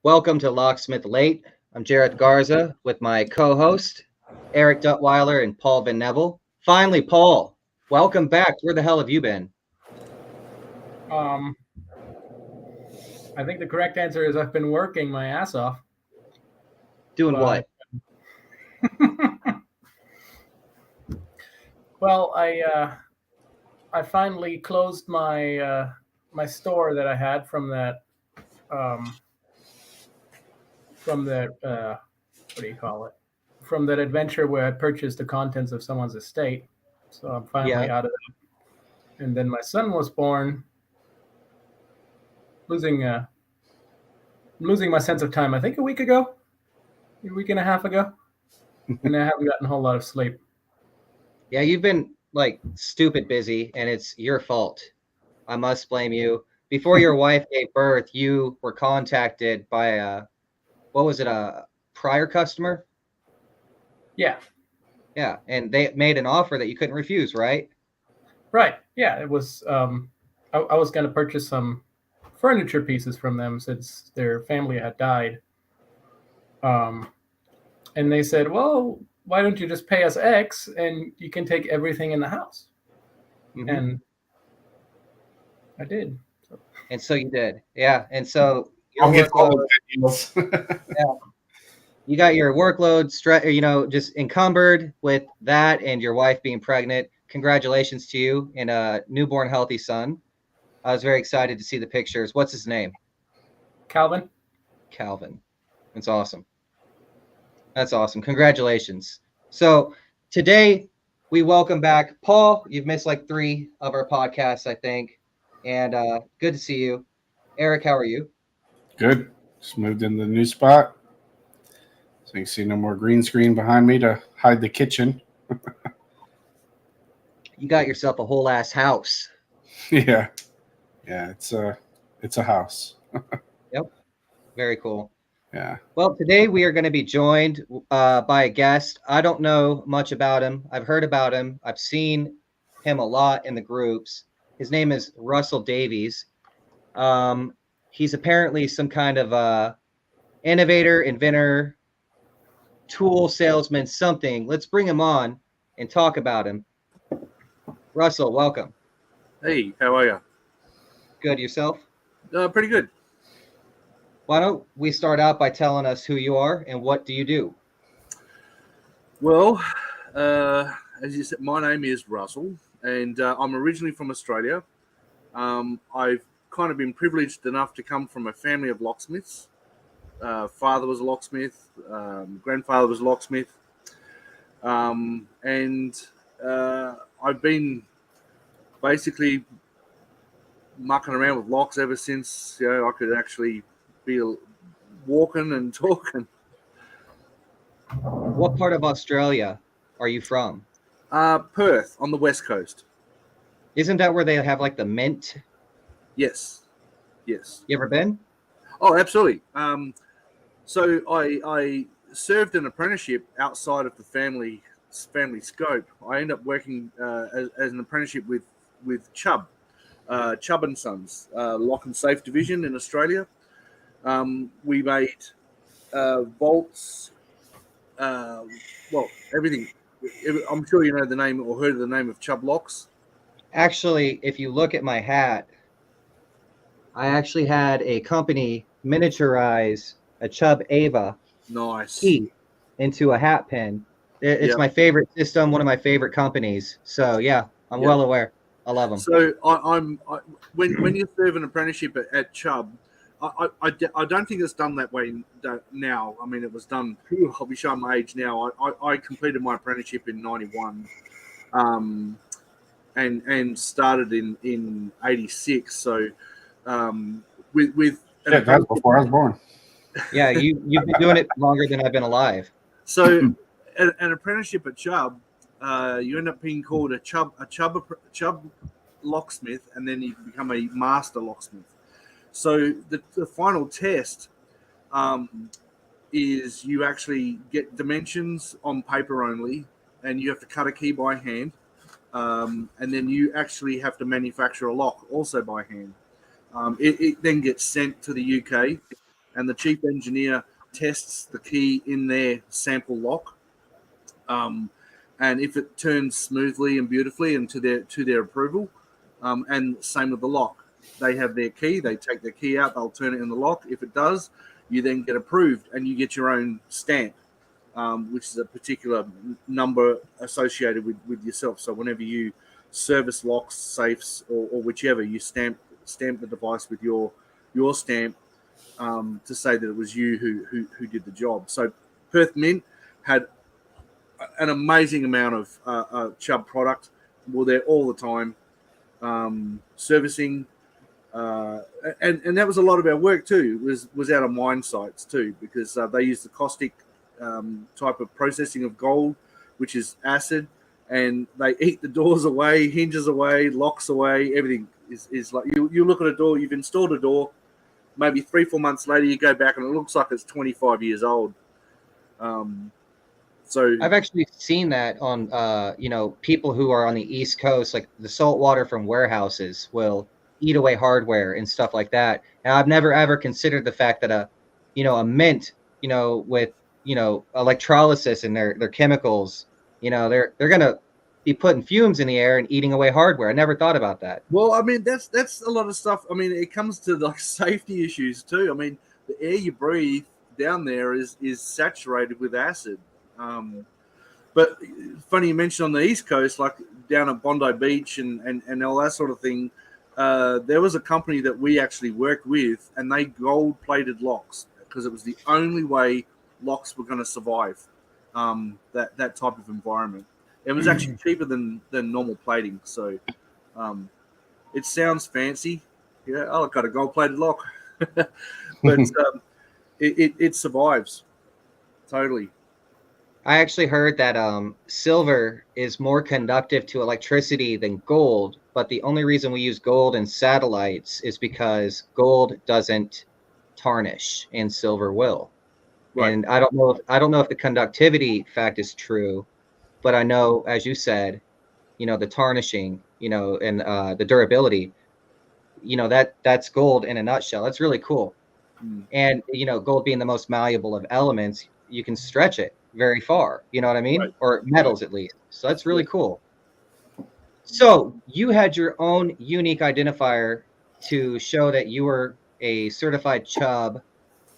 Welcome to Locksmith Late. I'm Jareth Garza with my co-host, Eric Duttweiler and Paul Van Neville. Finally, Paul, welcome back. Where the hell have you been? I think the correct answer is I've been working my ass off. Doing what? Well, I finally closed my my store that I had from that what do you call it? From that adventure where I purchased the contents of someone's estate. So I'm finally out of that. And then my son was born, losing my sense of time. I think a week and a half ago, and I haven't gotten a whole lot of sleep. Yeah, you've been like stupid busy, and it's your fault. I must blame you. Before your wife gave birth, you were contacted by what was it, a prior customer? Yeah. Yeah, and they made an offer that you couldn't refuse, right? Right. Yeah, it was. I was going to purchase some furniture pieces from them since their family had died. And they said, "Well, why don't you just pay us X and you can take everything in the house?" Mm-hmm. And I did. And so you did, yeah. And so I'll get all of that. Yeah. You got your workload, just encumbered with that, and your wife being pregnant. Congratulations to you and a newborn, healthy son. I was very excited to see the pictures. What's his name? Calvin. Calvin. That's awesome. That's awesome. Congratulations. So today we welcome back Paul. You've missed like 3 of our podcasts, I think. And good to see you. Eric, how are you? Good. Just moved into the new spot. So you can see no more green screen behind me to hide the kitchen. You got yourself a whole ass house. Yeah. Yeah, it's a house. Yep. Very cool. Yeah. Well, today we are going to be joined by a guest. I don't know much about him. I've heard about him. I've seen him a lot in the groups. His name is Russell Davies. He's apparently some kind of innovator, inventor, tool salesman, something. Let's bring him on and talk about him. Russell, welcome. Hey, how are you? Good. Yourself? Pretty good. Why don't we start out by telling us who you are and what do you do? Well, as you said, my name is Russell, and I'm originally from Australia. I've kind of been privileged enough to come from a family of locksmiths. Father was a locksmith, grandfather was a locksmith, and I've been basically mucking around with locks ever since I could actually be walking and talking. What part of Australia are you from? Perth, on the west coast. Isn't that where they have like the mint? Yes. You ever been? Oh, absolutely. So I served an apprenticeship outside of the family scope. I ended up working as an apprenticeship with Chubb and Sons, lock and safe division in Australia. We made bolts, everything. I'm sure you know the name or heard of the name of Chubb locks. Actually, if you look at my hat, I actually had a company miniaturize a Chubb Ava key into a hat pin. It's my favorite system, one of my favorite companies. So yeah, I'm well aware. I love them. So when you serve an apprenticeship at Chubb, I don't think it's done that way now. I mean, it was done. I'll be showing my age now. I completed my apprenticeship in '91, and started in '86. So with Yeah, that's before I was born. Yeah, you've been doing it longer than I've been alive. So an apprenticeship at Chubb, you end up being called a Chubb locksmith, and then you become a master locksmith. So the final test is you actually get dimensions on paper only, and you have to cut a key by hand, and then you actually have to manufacture a lock also by hand. It then gets sent to the UK, and the chief engineer tests the key in their sample lock, and if it turns smoothly and beautifully and to their approval, and same with the lock. They have their key. They take their key out. They'll turn it in the lock. If it does, you then get approved, and you get your own stamp, which is a particular number associated with yourself. So whenever you service locks, safes, or whichever, you stamp the device with your stamp, to say that it was you who did the job. So Perth Mint had an amazing amount of Chubb product. We're there all the time, servicing. And that was a lot of our work too. Was out of mine sites too, because they use the caustic type of processing of gold, which is acid, and they eat the doors away, hinges away, locks away. Everything is like you look at a door. You've installed a door. Maybe 3-4 months later, you go back and it looks like it's 25 years old. So I've actually seen that on people who are on the East Coast, like the salt water from warehouses will eat away hardware and stuff like that. And I've never ever considered the fact that a mint, with electrolysis and their chemicals, they're gonna be putting fumes in the air and eating away hardware. I never thought about that. well, I mean that's a lot of stuff. I mean, it comes to like safety issues too. I mean, the air you breathe down there is saturated with acid. But funny you mentioned on the East Coast, like down at Bondi Beach and all that sort of thing. There was a company that we actually worked with, and they gold-plated locks because it was the only way locks were going to survive that type of environment. It was actually cheaper than normal plating. So it sounds fancy. Yeah, oh, I've got a gold-plated lock. But it survives totally. I actually heard that silver is more conductive to electricity than gold, but the only reason we use gold in satellites is because gold doesn't tarnish and silver will. Right. And I don't know if the conductivity fact is true, but I know, as you said, the tarnishing, and the durability, that's gold in a nutshell. That's really cool. And gold being the most malleable of elements, you can stretch it very far, you know what I mean? Right. Or metals at least. So that's really cool. So you had your own unique identifier to show that you were a certified Chubb,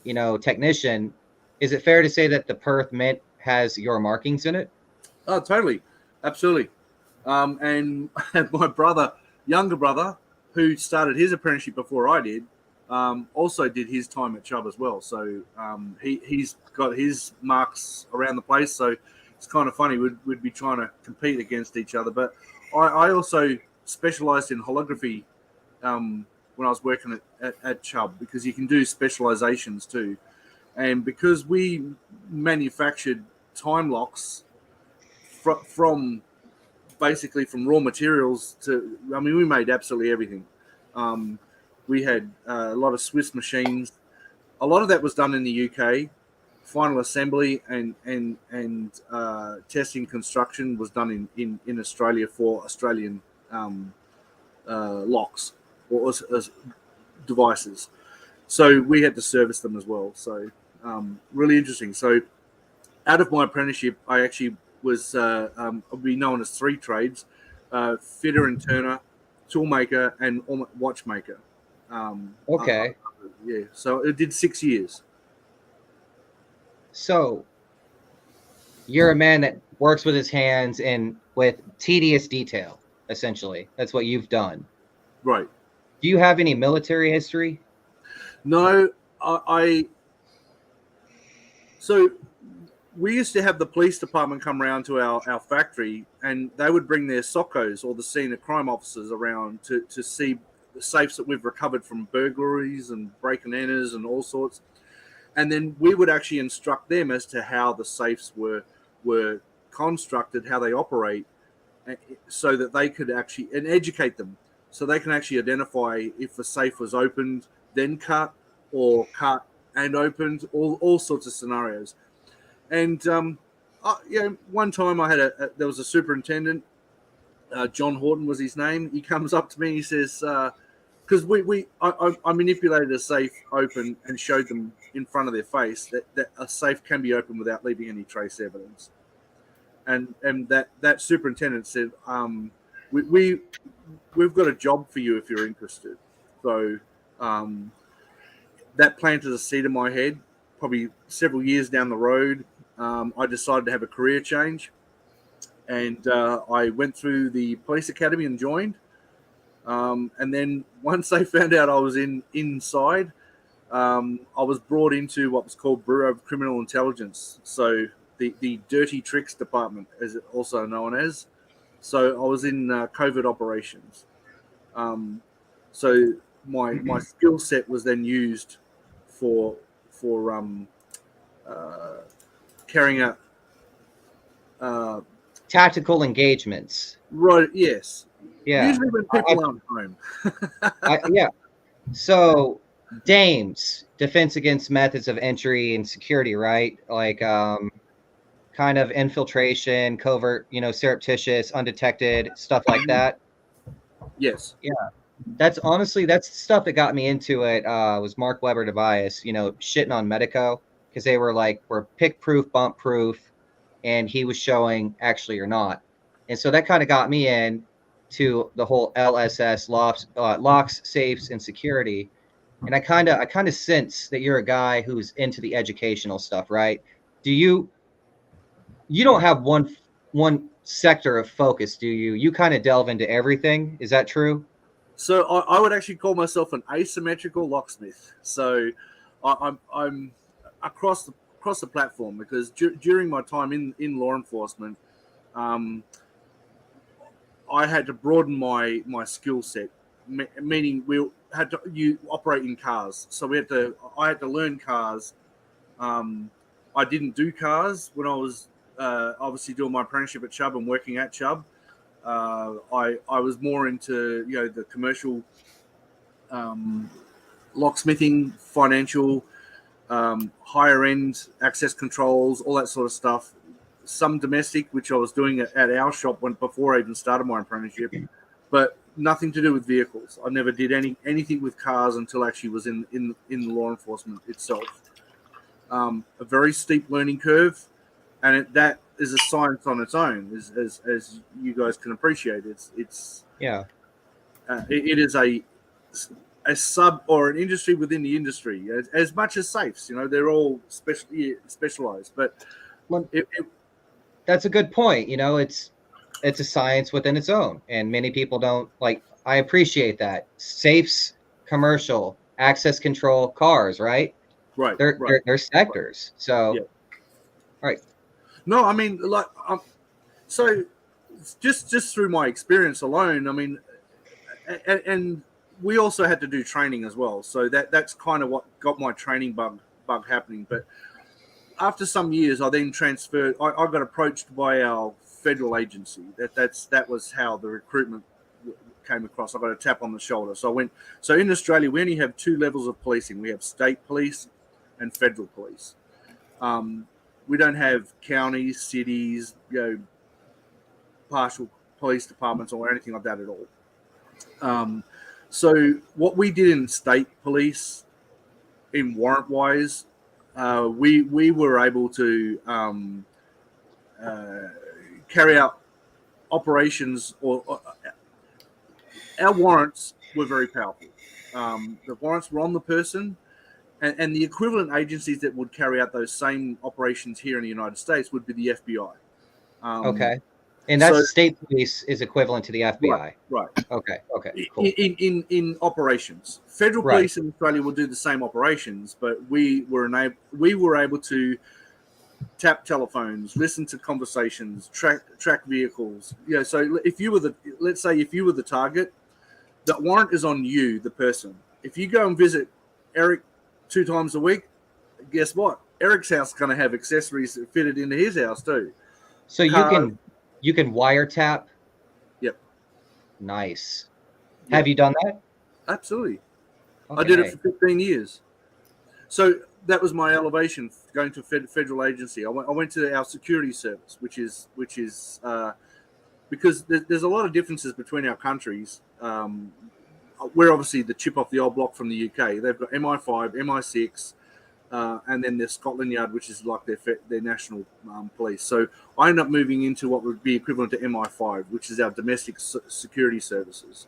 technician. Is it fair to say that the Perth Mint has your markings in it? Oh, totally. Absolutely. And my younger brother, who started his apprenticeship before I did, also did his time at Chubb as well. So he's got his marks around the place. So it's kind of funny. We'd be trying to compete against each other. But I also specialized in holography when I was working at Chubb, because you can do specializations too. And because we manufactured time locks from basically from raw materials to, I mean, we made absolutely everything. We had a lot of Swiss machines. A lot of that was done in the UK. Final assembly and testing construction was done in Australia for Australian locks or as devices. So we had to service them as well. So really interesting. So out of my apprenticeship, I actually was I'll be known as 3 trades: fitter and turner, toolmaker, and watchmaker. Okay. Yeah. So it did 6 years. So you're a man that works with his hands and with tedious detail, essentially. That's what you've done. Right. Do you have any military history? No, so we used to have the police department come around to our factory, and they would bring their SOCOs, or the scene of crime officers, around to see the safes that we've recovered from burglaries and break and enters and all sorts. And then we would actually instruct them as to how the safes were constructed, how they operate, so that they could actually, and educate them, so they can actually identify if the safe was opened, then cut, or cut and opened, all sorts of scenarios. And one time I had there was a superintendent, John Horton was his name. He comes up to me and he says, because I manipulated a safe open and showed them in front of their face that a safe can be opened without leaving any trace evidence. And that superintendent said, we've got a job for you if you're interested. So that planted a seed in my head. Probably several years down the road, I decided to have a career change, and I went through the police academy and joined. And then once they found out I was inside, I was brought into what was called Bureau of Criminal Intelligence. So the Dirty Tricks Department, as it's also known as. So I was in covert operations. So my skill set was then used for carrying out Tactical engagements. right. Yes. Yeah. Usually when people aren't home. Yeah. So DAMES, Defense Against Methods of Entry and Security, right? Like kind of infiltration, covert, surreptitious, undetected, stuff like that. Yes. Yeah. That's stuff that got me into it. Was Mark Weber Davies, shitting on Medico because they were pick proof, bump proof, and he was showing actually or not. And so that kind of got me in to the whole LSS, locks, safes, and security. And I kind of sense that you're a guy who's into the educational stuff, right? You don't have one sector of focus, do you? You kind of delve into everything. Is that true? So I would actually call myself an asymmetrical locksmith. So I'm across the platform, because during my time in law enforcement, I had to broaden my skill set. Meaning you operate in cars, so I had to learn cars. I didn't do cars when I was obviously doing my apprenticeship at Chubb and working at Chubb. I was more into the commercial locksmithing, financial, higher end access controls, all that sort of stuff. Some domestic, which I was doing at our shop before I even started my apprenticeship, but nothing to do with vehicles. I never did anything with cars until actually was in law enforcement itself. A very steep learning curve, and that is a science on its own, as you guys can appreciate. It's Yeah. It is a sub or an industry within the industry, as much as safes. They're all specialized, but That's a good point. It's a science within its own, and many people don't like. I appreciate that. Safes, commercial, access control, cars, right? right, They're sectors. So, Yeah. all right. No, I mean, so just through my experience alone, I mean, and we also had to do training as well. So that's kind of what got my training bug happening. But after some years, I then transferred. I got approached by our federal agency. That was how the recruitment came across. I got a tap on the shoulder. So I went. So in Australia, we only have two levels of policing. We have state police and federal police. We don't have counties, cities, partial police departments or anything like that at all. So what we did in state police, in warrant wise, we were able to carry out operations, or our warrants were very powerful. The warrants were on the person. And the equivalent agencies that would carry out those same operations here in the United States would be the FBI. Okay. And that's So- state police is equivalent to the FBI. Right. Okay. Cool. In operations, federal Right. police in Australia will do the same operations, but we were able to tap telephones, listen to conversations, track vehicles. You know, so if you were let's say if you were the target, that warrant is on you, the person. If you go and visit Eric 2 times a week, guess what? Eric's house is going to have accessories fitted into his house too. So you can wiretap. Yep. Nice. Yep. Have you done that? Absolutely. Okay. I did it for 15 years. So that was my elevation going to a federal agency. I went to our security service, which is because there's a lot of differences between our countries. We're obviously the chip off the old block from the UK. They've got MI5, MI6, and then there's Scotland Yard, which is like their national police. So I ended up moving into what would be equivalent to MI5, which is our domestic security services.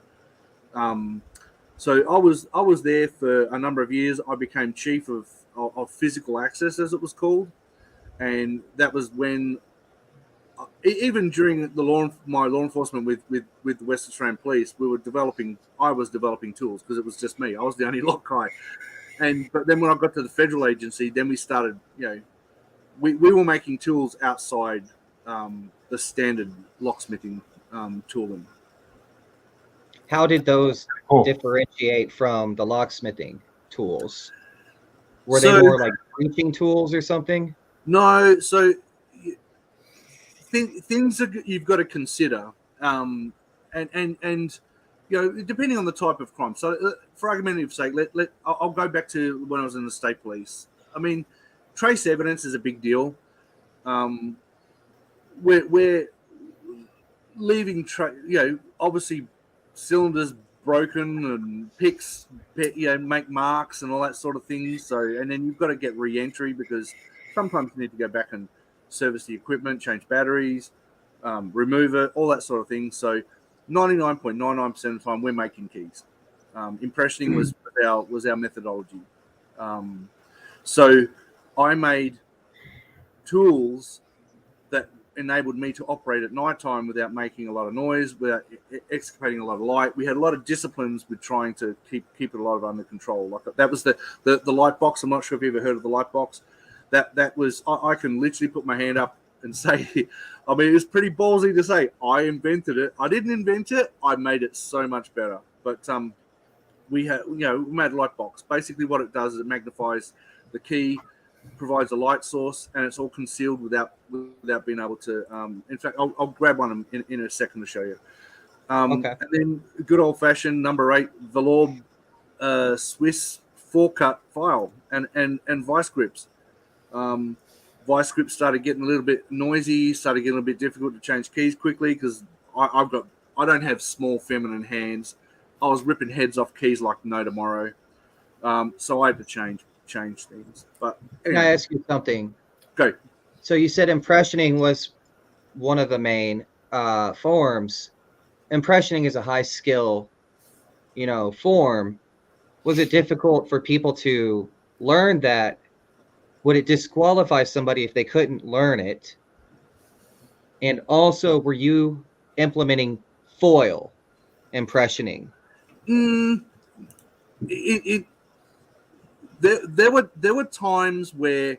So I was there for a number of years. I became chief of physical access, as it was called, and that was when, even during my law enforcement with the West Australian Police, I was developing tools because it was just me. I was the only lock guy, but then when I got to the federal agency, then we started. You know, we were making tools outside the standard locksmithing tooling. How did those Cool. differentiate from the locksmithing tools? Were So- they more like breaching tools or something? No, so things that you've got to consider, and you know, depending on the type of crime. So, for argumentative sake, I'll go back to when I was in the state police. I mean, trace evidence is a big deal. We're leaving you know, obviously cylinders broken and picks, you know, make marks and all that sort of thing. So, and then you've got to get re-entry because sometimes you need to go back and service the equipment, change batteries, remove it, all that sort of thing. So 99.99% of the time we're making keys. Impressioning was our methodology. So I made tools that enabled me to operate at nighttime without making a lot of noise, without excavating a lot of light. We had a lot of disciplines with trying to keep it a lot of under control. Like that was the light box. I'm not sure if you ever heard of the light box. That was, I can literally put my hand up and say, I mean, it's pretty ballsy to say I invented it. I didn't invent it. I made it so much better. But we made a light box. Basically what it does is it magnifies the key, provides a light source, and it's all concealed without being able to. In fact, I'll grab one in a second to show you. Okay. And then good old fashioned number 8 velour Swiss 4-cut file and vice grips. Vice grips started getting a little bit noisy, started getting a little bit difficult to change keys quickly because I don't have small feminine hands. I was ripping heads off keys like no tomorrow. So I had to change things. But anyway, Can I ask you something? go. So you said impressioning was one of the main forms. Impressioning is a high skill, form. Was it difficult for people to learn that? Would it disqualify somebody if they couldn't learn it? And also, were you implementing foil impressioning? There were times where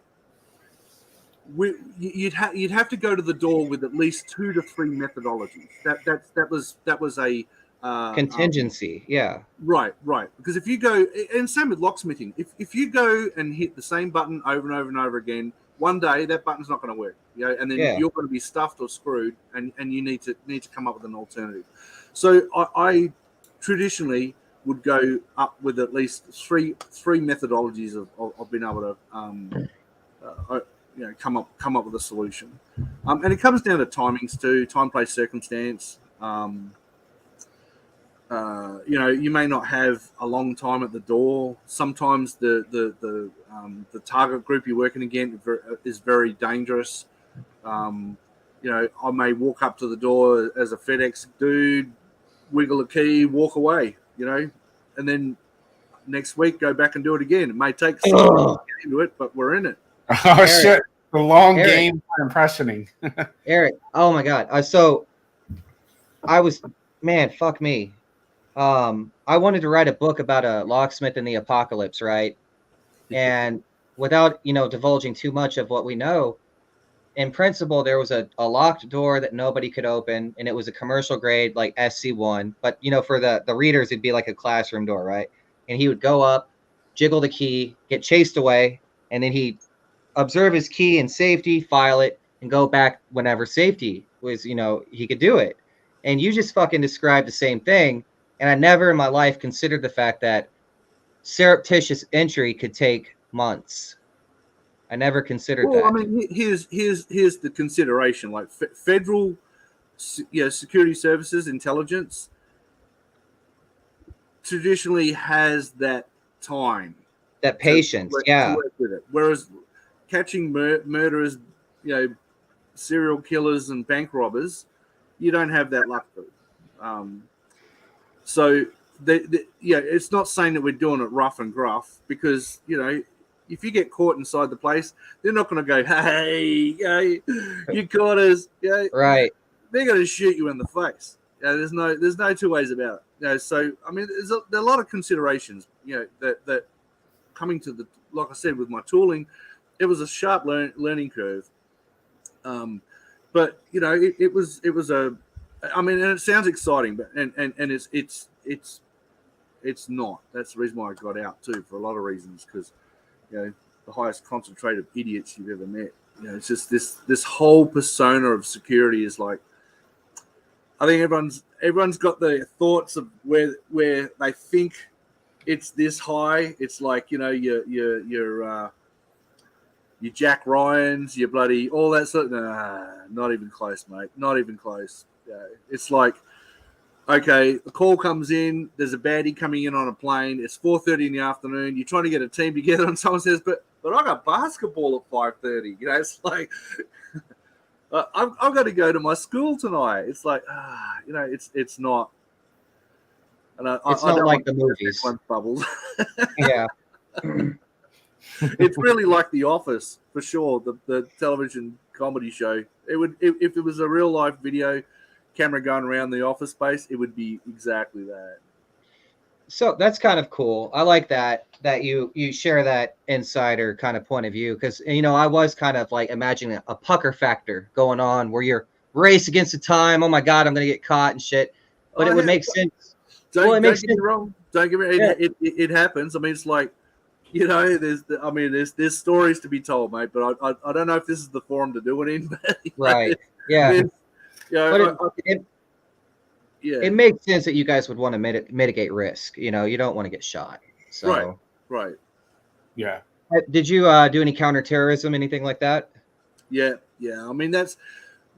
you'd have to go to the door with at least 2 to 3 methodologies. That was a Contingency, yeah. Right. Because if you go, and same with locksmithing, if you go and hit the same button over and over and over again, one day that button's not going to work, and then you're going to be stuffed or screwed, and you need to come up with an alternative. So I traditionally would go up with at least three methodologies of being able to come up with a solution, and it comes down to timings too, time, place, circumstance. You may not have a long time at the door. Sometimes the target group you're working against is very dangerous. I may walk up to the door as a FedEx dude, wiggle a key, walk away, and then next week go back and do it again. It may take some time to get into it, but we're in it. Oh, Eric, shit. The long game for impressioning. Eric, oh my God. So I was, man, fuck me. I wanted to write a book about a locksmith in the apocalypse, right? And without, divulging too much of what we know, in principle, there was a locked door that nobody could open, and it was a commercial grade, like SC1. But, for the readers, it'd be like a classroom door, right? And he would go up, jiggle the key, get chased away, and then he'd observe his key in safety, file it, and go back whenever safety was, he could do it. And you just fucking described the same thing. And I never in my life considered the fact that surreptitious entry could take months. I never considered Well, that. I mean, here's the consideration: like federal, security services, intelligence, traditionally has that time, That patience, to work with it. Whereas catching murderers, serial killers, and bank robbers, you don't have that luxury. So it's not saying that we're doing it rough and gruff, because if you get caught inside the place, they're not going to go, "Hey, you caught us." right. They're going to shoot you in the face. There's no two ways about it. So I mean, there are a lot of considerations. That coming to like I said, with my tooling, it was a sharp learning curve. But it was a. I mean, and it sounds exciting, but and it's not. That's the reason why I got out too, for a lot of reasons, because the highest concentrate of idiots you've ever met. It's just this whole persona of security is like, I think everyone's got their thoughts of where they think it's this high. It's like your Jack Ryans, your bloody all that sort of. Nah, not even close, mate. Not even close. It's like, okay, the call comes in. There's a baddie coming in on a plane. It's 4:30 in the afternoon. You're trying to get a team together, and someone says, "But I got basketball at 5:30." It's like, I've got to go to my school tonight. It's like, it's not. And It's I not don't like want the to burst movies. anyone's bubbles. Yeah. It's really like The Office, for sure. The television comedy show. It would, if it was a real life video camera going around the office space, it would be exactly that. So that's kind of cool. I like that you share that insider kind of point of view, because I was kind of like imagining a pucker factor going on where you're race against the time. Oh my god, I'm gonna get caught and shit. But it would make sense. Don't get me wrong. Don't get me. It happens. I mean, it's like, there's stories to be told, mate. But I don't know if this is the forum to do it in. But, right. Yeah. But it makes sense that you guys would want to mitigate risk. You don't want to get shot. So right. Yeah. Did you do any counterterrorism, anything like that? Yeah. I mean,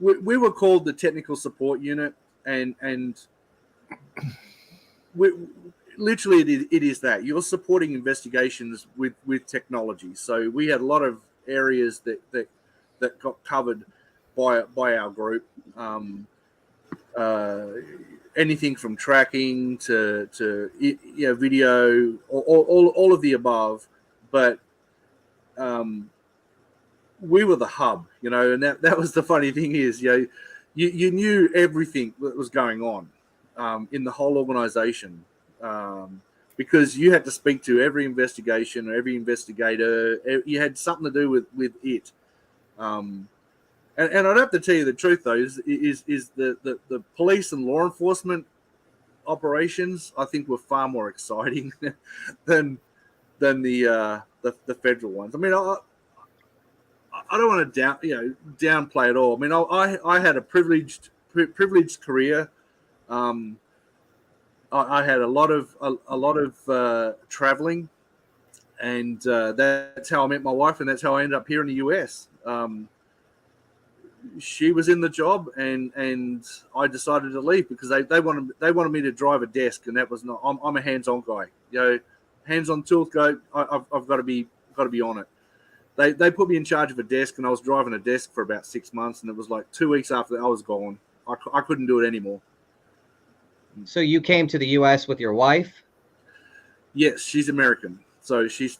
we were called the technical support unit, and literally it is that you're supporting investigations with technology. So we had a lot of areas that got covered by our group. Anything from tracking to video, all of the above. But we were the hub, and that was the funny thing is, you knew everything that was going on in the whole organization, because you had to speak to every investigation or every investigator. You had something to do with it. And I'd have to tell you the truth, though, is the police and law enforcement operations, I think, were far more exciting than the federal ones. I mean, I don't want to downplay it all. I mean, I had a privileged career. I had a lot of traveling, and that's how I met my wife, and that's how I ended up here in the US. She was in the job, and I decided to leave because they wanted me to drive a desk, and that was not. I'm a hands-on guy. Hands-on tools guy. I've got to be on it. They put me in charge of a desk, and I was driving a desk for about 6 months, and it was like 2 weeks after that I was gone. I couldn't do it anymore. So you came to the U.S. with your wife? Yes, she's American. So she's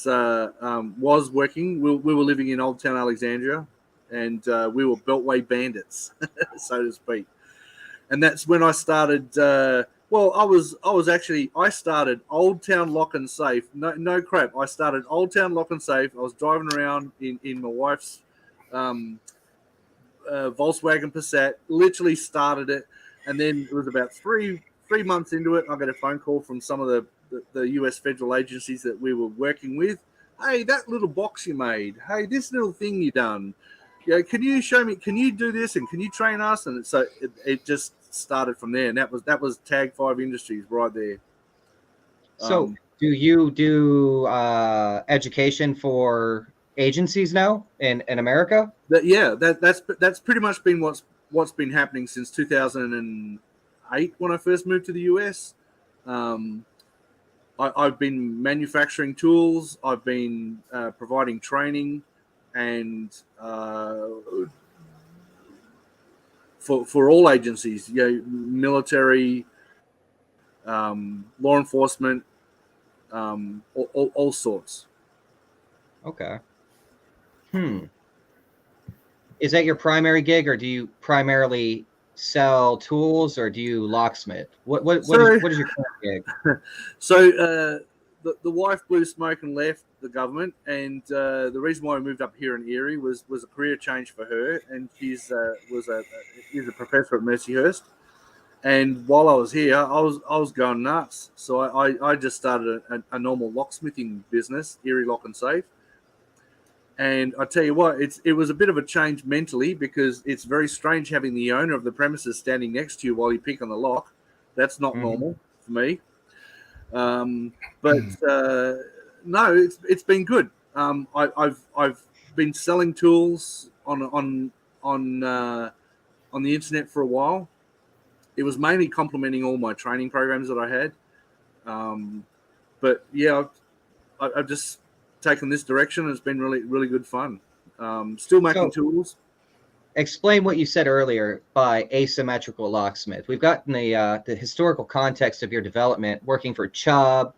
was working. We were living in Old Town Alexandria, and we were Beltway bandits, so to speak. and that's when I started. I started Old Town Lock and Safe. No crap. I started Old Town Lock and Safe. I was driving around in my wife's Volkswagen Passat. Literally started it, and then it was about three months into it. I got a phone call from some of the US federal agencies that we were working with. Hey, that little box you made. Hey, this little thing you done. Yeah, can you show me? Can you do this? And can you train us? And so it just started from there. And that was Tag 5 Industries right there. So, do you do education for agencies now in America? That's pretty much been what's been happening since 2008 when I first moved to the US. I've been manufacturing tools. I've been providing training, and for all agencies, military, law enforcement, all sorts. Okay. Is that your primary gig, or do you primarily sell tools, or do you locksmith? What is your current gig? So the wife blew smoke and left the government, and the reason why I moved up here in Erie was a career change for her, and she's a professor at Mercyhurst. And while I was here, I was going nuts. So I just started a normal locksmithing business, Erie Lock and Safe. And I tell you what, it was a bit of a change mentally, because it's very strange having the owner of the premises standing next to you while you pick on the lock. That's not normal for me. No, it's been good. I've been selling tools on the internet for a while. It was mainly complementing all my training programs that I had. But yeah, I've just taken this direction, and it's been really, really good fun. Still making tools. Explain what you said earlier by asymmetrical locksmith. We've gotten the historical context of your development, working for Chubb,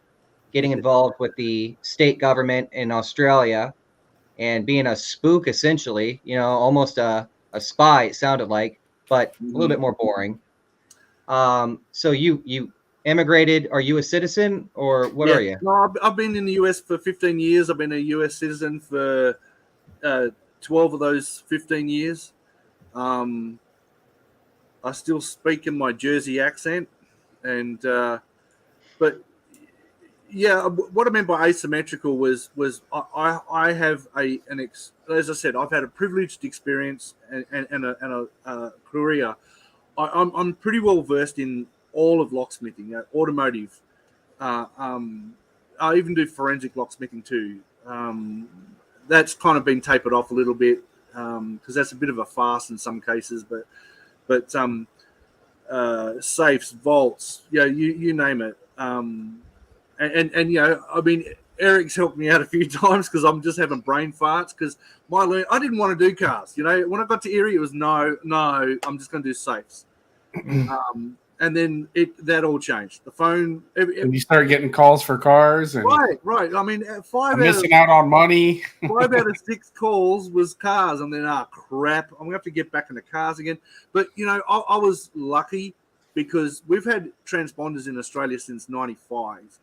getting involved with the state government in Australia, and being a spook, essentially, almost a spy, it sounded like, but a little bit more boring. So you immigrated. Are you a citizen, or what are you? No, I've been in the US for 15 years. I've been a US citizen for 12 of those 15 years. I still speak in my Jersey accent, and but yeah, what I meant by asymmetrical was I have as I said, I've had a privileged experience and a career. I'm pretty well versed in all of locksmithing, automotive. I even do forensic locksmithing too. That's kind of been tapered off a little bit, because that's a bit of a farce in some cases. But safes, vaults, you name it. And I mean, Eric's helped me out a few times, because I'm just having brain farts, because I didn't want to do cars. When I got to Erie, it was no, I'm just going to do safes. And then that all changed. The phone. And you start getting calls for cars. And right. I mean, missing out on money. 5 out of 6 calls was cars, and then crap, I'm gonna have to get back into cars again. But I was lucky, because we've had transponders in Australia since '95,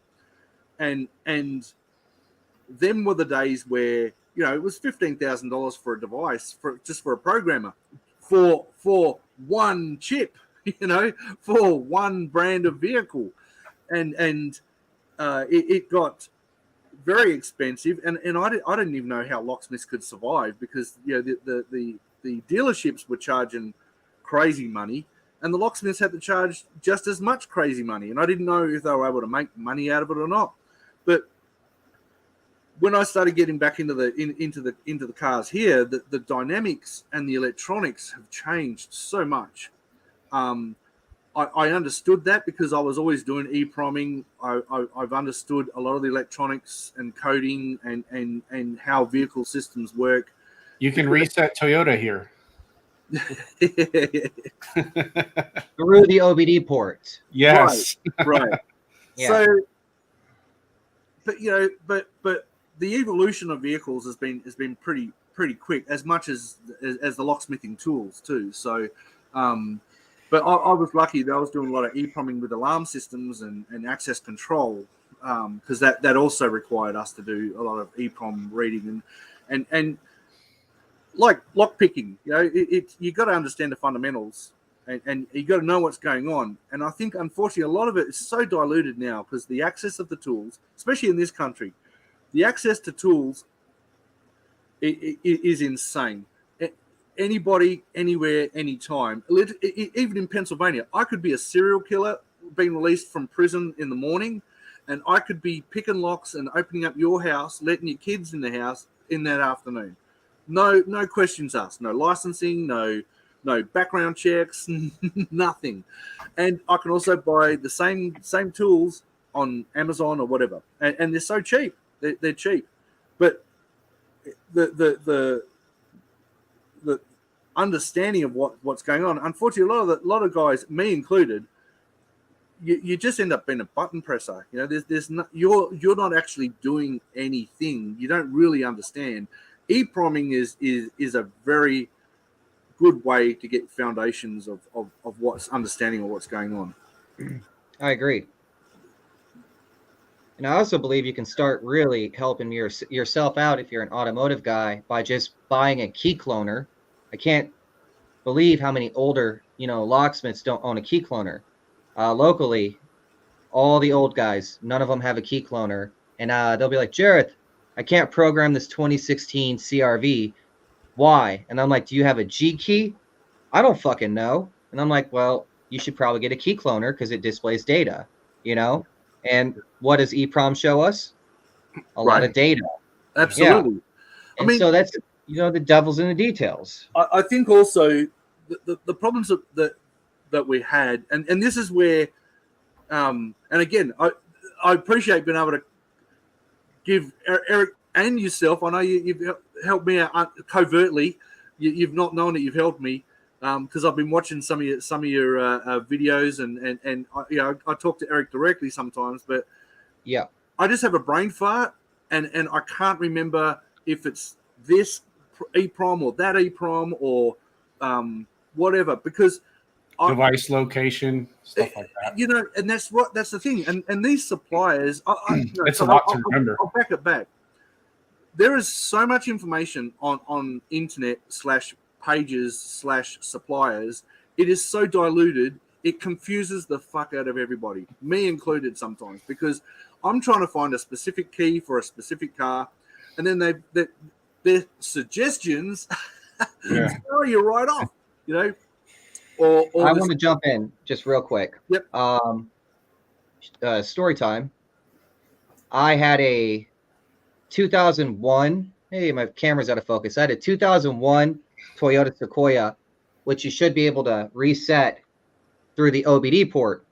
and them were the days where it was $15,000 for a device just for a programmer for one chip. For one brand of vehicle, and it got very expensive, and I didn't even know how locksmiths could survive, because the dealerships were charging crazy money, and the locksmiths had to charge just as much crazy money, and I didn't know if they were able to make money out of it or not. But when I started getting back into the cars here, the dynamics and the electronics have changed so much. I understood that, because I was always doing EPROMing. I've understood a lot of the electronics and coding and how vehicle systems work. You can reset Toyota here. Through the OBD port. Yes. Right. Yeah. So, but the evolution of vehicles has been pretty quick, as much as the locksmithing tools too. So, But I was lucky that I was doing a lot of EPROMing with alarm systems and access control, because that also required us to do a lot of EPROM reading and like lock picking. You know, you got to understand the fundamentals and you got to know what's going on. And I think unfortunately a lot of it is so diluted now because the access of the tools, especially in this country, the access to tools is insane. Anybody, anywhere, anytime. Even in Pennsylvania, I could be a serial killer being released from prison in the morning, and I could be picking locks and opening up your house, letting your kids in the house in that afternoon. No questions asked. No licensing. No background checks. Nothing. And I can also buy the same tools on Amazon or whatever, and they're so cheap. They're cheap, but the understanding of what's going on. Unfortunately, a lot of guys, me included, you just end up being a button presser. You know, there's not, you're not actually doing anything. You don't really understand. EPROMing is a very good way to get foundations of what's understanding of what's going on. I agree. And I also believe you can start really helping yourself out if you're an automotive guy by just buying a key cloner. I can't believe how many older, locksmiths don't own a key cloner. Locally, all the old guys, none of them have a key cloner. And they'll be like, Jareth, I can't program this 2016 CRV. Why? And I'm like, do you have a G key? I don't fucking know. And I'm like, well, you should probably get a key cloner because it displays data, And what does EPROM show us? A lot of data. Absolutely. Yeah. And so that's, the devil's in the details. I think also the problems that we had, and this is where, and again, I appreciate being able to give Eric and yourself. I know you've helped me out covertly. You've not known that you've helped me because I've been watching some of your videos and I talk to Eric directly sometimes, but yeah, I just have a brain fart and I can't remember if it's this EPROM or that EPROM or whatever, because device location, stuff like that. And that's the thing. And these suppliers, it's a lot to remember. I'll back it back. There is so much information on internet /pages /suppliers. It is so diluted, it confuses the fuck out of everybody, me included sometimes, because I'm trying to find a specific key for a specific car, and then their suggestions throw you right off, Or I want to jump in just real quick. Yep. Story time. I had a 2001. Hey, my camera's out of focus. I had a 2001 Toyota Sequoia, which you should be able to reset through the OBD port.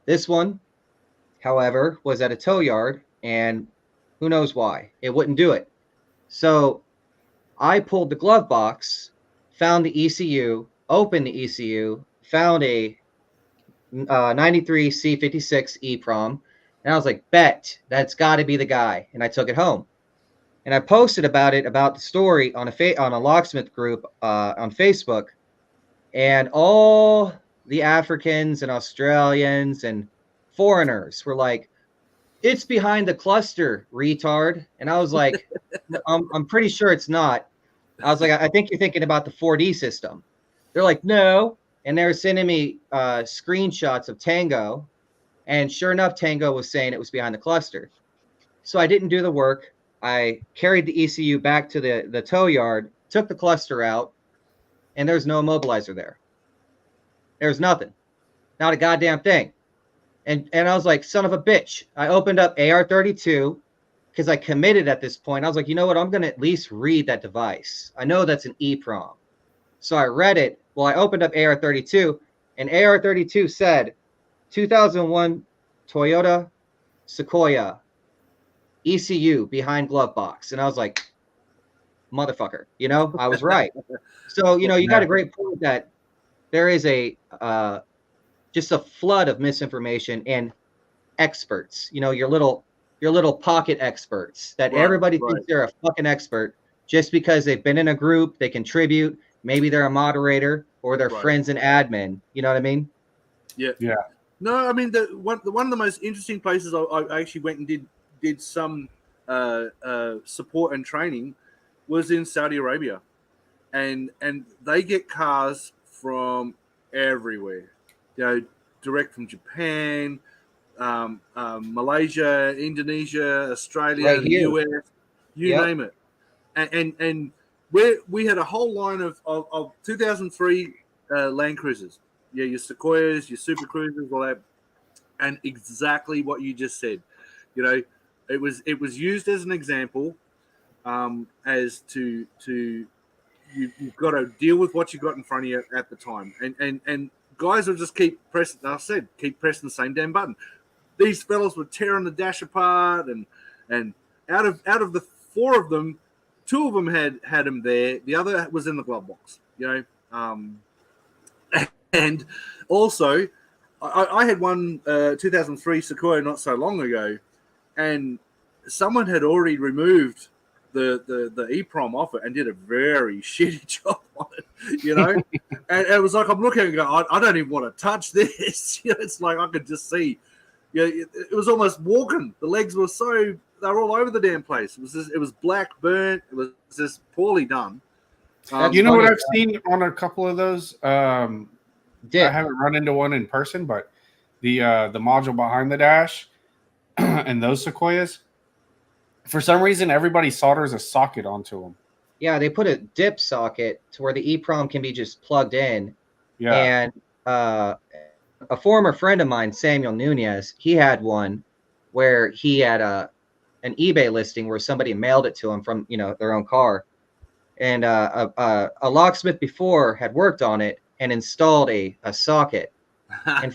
This one, however, was at a tow yard, and who knows why it wouldn't do it. So I pulled the glove box, found the ECU, opened the ECU, found a 93 C56 EPROM, and I was like, bet, that's got to be the guy. And I took it home. And I posted about the story on a locksmith group on Facebook. And all the Africans and Australians and foreigners were like, it's behind the cluster, retard. And I was like, I'm pretty sure it's not. I was like, I think you're thinking about the 4D system. They're like, no. And they were sending me screenshots of Tango. And sure enough, Tango was saying it was behind the cluster. So I didn't do the work. I carried the ECU back to the tow yard, took the cluster out, and there's no immobilizer there. There's nothing. Not a goddamn thing. And I was like, son of a bitch. I opened up AR32 because I committed at this point. I was like, you know what? I'm going to at least read that device. I know that's an EPROM. So I read it. Well, I opened up AR32, and AR32 said 2001 Toyota Sequoia ECU behind glove box. And I was like, motherfucker, I was right. So, you got a great point that there is just a flood of misinformation and experts, your little pocket experts that everybody thinks they're a fucking expert just because they've been in a group, they contribute, maybe they're a moderator. or their Right. friends in admin. You know what I mean? Yeah. No, I mean one of the most interesting places I actually went and did some support and training was in Saudi Arabia, and they get cars from everywhere, direct from Japan, Malaysia, Indonesia, Australia, Right the here. US, you Yep. name it, and we had a whole line of 2003 Land Cruisers, your Sequoias, your Super Cruisers, all that, and exactly what you just said. It was used as an example, as to you've got to deal with what you got in front of you at the time, and guys will just keep pressing. Keep pressing the same damn button. These fellas were tearing the dash apart, and out of the four of them, two of them had him there. The other was in the glove box. And also, I had one 2003 Sequoia not so long ago, and someone had already removed the EEPROM off it and did a very shitty job on it, and it was like, I'm looking and going, I don't even want to touch this. It's like I could just see, it was almost walking. The legs were they were all over the damn place. It was black burnt. It was just poorly done. That's You know funny. what I've seen on a couple of those? I Dip. haven't run into one in person, but the module behind the dash and those Sequoias, for some reason, everybody solders a socket onto them. Yeah, they put a dip socket to where the EEPROM can be just plugged in. Yeah. And a former friend of mine, Samuel Nunez, he had one where he had an eBay listing where somebody mailed it to him from their own car, and a locksmith before had worked on it and installed a socket, and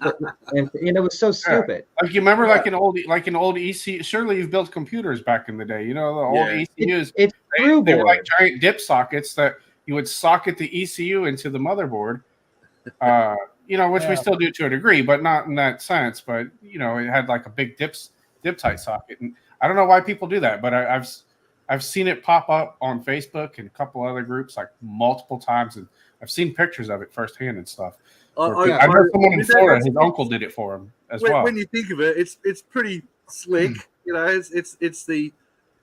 it was so stupid. Like you remember, like an old ECU. Surely you've built computers back in the day. The old ECUs. It's through they were board. like giant dip sockets that you would socket the ECU into the motherboard. Which we still do to a degree, but not in that sense. But it had like a big dip tight socket, and I don't know why people do that, but I've seen it pop up on Facebook and a couple other groups like multiple times, and I've seen pictures of it firsthand and stuff. I know someone in Florida, his uncle did it for him as well. When you think of it, it's pretty slick.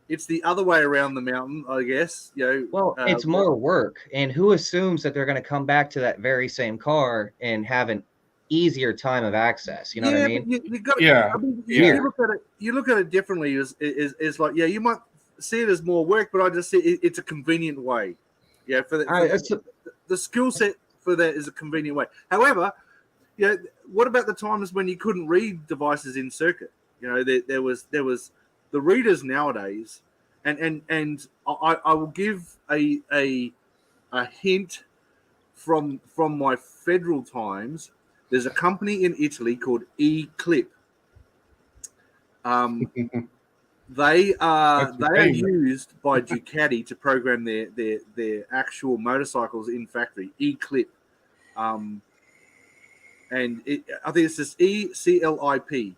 It's the other way around the mountain, I guess. Well, it's more work, and who assumes that they're going to come back to that very same car and have an easier time of access? You know what I mean? You got Yeah. I mean, you look at it differently. Is like, you might see it as more work, but I just see it's a convenient way. For the skill set for that is a convenient way. However, what about the times when you couldn't read devices in circuit? There was the readers nowadays, and I will give a hint from my federal times. There's a company in Italy called eClip. They are used by Ducati to program their actual motorcycles in factory. eClip, and I think it's just ECLIP.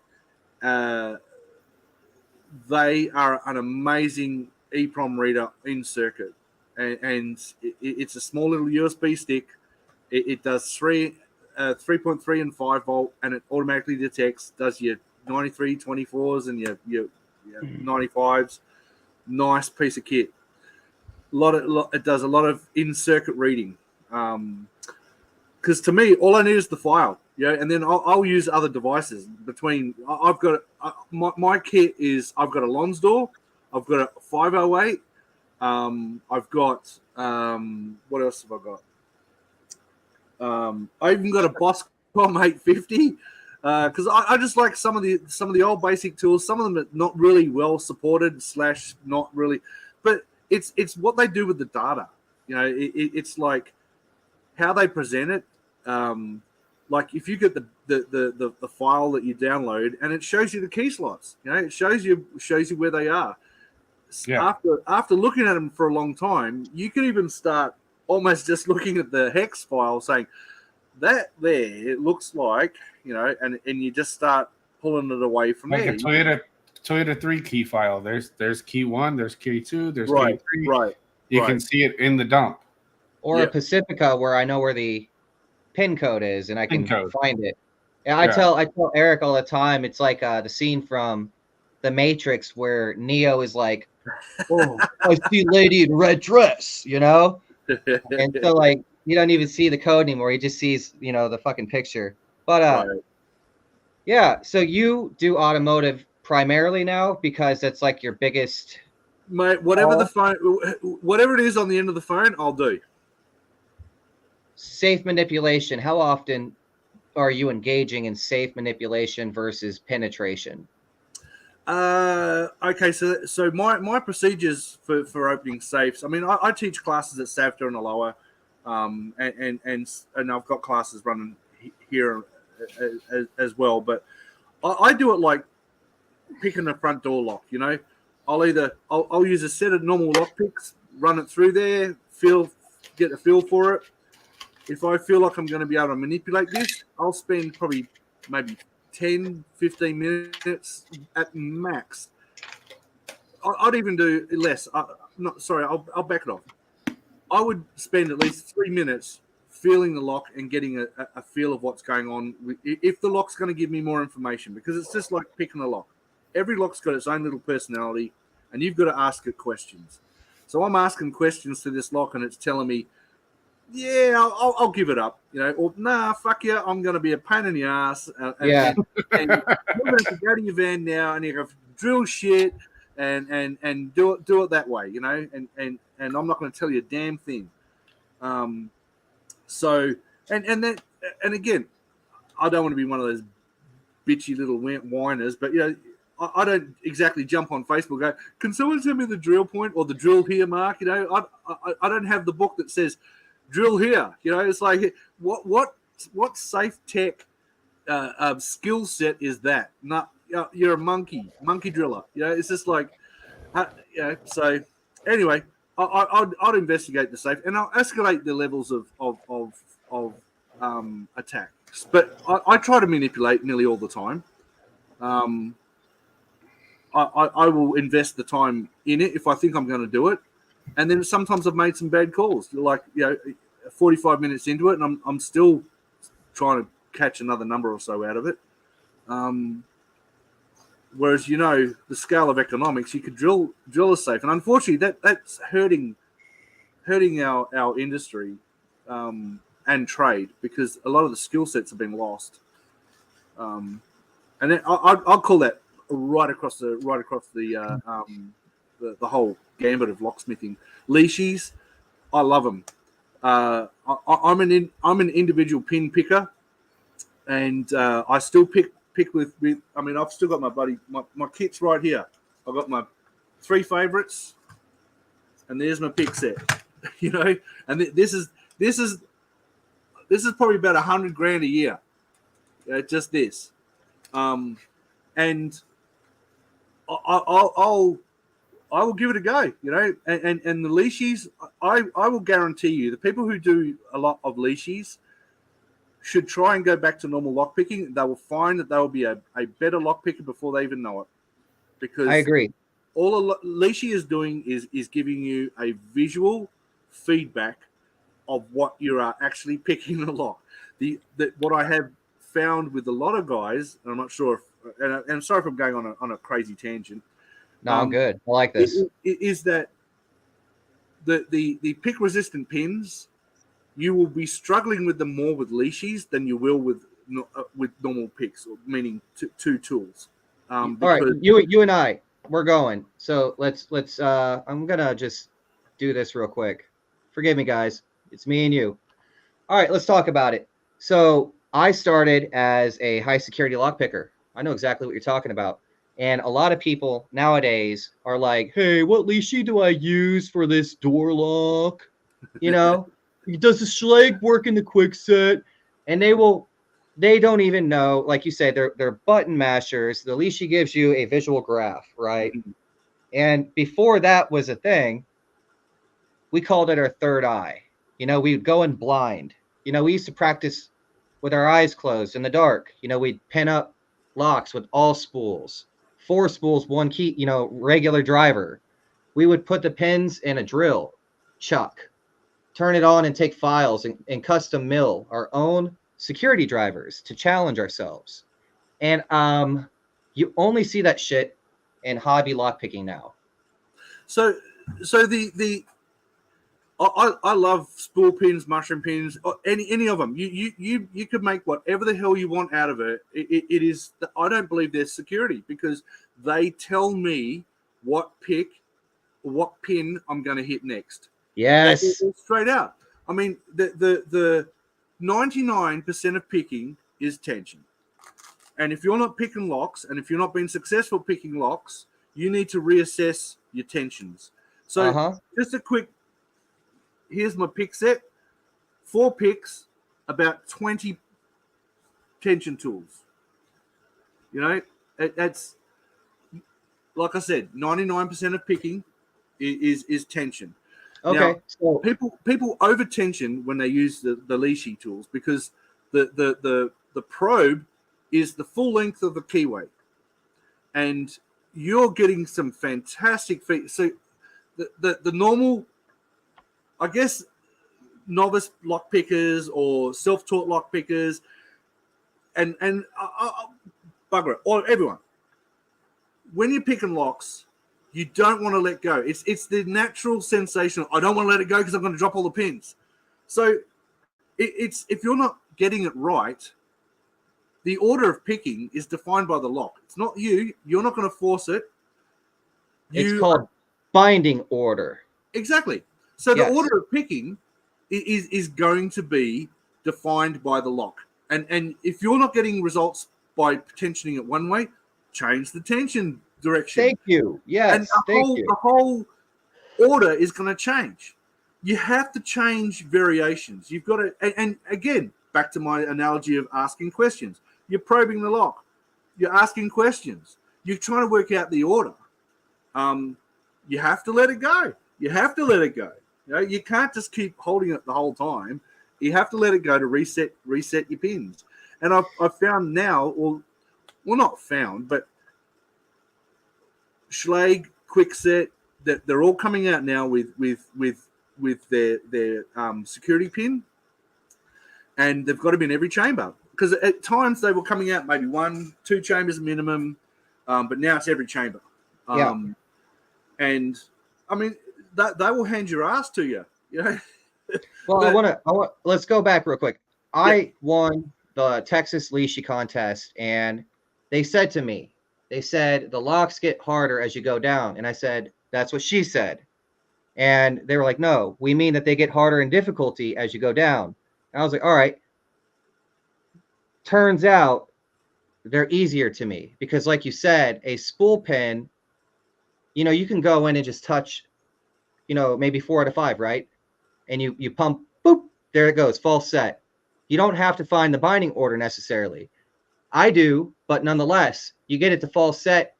They are an amazing EEPROM reader in circuit, and it's a small little USB stick. It does 3.3 and 5 volt, and it automatically does your 93 24s and your 95s. Nice piece of kit. It does a lot of in circuit reading. Because to me, all I need is the file, and then I'll use other devices. I've got my kit is, I've got a Lonsdor, I've got a 508, I've got what else have I got? I even got a Bosscom 850, because I just like some of the old basic tools. Some of them are not really well supported / not really, but it's what they do with the data. It's like how they present it. Like if you get the file that you download and it shows you the key slots, it shows you where they are. Yeah. After looking at them for a long time, you can even start almost just looking at the hex file, saying that there it looks like, and you just start pulling it away from like there. a Toyota 3 key file. There's key 1, there's key 2, there's key 3. Right. You can see it in the dump. Or a Pacifica, where I know where the pin code is, and I Pin can code. find it. And Yeah. I tell Eric all the time, it's like the scene from The Matrix where Neo is like, "Oh, I see lady in red dress," you know? And so like you don't even see the code anymore. He just sees, you know, the fucking picture. But Right. yeah, so you do automotive primarily now because that's like your biggest. Mate, whatever it is on the end of the phone, I'll do. Safe manipulation. How often are you engaging in safe manipulation versus penetration? Okay, so my procedures for opening safes. I mean, I teach classes at SAVTA and Aloha, and I've got classes running here as well. But I do it like picking a front door lock. You know, I'll use a set of normal lock picks, run it through there, get a feel for it. If I feel like I'm going to be able to manipulate this, I'll spend probably maybe 10, 15 minutes at max. I'd even do less. I'll back it off. I would spend at least 3 minutes feeling the lock and getting a feel of what's going on. If the lock's going to give me more information, because it's just like picking a lock. Every lock's got its own little personality, and you've got to ask it questions. So I'm asking questions to this lock, and it's telling me, yeah, I'll give it up, you know, or nah, fuck you, I'm going to be a pain in the ass. And you're going to go to your van now, and you're going to drill shit and do it that way, you know, and I'm not going to tell you a damn thing. So again, I don't want to be one of those bitchy little whiners, but you know, I don't exactly jump on Facebook and go, can someone tell me the drill point or the drill here mark? You know, I don't have the book that says drill here. You know, it's like what safe tech skill set is that? Not you're a monkey driller. You know, it's just like, you know. So anyway, I'd investigate the safe and I'll escalate the levels of attacks. But I try to manipulate nearly all the time. I will invest the time in it if I think I'm going to do it, and then sometimes I've made some bad calls. Like, you know, 45 minutes into it, and I'm still trying to catch another number or so out of it. Whereas, you know, the scale of economics, you could drill a safe, and unfortunately, that's hurting our industry and trade, because a lot of the skill sets have been lost. And then I'll call that right across the whole gambit of locksmithing. Leashes, I love them. I'm an individual pin picker, and I still pick with. I mean, I've still got my kits right here. I've got my 3 favorites, and there's my pick set. You know, and this is probably about $100,000 a year. Just this, and I will give it a go, you know, and the leashes, I will guarantee you, the people who do a lot of leashes should try and go back to normal lockpicking. They will find that they will be a better lockpicker before they even know it. Because I agree. All a leashy is doing is giving you a visual feedback of what you are actually picking a lock. What I have found with a lot of guys, and I'm not sure if, and I'm sorry if I'm going on a crazy tangent. No, I'm good. I like this. Is that the pick resistant pins? You will be struggling with them more with leashes than you will with normal picks, meaning two tools. All right, you and I, we're going. So let's. I'm gonna just do this real quick. Forgive me, guys. It's me and you. All right, let's talk about it. So I started as a high security lock picker. I know exactly what you're talking about. And a lot of people nowadays are like, hey, what leashy do I use for this door lock? You know, does the Schlag work in the quick set? And they don't even know, like you say, they're button mashers. The leashy gives you a visual graph, right? Mm-hmm. And before that was a thing, we called it our third eye. You know, we'd go in blind. You know, we used to practice with our eyes closed in the dark. You know, we'd pin up locks with all spools. 4 spools, 1 key, you know, regular driver. We would put the pins in a drill, chuck. turn it on and take files and custom mill our own security drivers to challenge ourselves. And you only see that shit in hobby lockpicking now. So I love spool pins, mushroom pins, or any of them. You could make whatever the hell you want out of it. It is. I don't believe there's security because they tell me what pin I'm going to hit next. Yes. Straight out. I mean, the 99% of picking is tension. And if you're not picking locks, and if you're not being successful picking locks, you need to reassess your tensions. So just a quick, here's my pick set. 4 picks, about 20 tension tools. You know, that's, like I said, 99% of picking is tension. Okay. Now, so people over tension when they use the leashy tools because the probe is the full length of the keyway, and you're getting some fantastic feet. So the normal, I guess, novice lock pickers or self-taught lock pickers, and bugger it, or everyone, when you're picking locks, you don't want to let go. It's the natural sensation. I don't want to let it go because I'm going to drop all the pins. So it's if you're not getting it right, the order of picking is defined by the lock. It's not you. You're not going to force it. It's called binding order. Exactly. So Yes. the order of picking is going to be defined by the lock. And if you're not getting results by tensioning it one way, change the tension direction. Thank you. Yes. And the whole order is going to change. You have to change variations. You've got to, and again, back to my analogy of asking questions. You're probing the lock. You're asking questions. You're trying to work out the order. You have to let it go. You have to let it go. You know, you can't just keep holding it the whole time. You have to let it go to reset your pins. And I've found now, well, not found, but Schlage, Quickset, that they're all coming out now with their security pin, and they've got them in every chamber. Because at times they were coming out maybe 1-2 chambers minimum, but now it's every chamber. And I mean, they will hand your ass to you. You know. Well, let's go back real quick. I won the Texas Leashy contest, and they said to me, the locks get harder as you go down. And I said, that's what she said. And they were like, no, we mean that they get harder in difficulty as you go down. And I was like, all right. Turns out they're easier to me because, like you said, a spool pin, you can go in and just touch, maybe 4 out of 5, right? And you pump, boop, there it goes, false set. You don't have to find the binding order necessarily. I do, but nonetheless, you get it to false set,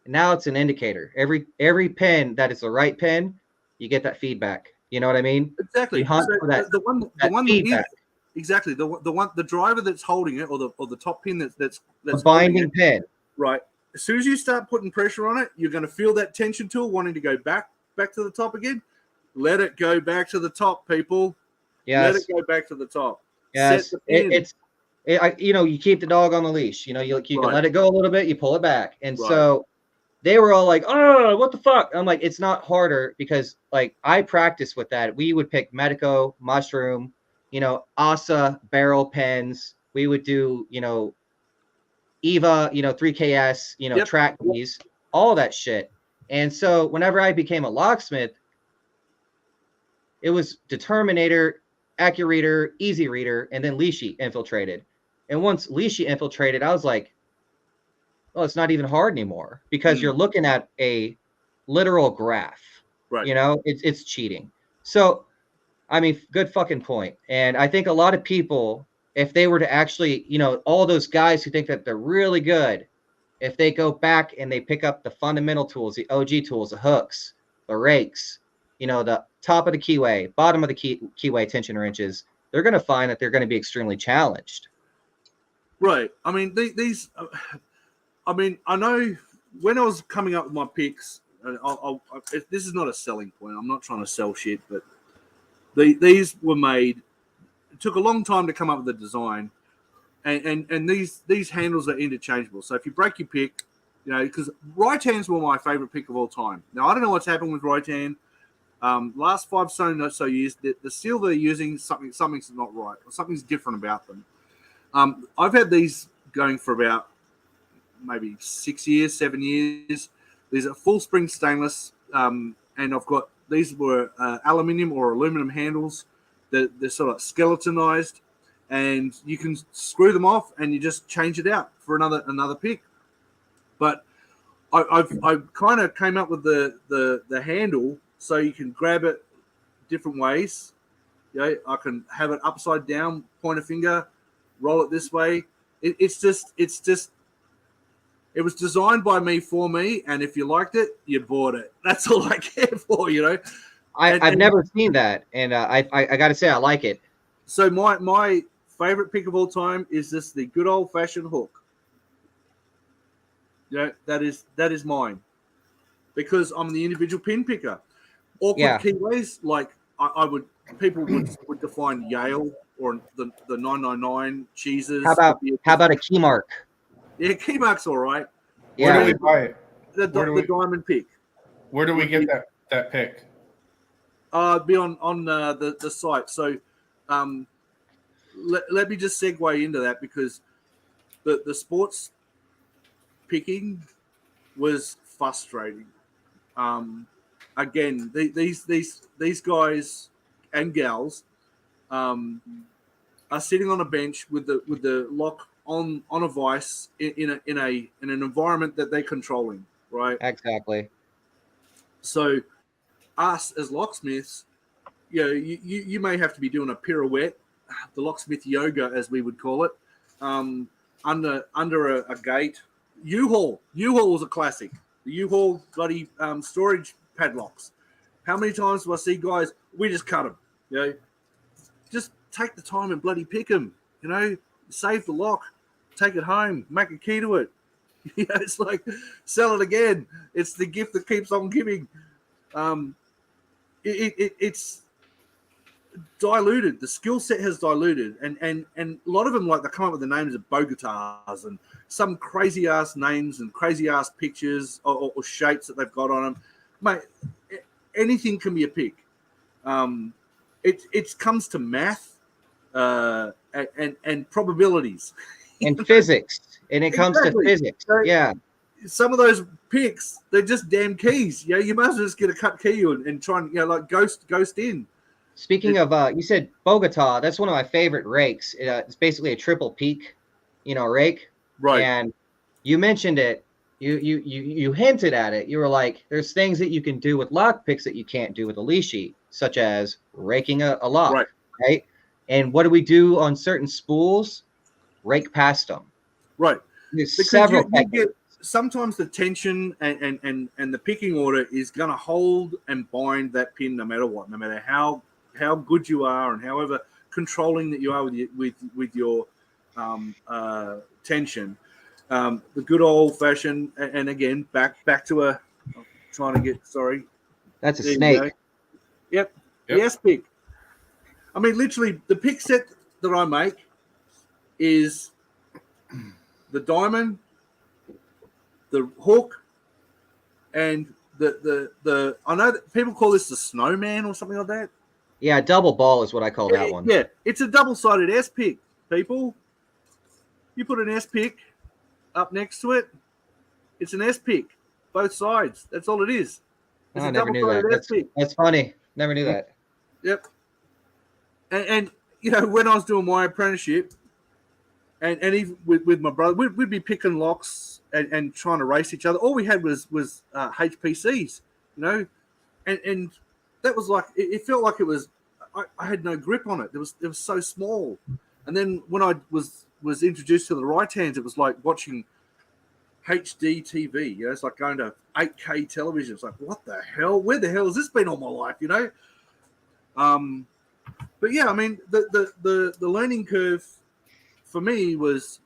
and now it's an indicator. Every pin that is the right pin, you get that feedback. You know what I mean? Exactly. You hunt for that, the one feedback. Exactly. The driver that's holding it, or the top pin that's the binding pin. Right. As soon as you start putting pressure on it, you're going to feel that tension tool wanting to go back to the top again. Let it go back to the top, people. Yes. Let it go back to the top. Yes. You keep the dog on the leash. You can let it go a little bit, you pull it back. And so they were all like, oh, what the fuck? I'm like, it's not harder because, like, I practice with that. We would pick Medico, Mushroom, ASA, barrel pens. We would do, EVA, 3KS, track keys, all that shit. And so whenever I became a locksmith, it was Determinator, AccuReader, Easy Reader, and then Leashy infiltrated. And once Leashy infiltrated, I was like, oh, it's not even hard anymore because you're looking at a literal graph. Right. It's cheating. So, I mean, good fucking point. And I think a lot of people, if they were to actually, all those guys who think that they're really good, if they go back and they pick up the fundamental tools, the OG tools, the hooks, the rakes, the top of the keyway, bottom of the keyway tension wrenches, they're going to find that they're going to be extremely challenged. Right. I mean, these. I mean, I know when I was coming up with my picks, this is not a selling point. I'm not trying to sell shit, but These were made. It took a long time to come up with the design, and these handles are interchangeable. So if you break your pick, because right hands were my favorite pick of all time. Now I don't know what's happened with right hand. Last 5 so years, the steel they're using, something's not right, or something's different about them. I've had these going for about maybe 6 years, 7 years. These are full spring stainless, and I've got these were aluminium or aluminum handles. They're sort of skeletonized, and you can screw them off and you just change it out for another pick. But I kind of came up with the handle so you can grab it different ways. I can have it upside down, point a finger, roll it this way. It was designed by me for me, and if you liked it, you bought it. That's all I care for, I've never seen that, and I got to say I like it. So my favorite pick of all time is the good old fashioned hook. That is mine, because I'm the individual pin picker. Awkward keyways, like people would define Yale or the 999 cheeses. How about a key mark? Yeah, key mark's all right. Where do we buy it? The diamond pick. Where do we get that pick? Be on the site. So let me just segue into that, because the sports picking was frustrating. Again, these guys and gals are sitting on a bench with the lock on a vice in an environment that they're controlling, right? Exactly. So us as locksmiths, you may have to be doing a pirouette, the locksmith yoga as we would call it, under a gate. U-Haul was a classic. The U-Haul bloody storage padlocks. How many times do I see guys? We just cut them. Just take the time and bloody pick them. Save the lock, take it home, make a key to it. It's like sell it again. It's the gift that keeps on giving. It's diluted. The skill set has diluted, and a lot of them, like, they come up with the names of Bogotas and some crazy ass names and crazy ass pictures or shapes that they've got on them. Mate, anything can be a pick. It comes to math and probabilities and physics, and it comes to physics. Yeah. Some of those picks, they're just damn keys. You might as well just get a cut key and try and like ghost in. Speaking of, you said Bogota. That's one of my favorite rakes. It's basically a triple peak, rake. Right. And you mentioned it. You hinted at it. You were like, "There's things that you can do with lock picks that you can't do with a lead sheet, such as raking a lock." Right. And what do we do on certain spools? Rake past them. Right. There's because several. You get, sometimes the tension and the picking order is going to hold and bind that pin no matter what, no matter how good you are and however controlling that you are with your tension. The good old fashioned, and again back to I'm trying to get sorry. That's a snake. Yep. The S pick. I mean, literally, the pick set that I make is the diamond, the hook, and the I know that people call this the snowman or something like that. Yeah, double ball is what I call that one. Yeah, it's a double-sided S pick, people. You put an S pick up next to it, it's an S pick, both sides. That's all it is. It's I never knew that. That's funny. Never knew that. Yep. And when I was doing my apprenticeship, and even with my brother, we'd be picking locks and trying to race each other. All we had was HPCs, and that was like, it felt like it was, I had no grip on it. It was so small. And then when I was introduced to the right hands, it was like watching HD TV. It's like going to 8K television. It's like, what the hell? Where the hell has this been all my life? But yeah, I mean, the learning curve for me was,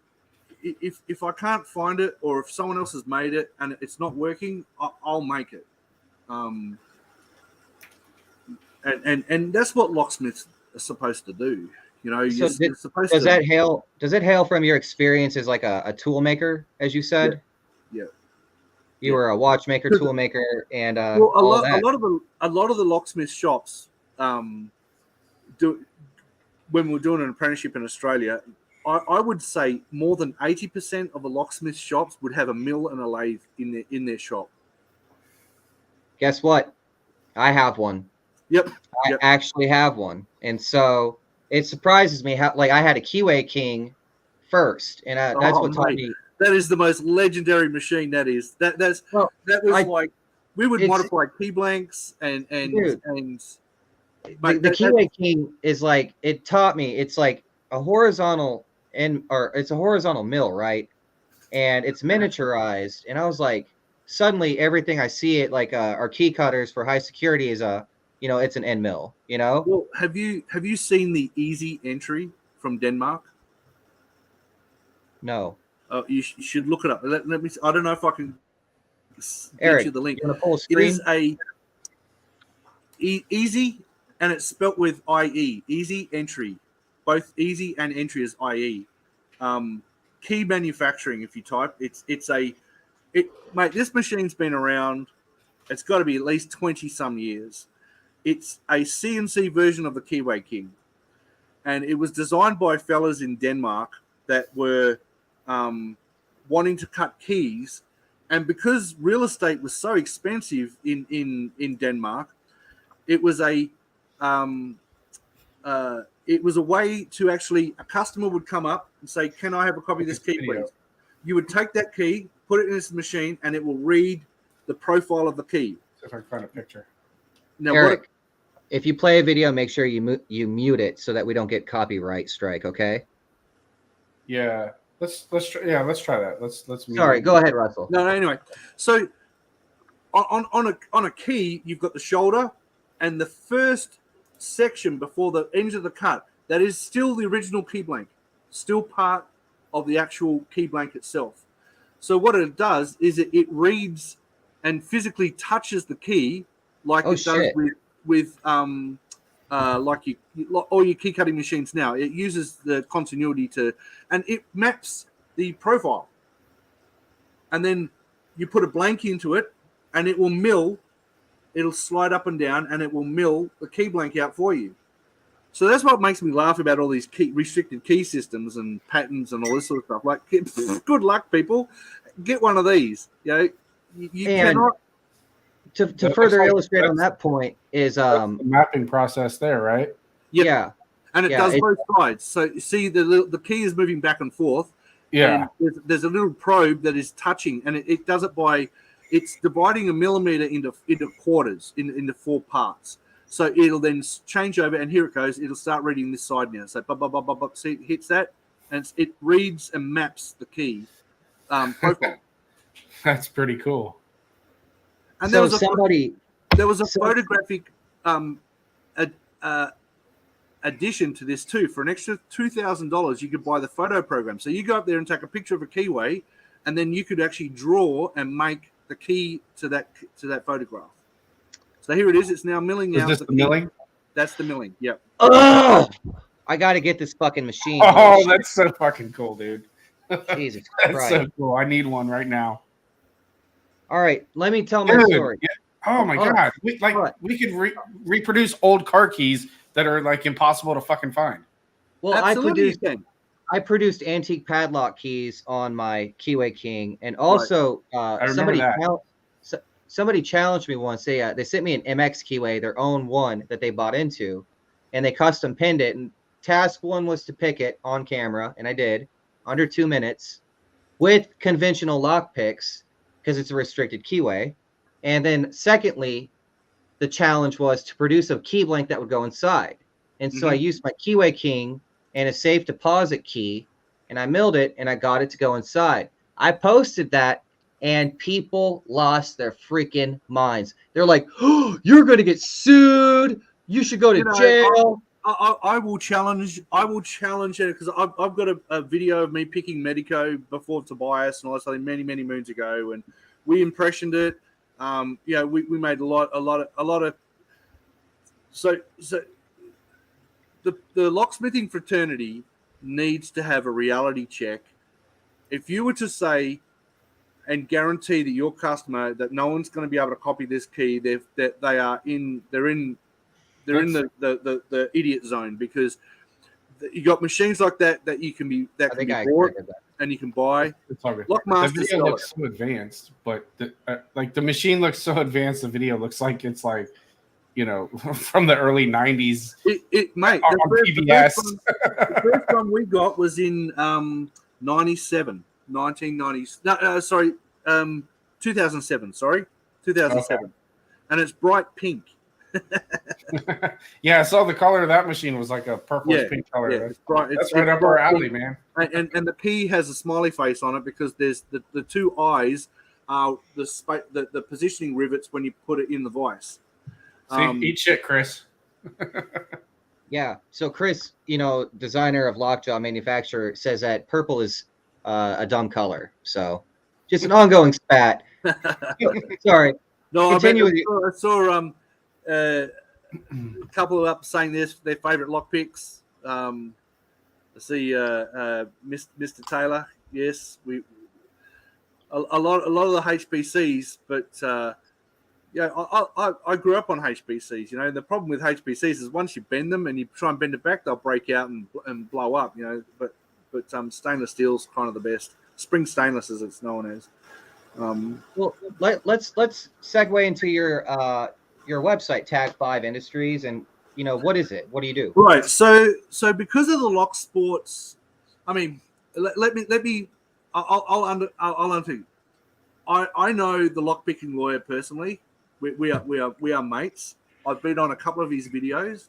if I can't find it, or if someone else has made it and it's not working, I'll make it. And that's what locksmiths are supposed to do. You know, So you're supposed does to. that hail? Does it hail from your experience as like a tool maker, as you said? Yeah. You were a watchmaker, tool maker, and Well, a all lot of the locksmith shops do when we're doing an apprenticeship in Australia. I would say more than 80% of the locksmith shops would have a mill and a lathe in their shop. Guess what? I have one. Yep. I actually have one, and so it surprises me how I had a Keyway King first, and that's what taught me. That is the most legendary machine. That was like we would modify key blanks and dude, the Keyway King is like, it taught me it's like a horizontal it's a horizontal mill, right? And it's miniaturized, and I was like, suddenly everything I see it like our key cutters for high security is it's an end mill, Well, have you seen the easy entry from Denmark? No. You should look it up. Let me. I don't know if I can Eric, get you the link. You want to pull a It is screen? easy, and it's spelt with IE. Easy entry, both easy and entry is IE. Key manufacturing. If you type, mate. This machine's been around. It's got to be at least 20 some years. It's a CNC version of the Keyway King, and it was designed by fellas in Denmark that were wanting to cut keys, and because real estate was so expensive in Denmark, it was a way to actually, a customer would come up and say, "Can I have a copy of this key, please?" You would take that key, put it in this machine, and it will read the profile of the key. See if I can find a picture. Now, Eric, if you play a video, make sure you mute it so that we don't get copyright strike. Okay. Yeah. Let's try that. Let's. Sorry. Go ahead, Russell. No. Anyway, so on a key, you've got the shoulder, and the first section before the end of the cut, that is still the original key blank, still part of the actual key blank itself. So what it does is it reads and physically touches the key like it does with like all your key cutting machines now. It uses the continuity and it maps the profile. And then you put a blank into it, and it will mill. It'll slide up and down, and it will mill the key blank out for you. So that's what makes me laugh about all these restricted key systems and patterns and all this sort of stuff. Like, good luck, people. Get one of these. You cannot. To further illustrate on that point is the mapping process there, right? Yep. Yeah. And it does both sides. So you see the key is moving back and forth. Yeah. And there's a little probe that is touching, and it does it by it's dividing a millimeter into quarters, into 4 parts. So it'll then change over, and here it goes. It'll start reading this side now. So see, it hits that, and it reads and maps the key profile. That's pretty cool. And so there was a photographic addition to this too. For an extra $2,000, you could buy the photo program. So you go up there and take a picture of a keyway, and then you could actually draw and make the key to that photograph. So here it is. It's now milling out. Is this the milling? That's the milling. Yep. Oh, I got to get this fucking machine. Oh, that's so fucking cool, dude. Jesus That's Christ. so cool. I need one right now. All right, let me tell my story. Yeah. Oh my god, we could reproduce old car keys that are like impossible to fucking find. Well, absolutely. I produced antique padlock keys on my Keyway King, and also somebody challenged me once. They sent me an MX Keyway, their own one that they bought into, and they custom pinned it. And task 1 was to pick it on camera, and I did under 2 minutes with conventional lock picks because it's a restricted keyway. And then secondly, the challenge was to produce a key blank that would go inside. And so I used my Keyway King and a safe deposit key, and I milled it, and I got it to go inside. I posted that, and people lost their freaking minds. They're like, "Oh, you're going to get sued. You should go to jail." I will challenge it because I've got a video of me picking Medico before Tobias and all that many moons ago, and we impressioned it. We made a lot of So the locksmithing fraternity needs to have a reality check. If you were to say and guarantee that your customer that no one's going to be able to copy this key, they're in the idiot zone, because you got machines like that you can be I think I bought agree with that. and you can buy. It's all good. The Lockmasters video sell looks so advanced, but the machine looks so advanced. The video looks like it's like, you know, from the early 90s. Mate, PBS. The first one we got was in 1990. Sorry, 2007. Sorry, 2007, Okay. And it's bright pink. Yeah, I saw the color of that machine was like a purplish pink color. Yeah, it's bright. That's right up our alley, man. And the key has a smiley face on it because there's the two eyes are the positioning rivets when you put it in the vise. Eat shit, Chris. Yeah. So Chris, you know, designer of lockjaw manufacturer, says that purple is a dumb color. So just an ongoing spat. Sorry. No, Continue I saw a couple of up saying their favorite lockpicks. I see Mr. Taylor. Yes, a lot of the HPCs, but yeah, I grew up on HPCs. You know, the problem with HPCs is once you bend them and you try and bend it back, they'll break out and blow up. You know, but stainless steel's kind of the best. Spring stainless, as it's known as. Well, let's segue into your website, Tag 5 Industries, and you know, what is it? What do you do? Right. So because of the lock sports, I mean, let me. I'll unto. I know the lockpicking lawyer personally. We are mates. I've been on a couple of his videos,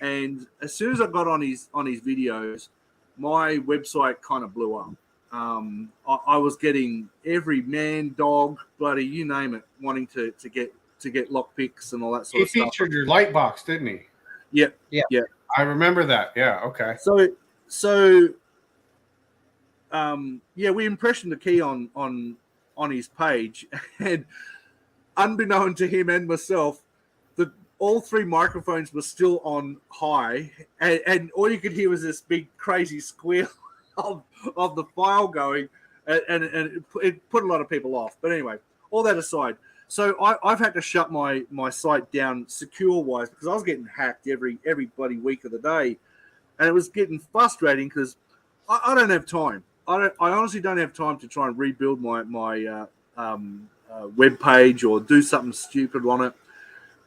and as soon as I got on his videos, my website kind of blew up. I was getting every man, dog, bloody, you name it, wanting to get lockpicks and all that sort of stuff. He featured your light box, didn't he? Yeah. I remember that. Yeah. Okay. So yeah, we impressioned the key on his page, and unbeknown to him and myself, all three microphones were still on high, and all you could hear was this big crazy squeal of the file going, and it put a lot of people off. But anyway, all that aside, so I've had to shut my site down secure wise because I was getting hacked every bloody week of the day, and it was getting frustrating because I don't have time. I honestly don't have time to try and rebuild my web page or do something stupid on it,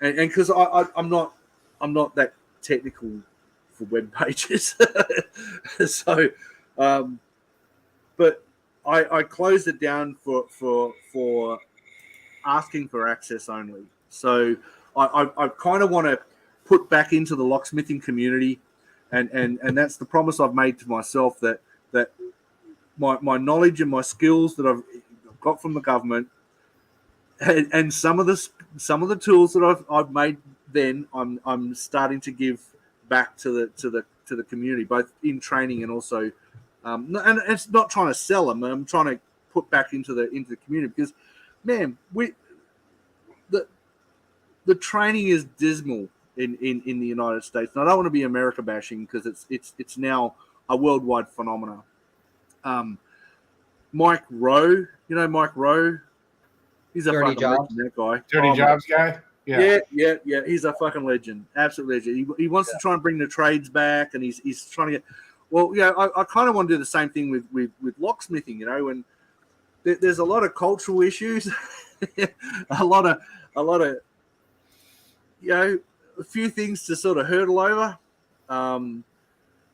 and because I'm not that technical for web pages, so but I closed it down for asking for access only. So I kind of want to put back into the locksmithing community, and that's the promise I've made to myself that my knowledge and my skills that I've got from the government, and some of the tools that I've made, then I'm starting to give back to the community, both in training and also, and it's not trying to sell them. I'm trying to put back into the community because, man, the training is dismal in the United States. And I don't want to be America bashing because it's now a worldwide phenomenon. Mike Rowe, you know Mike Rowe, he's a Dirty fucking Jobs. legend, that guy. Dirty Jobs guy. Yeah. He's a fucking legend, absolute legend. He wants to try and bring the trades back, and he's trying to get. Well, yeah, I kind of want to do the same thing with locksmithing, you know, and there's a lot of cultural issues, a lot of, you know, a few things to sort of hurdle over.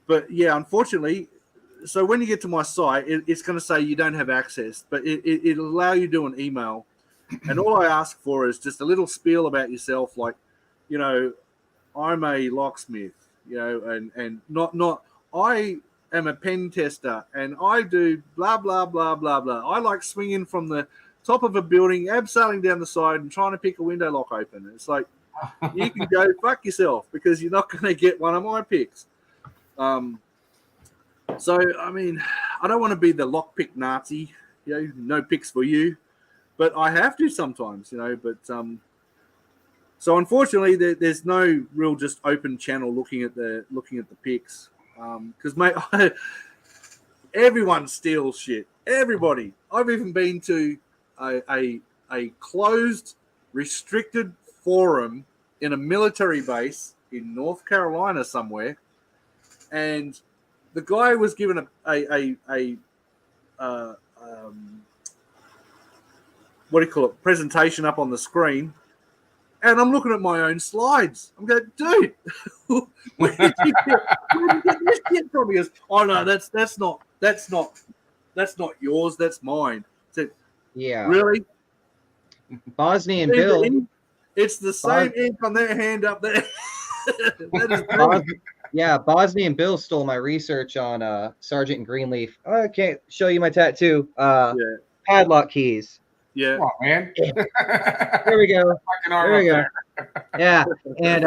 But yeah, unfortunately, so when you get to my site, it's going to say you don't have access, but it'll allow you to do an email. And all I ask for is just a little spiel about yourself, like, you know, I'm a locksmith, you know, and not I am a pen tester and I do blah, blah, blah, blah, blah. I like swinging from the top of a building, abseiling down the side and trying to pick a window lock open. It's like, you can go fuck yourself because you're not going to get one of my picks. So, I mean, I don't want to be the lockpick Nazi, you know, no picks for you. But I have to sometimes, you know. But So unfortunately, there's no real just open channel looking at the picks, because mate, everyone steals shit. Everybody. I've even been to a closed, restricted forum in a military base in North Carolina somewhere, and the guy was given a what do you call it, presentation up on the screen, and I'm looking at my own slides. I'm going, dude, where did you get this shit from? He goes, oh no, that's not yours, that's mine. I said, Yeah. really? Bosnian See the Bill. ink? It's the same ink on their hand up there. That is Bos- yeah, Bosnian Bill stole my research on Sergeant Greenleaf. Oh, I can't show you my tattoo. yeah, Padlock keys. yeah. Come on, man. There we go. Fucking arm There we up go. there. Yeah, and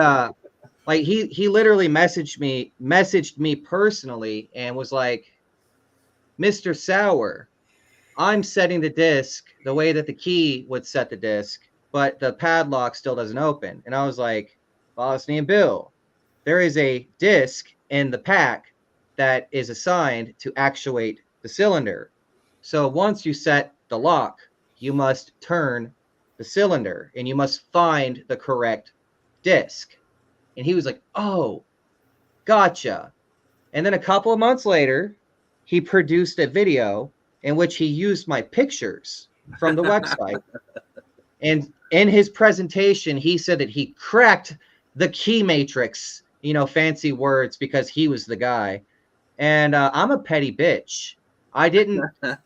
like he literally messaged me personally and was like, Mr. Sauer, I'm setting the disc the way that the key would set the disc, but the padlock still doesn't open. And I was like, Bosnian Bill, there is a disc in the pack that is assigned to actuate the cylinder. So once you set the lock, you must turn the cylinder and you must find the correct disc. And he was like, oh, gotcha. And then a couple of months later, he produced a video in which he used my pictures from the website. And in his presentation, he said that he cracked the key matrix, fancy words, because he was the guy. And I'm a petty bitch. I didn't, I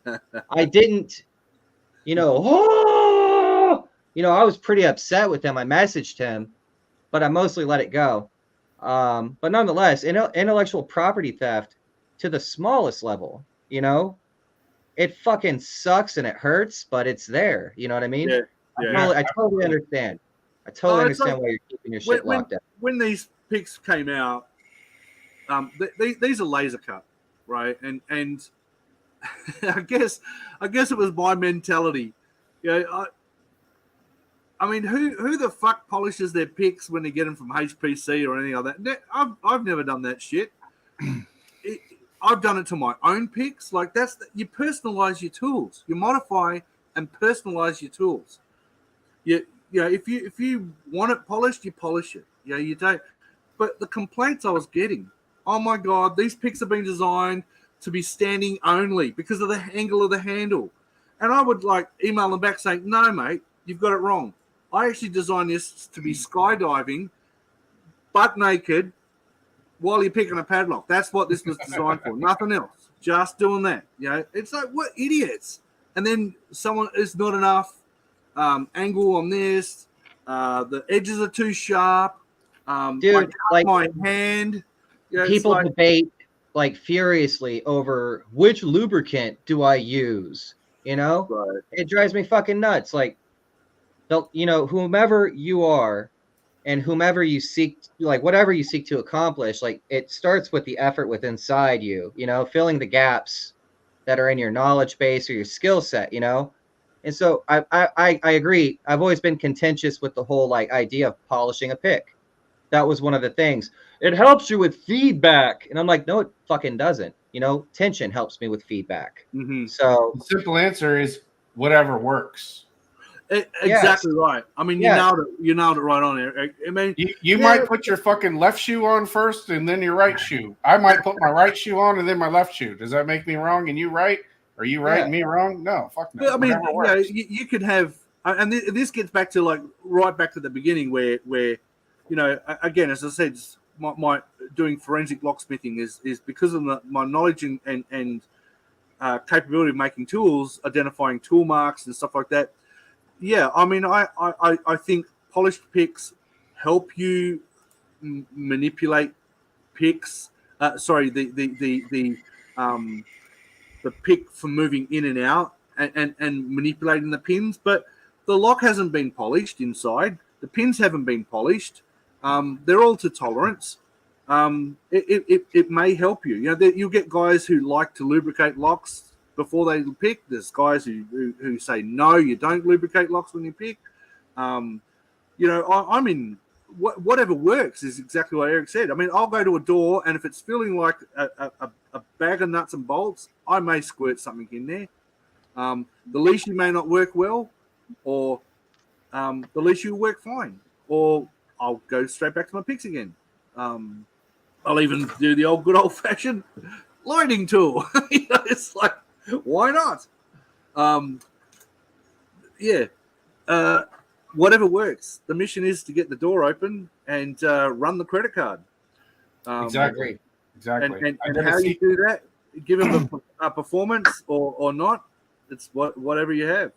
was pretty upset with him. I messaged him, but I mostly let it go. But nonetheless, intellectual property theft to the smallest level, it fucking sucks and it hurts, but it's there. You know what I mean? Yeah. I totally understand. I totally understand why you're keeping your shit locked up. When these picks came out, these are laser cut, right? And I guess it was my mentality. I mean, who the fuck polishes their picks when they get them from HPC or anything like that? I've never done that shit. I've done it to my own picks. Like you personalize your tools. You modify and personalize your tools. If you want it polished, you polish it. You don't. But the complaints I was getting, oh my God, these picks have been designed to be standing only because of the angle of the handle. And I would email them back saying, no, mate, you've got it wrong. I actually designed this to be skydiving, butt naked, while you're picking a padlock. That's what this was designed for. Nothing else. Just doing that. It's like, what idiots. And then someone is not enough angle on this. The edges are too sharp. Dude, my hand. People debate furiously over which lubricant do I use. Right. It drives me fucking nuts. Whomever you are and whomever you seek, whatever you seek to accomplish, it starts with the effort within inside you, filling the gaps that are in your knowledge base or your skill set, And so I agree. I've always been contentious with the whole idea of polishing a pick. That was one of the things. It helps you with feedback. And I'm like, no, it fucking doesn't. Tension helps me with feedback. Mm-hmm. So the simple answer is whatever works. Exactly right. I mean, you nailed it right on there. I mean, you might put your fucking left shoe on first and then your right shoe. I might put my right shoe on and then my left shoe. Does that make me wrong and you right? Are you right and me wrong? No, fuck no. But, I mean, you could have, and this gets back to right back to the beginning where again, as I said, my doing forensic locksmithing is because of my knowledge and capability of making tools, identifying tool marks and stuff like that. Yeah, I mean, I think polished picks help you manipulate picks. The pick for moving in and out and manipulating the pins. But the lock hasn't been polished inside. The pins haven't been polished. They're all to tolerance. It may help you. You'll get guys who like to lubricate locks before they pick. There's guys who say no, you don't lubricate locks when you pick. I'm in whatever works is exactly what Eric said. I mean, I'll go to a door, and if it's feeling like a bag of nuts and bolts, I may squirt something in there. The leash may not work well, or the leash will work fine, or I'll go straight back to my picks again. I'll even do the good old fashioned lighting tool. It's like, why not? Whatever works. The mission is to get the door open and run the credit card. Exactly. And how you do that, give them a performance or not, it's whatever you have.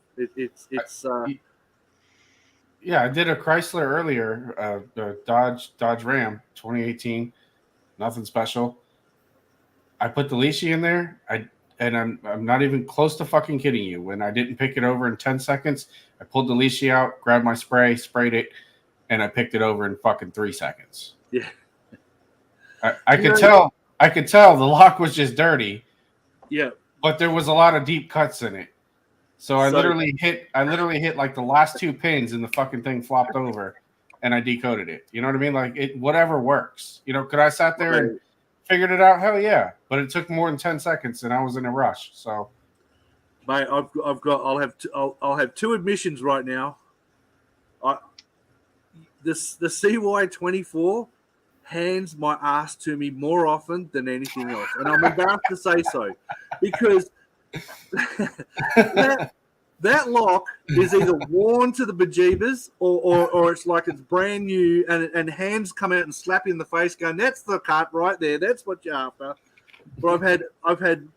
Yeah, I did a Chrysler earlier, the Dodge Ram 2018. Nothing special. I put the leashy in there. I'm not even close to fucking kidding you. When I didn't pick it over in 10 seconds, I pulled the leashy out, grabbed my spray, sprayed it, and I picked it over in fucking 3 seconds. Yeah. I could tell the lock was just dirty. Yeah. But there was a lot of deep cuts in it. So I literally hit like the last 2 pins and the fucking thing flopped over and I decoded it. You know what I mean? Like whatever works. Could I sat there and figured it out? Hell yeah. But it took more than 10 seconds and I was in a rush. So mate, I'll have 2 admissions right now. The CY24 hands my ass to me more often than anything else. And I'm embarrassed to say so because that lock is either worn to the bejeebers or it's like it's brand new and hands come out and slap you in the face going, that's the cut right there. That's what you're after. But I've had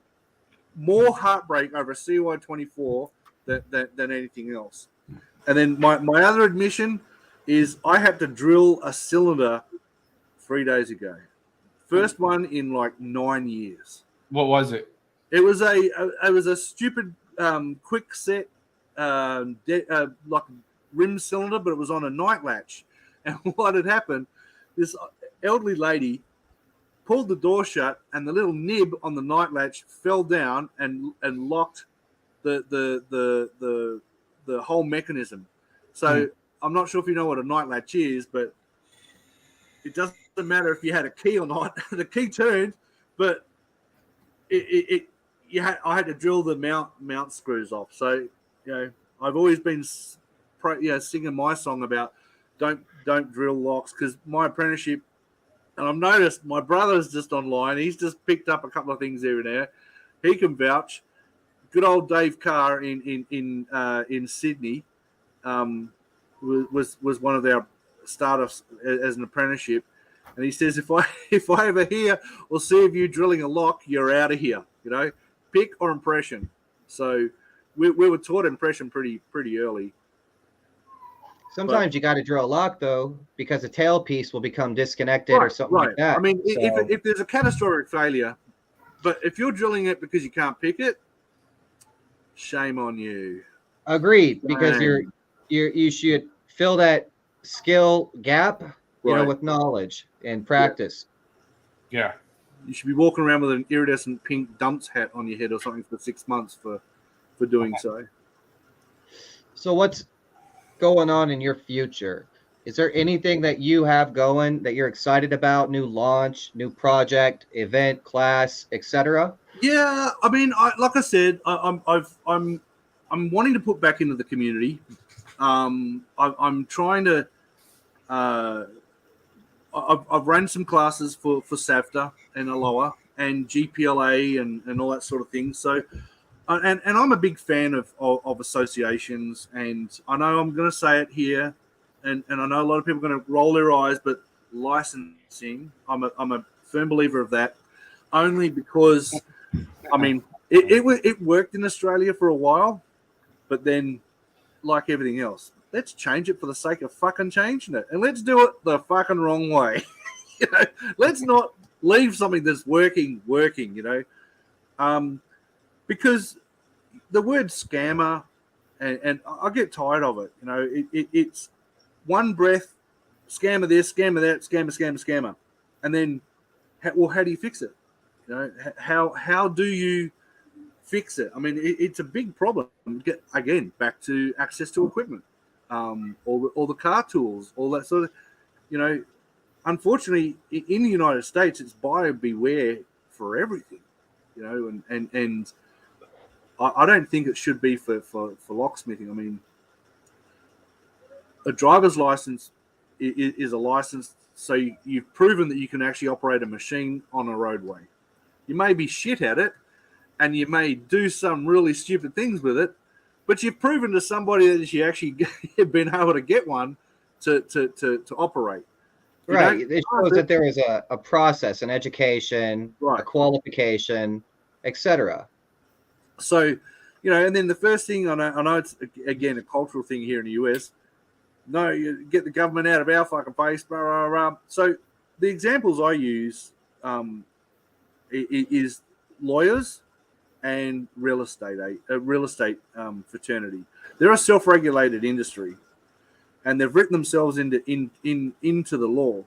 more heartbreak over a CY24 than anything else. And then my other admission is I had to drill a cylinder 3 days ago. First one in like 9 years. What was it? It was a stupid quick set like rim cylinder, but it was on a night latch. And what had happened, this elderly lady pulled the door shut, and the little nib on the night latch fell down and locked the whole mechanism. So I'm not sure if you know what a night latch is, but it doesn't matter if you had a key or not. The key turned, but I had to drill the mount screws off. So I've always been singing my song about don't drill locks, because my apprenticeship, and I've noticed my brother's just online. He's just picked up a couple of things here and there. He can vouch. Good old Dave Carr in Sydney was one of our startups as an apprenticeship, and he says if I ever hear or see of you drilling a lock, you're out of here. Pick or impression. So we were taught impression pretty early. Sometimes you got to drill a lock though, because the tailpiece will become disconnected or something like that. I mean, if there's a catastrophic failure, but if you're drilling it because you can't pick it, shame on you. Agreed, because you should fill that skill gap, with knowledge and practice. Yeah. You should be walking around with an iridescent pink dunce hat on your head or something for 6 months for doing so. So what's going on in your future? Is there anything that you have going that you're excited about? New launch, new project, event, class, etc.? Yeah, I mean, like I said, I'm wanting to put back into the community. I'm trying to. I've run some classes for SAFTA and ALOA and GPLA and all that sort of thing. So, and I'm a big fan of associations, and I know I'm going to say it here, and I know a lot of people are going to roll their eyes, but licensing, I'm a firm believer of that, only because, I mean, it worked in Australia for a while, but then, like everything else, let's change it for the sake of fucking changing it, and let's do it the fucking wrong way. Let's not leave something that's working. Because the word scammer, and I get tired of it. It's one breath, scammer this, scammer that, scammer, and then, how do you fix it? How do you fix it? I mean, it's a big problem. Again, back to access to equipment. or the car tools, all that sort of, you know. Unfortunately, in the United States, it's buyer beware for everything, you know, and I don't think it should be for locksmithing. I mean, a driver's license is a license, so you've proven that you can actually operate a machine on a roadway. You may be shit at it, and you may do some really stupid things with it, but you've proven to somebody that you actually have been able to get one to operate. Right. It shows that there is a process, an education, Right. a qualification, etc. So, you know, and then the first thing I know it's, again, a cultural thing here in the US. No, you get the government out of our fucking face, blah, blah, blah. So the examples I use is lawyers and real estate fraternity. They're a self-regulated industry, and they've written themselves into the law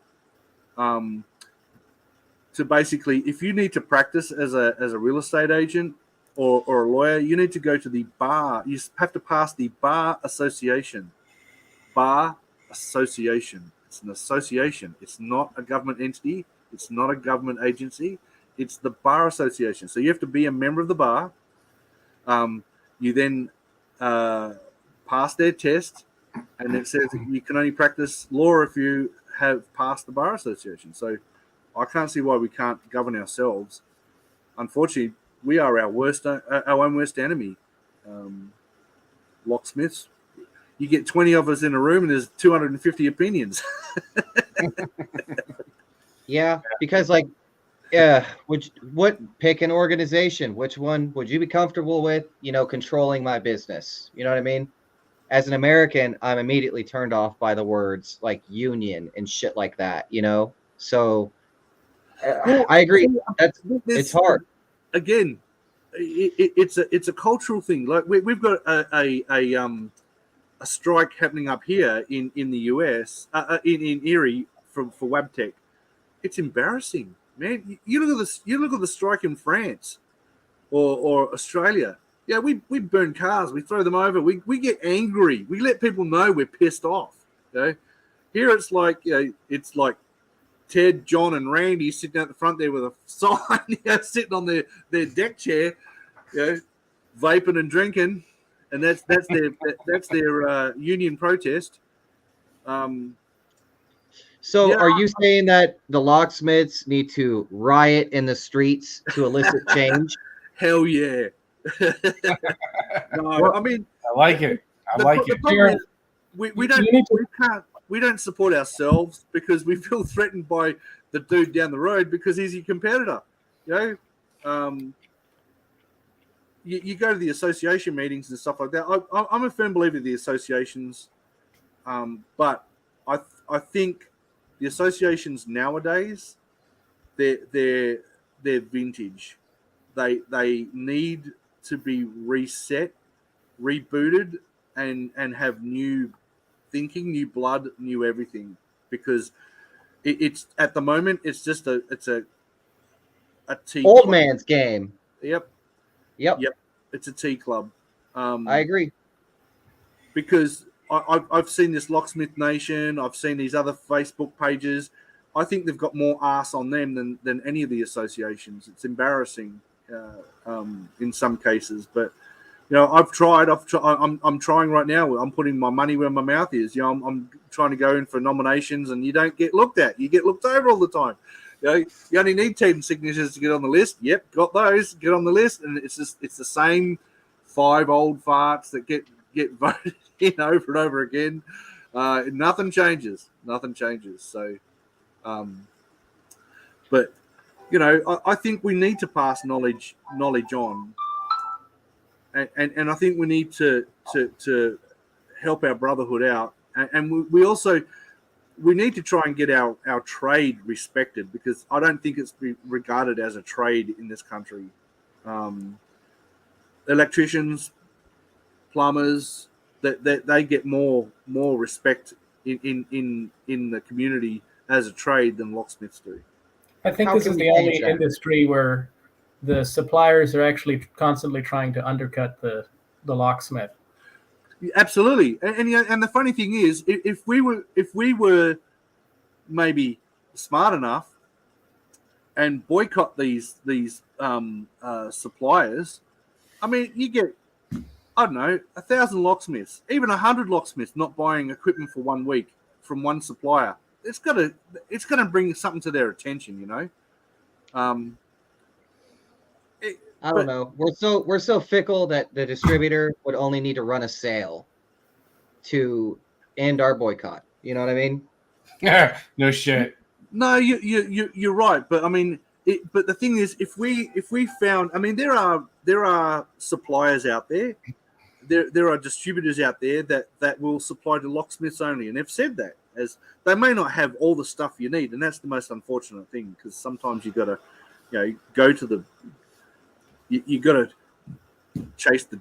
to basically, if you need to practice as a real estate agent or a lawyer, you need to go to the bar. You have to pass the bar association. Bar association. It's an association. It's not a government entity. It's not a government agency. It's the bar association. So you have to be a member of the bar. You then pass their test, and it says you can only practice law if you have passed the bar association. So I can't see why we can't govern ourselves. Unfortunately, we are our own worst enemy. Locksmiths. You get 20 of us in a room, and there's 250 opinions. Yeah, because like, pick an organization? Which one would you be comfortable with? You know, controlling my business. You know what I mean? As an American, I'm immediately turned off by the words like union and shit like that. You know, so I agree. It's hard. Again, it's a cultural thing. Like we've got a strike happening up here in the US, in Erie for WebTech. It's embarrassing, man. You look at the strike in France or Australia. Yeah, we burn cars, we throw them over, we get angry, we let people know we're pissed off. You know? Here it's like, you know, it's like Ted, John, and Randy sitting out the front there with a sign, you know, sitting on their deck chair, you know, vaping and drinking. And that's their union protest. So yeah. Are you saying that the locksmiths need to riot in the streets to elicit change? Hell yeah. No, I mean, I like it. The problem is we don't support ourselves because we feel threatened by the dude down the road because he's your competitor. You know, you go to the association meetings and stuff like that. I'm a firm believer of the associations, but I think the associations nowadays they're vintage. They need to be reset, rebooted, and have new thinking, new blood, new everything. Because it's at the moment it's just a tea Old club. man's game. Yep. It's a tea club. I agree. Because I've seen this Locksmith Nation. I've seen these other Facebook pages. I think they've got more ass on them than any of the associations. It's embarrassing in some cases. But you know, I'm trying right now. I'm putting my money where my mouth is. You know, I'm trying to go in for nominations, and you don't get looked at. You get looked over all the time. You know, you only need 10 signatures to get on the list. Yep, got those. Get on the list, and it's the same 5 old farts that get voted in over and over again. Nothing changes. So, but you know, I think we need to pass knowledge on, and I think we need to help our brotherhood out, and we need to try and get our trade respected, because I don't think it's regarded as a trade in this country. Electricians, plumbers, that they get more respect in the community as a trade than locksmiths do. I think How this can is we the only change that? industry where the suppliers are actually constantly trying to undercut the locksmith. Absolutely. And the funny thing is, if we were maybe smart enough and boycott these suppliers, I mean, you get, I don't know, 1,000 locksmiths, even 100 locksmiths not buying equipment for 1 week from one supplier. It's gonna bring something to their attention, you know. I don't know. We're so fickle that the distributor would only need to run a sale to end our boycott. You know what I mean? No shit. No, you're right, but I mean, but the thing is, if we found, I mean, there are suppliers out there, there are distributors out there that will supply to locksmiths only, and they've said that as they may not have all the stuff you need, and that's the most unfortunate thing, because sometimes you got to, you know, go to the, you got to chase the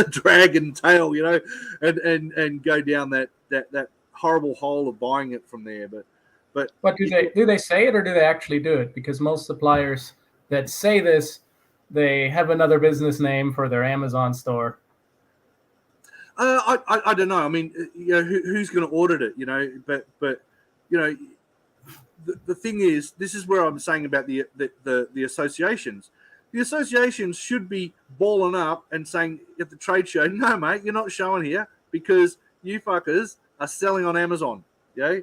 dragon tail, you know, and go down that horrible hole of buying it from there, but do they say it or do they actually do it? Because most suppliers that say this, they have another business name for their Amazon store. I don't know. I mean, you know, who's going to audit it? You know, but you know, the thing is, this is where I'm saying about the associations. The associations should be balling up and saying at the trade show, no, mate, you're not showing here because you fuckers are selling on Amazon. You know?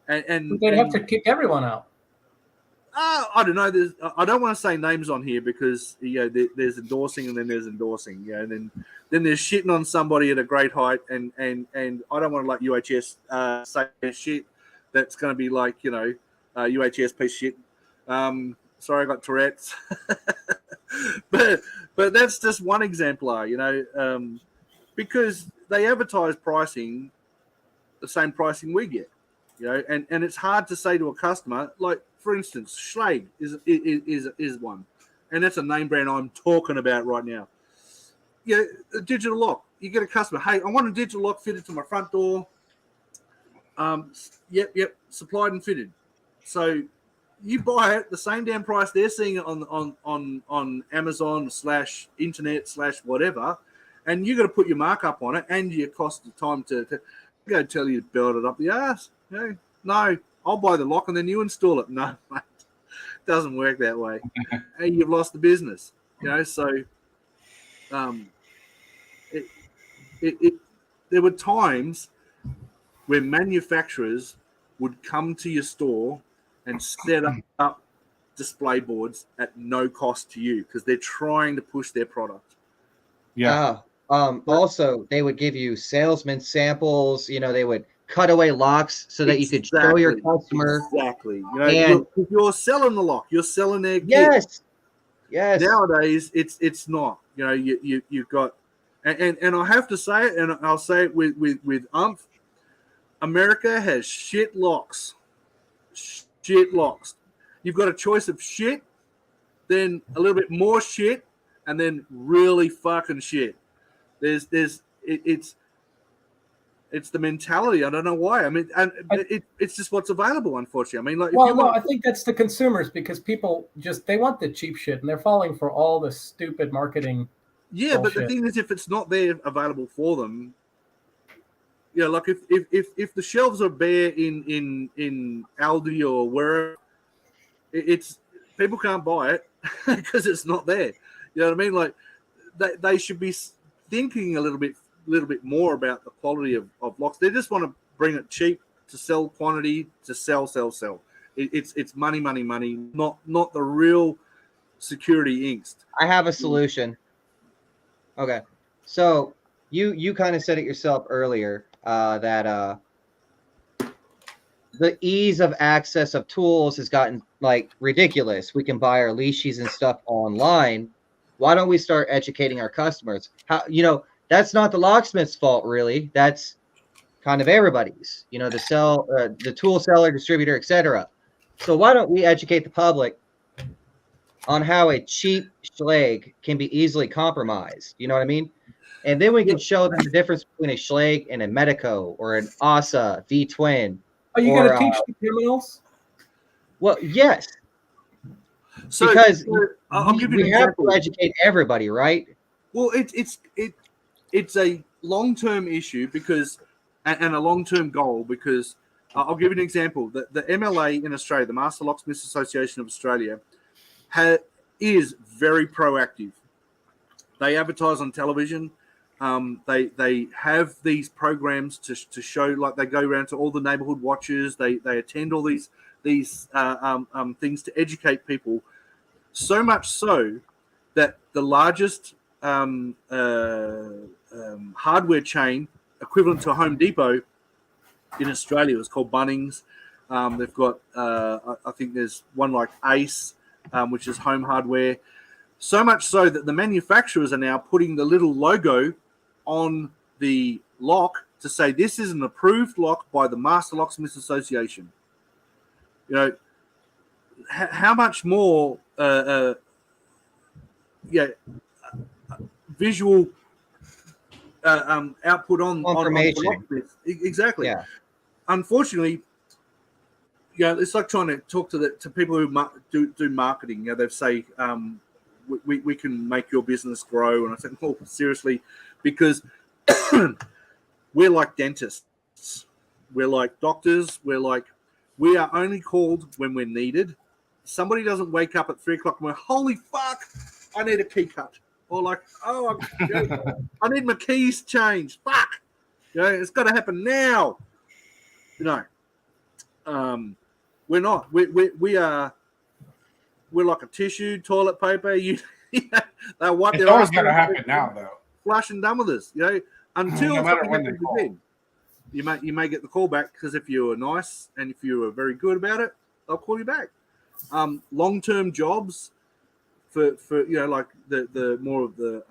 And they'd have to kick everyone out. I don't know. I don't want to say names on here because, you know, there's endorsing and then there's endorsing. You know, and then there's shitting on somebody at a great height, and I don't want to like UHS say shit that's going to be like, you know, UHS piece of shit. Sorry, I got Tourette's. but that's just one exemplar, you know, because they advertise pricing the same pricing we get. You know, and it's hard to say to a customer, like, for instance, Schlage is one, and that's a name brand I'm talking about right now. Yeah, a digital lock. You get a customer, hey, I want a digital lock fitted to my front door. Yep, supplied and fitted. So you buy it the same damn price they're seeing it on Amazon / internet / whatever, and you got to put your markup on it and your cost of time to go tell you to build it up the ass. No, I'll buy the lock and then you install it. No, mate, it doesn't work that way. Hey, you've lost the business. You know, so there were times where manufacturers would come to your store and set up display boards at no cost to you because they're trying to push their product. Yeah. Also, they would give you salesman samples. You know, they would cut away locks so that you could show your customer. Exactly. You know, you're selling the lock. You're selling their kit. Yes. Nowadays, it's not. You know, you've got, and I have to say it, and I'll say it with umph. America has shit locks. Shit locks. You've got a choice of shit, then a little bit more shit, and then really fucking shit. It's the mentality. I don't know why. I mean, and it's just what's available, unfortunately. I mean, like, I think that's the consumers because people they want the cheap shit and they're falling for all the stupid marketing. Yeah, bullshit. But the thing is, if it's not there available for them, you know, like if the shelves are bare in Aldi or wherever, it's people can't buy it because it's not there. You know what I mean? Like they should be thinking a little bit more about the quality of locks. They just want to bring it cheap to sell quantity, to sell. It's money, not the real security angst. I have a solution. Okay, so you kind of said it yourself earlier that the ease of access of tools has gotten like ridiculous. We can buy our leashes and stuff online. Why don't we start educating our customers? How, you know, that's not the locksmith's fault, really. That's kind of everybody's. You know, the tool seller, distributor, etc. So why don't we educate the public on how a cheap Schlage can be easily compromised? You know what I mean? And then we can show them the difference between a Schlage and a Medico or an ASA V-twin. Are you going to teach the criminals? Well, yes. So, because I'll give you we have to educate everybody, right? Well, it's long-term issue because, and a long-term goal because I'll give you an example. The MLA in Australia, the Master Locksmiths Association of Australia, is very proactive. They advertise on television. They have these programs to show, like they go around to all the neighborhood watches. They attend all these things to educate people. So much so that the largest hardware chain equivalent to Home Depot in Australia is called Bunnings. They've got, I think there's one like Ace, which is home hardware. So much so that the manufacturers are now putting the little logo on the lock to say this is an approved lock by the Master Locksmiths Association. You know, how much more visual output on locksmiths. Exactly. Yeah. Unfortunately, it's like trying to talk to people who do marketing. They say we can make your business grow, and I said, "Oh, seriously," because we're like dentists, we're like doctors, we are only called when we're needed. Somebody doesn't wake up at 3:00 and we're, holy fuck, I need a key cut, or like, oh, I need my keys changed. Fuck, it's got to happen now. We're not. We're like a tissue, toilet paper. They wipe It's their always ass going to with happen now, though. flush and done with us. Until No matter something when they happens call. again. You may get the call back because if you were nice and if you were very good about it, they'll call you back. Long-term jobs for like the more of the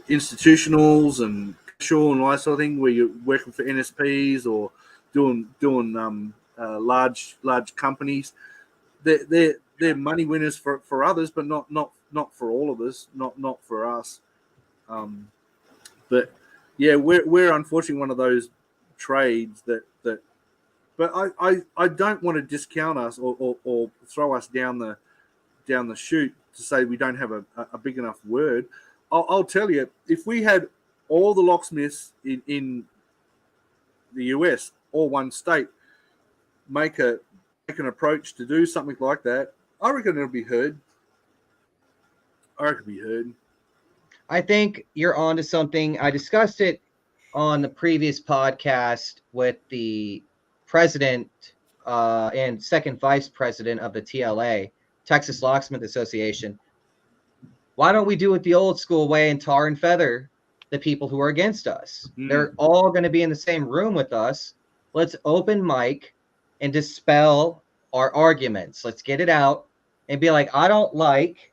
institutionals and casual and all that sort of thing, where you're working for NSPs or doing large companies. They're money winners for others, but not for all of us, not for us. But yeah, we're unfortunately one of those trades that. But I don't want to discount us or throw us down the chute to say we don't have a big enough word. I'll tell you, if we had all the locksmiths in the US or one state make an approach to do something like that, I reckon it'll be heard. I think you're onto something. I discussed it on the previous podcast with the president and second vice president of the TLA, Texas Locksmith Association. Why don't we do it the old school way and tar and feather the people who are against us? They're all going to be in the same room with us. Let's open mic and dispel our arguments. Let's get it out and be like, I don't like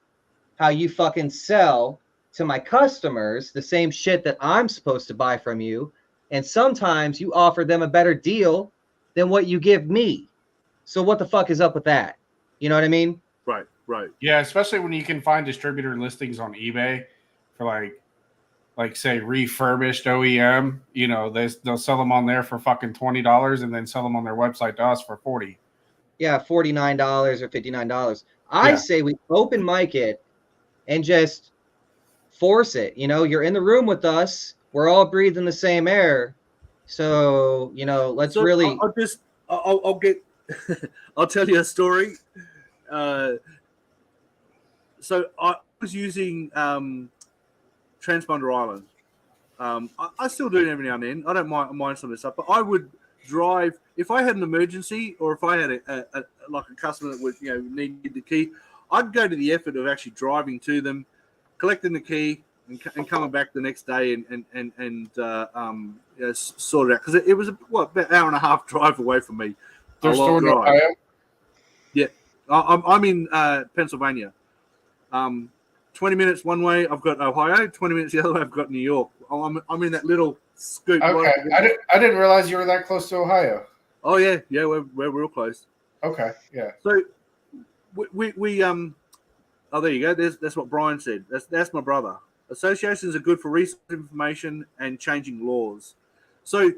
how you fucking sell to my customers the same shit that I'm supposed to buy from you. And sometimes you offer them a better deal than what you give me. So what the fuck is up with that? You know what I mean? Right. Yeah, especially when you can find distributor listings on eBay for like say refurbished OEM. They'll sell them on there for fucking $20 and then sell them on their website to us for $40. Yeah, $49 or $59. I say we open mic it and just force it. You're in the room with us. We're all breathing the same air. So, let's really. I'll get. I'll tell you a story. So I was using Transponder Island. I still do it every now and then. I don't mind some of this stuff, but I would drive if I had an emergency or if I had a customer that would need the key. I'd go to the effort of actually driving to them, collecting the key, and coming back the next day and sort it out because it was about an hour and a half drive away from me. They're still in Ohio? Yeah, I'm in Pennsylvania. 20 minutes one way, I've got Ohio. 20 minutes the other way, I've got New York. I'm in that little scoot. Okay, I didn't realize you were that close to Ohio. Oh yeah, we're real close. Okay, yeah. So we oh, there you go. That's what Brian said. That's my brother. Associations are good for research information and changing laws. So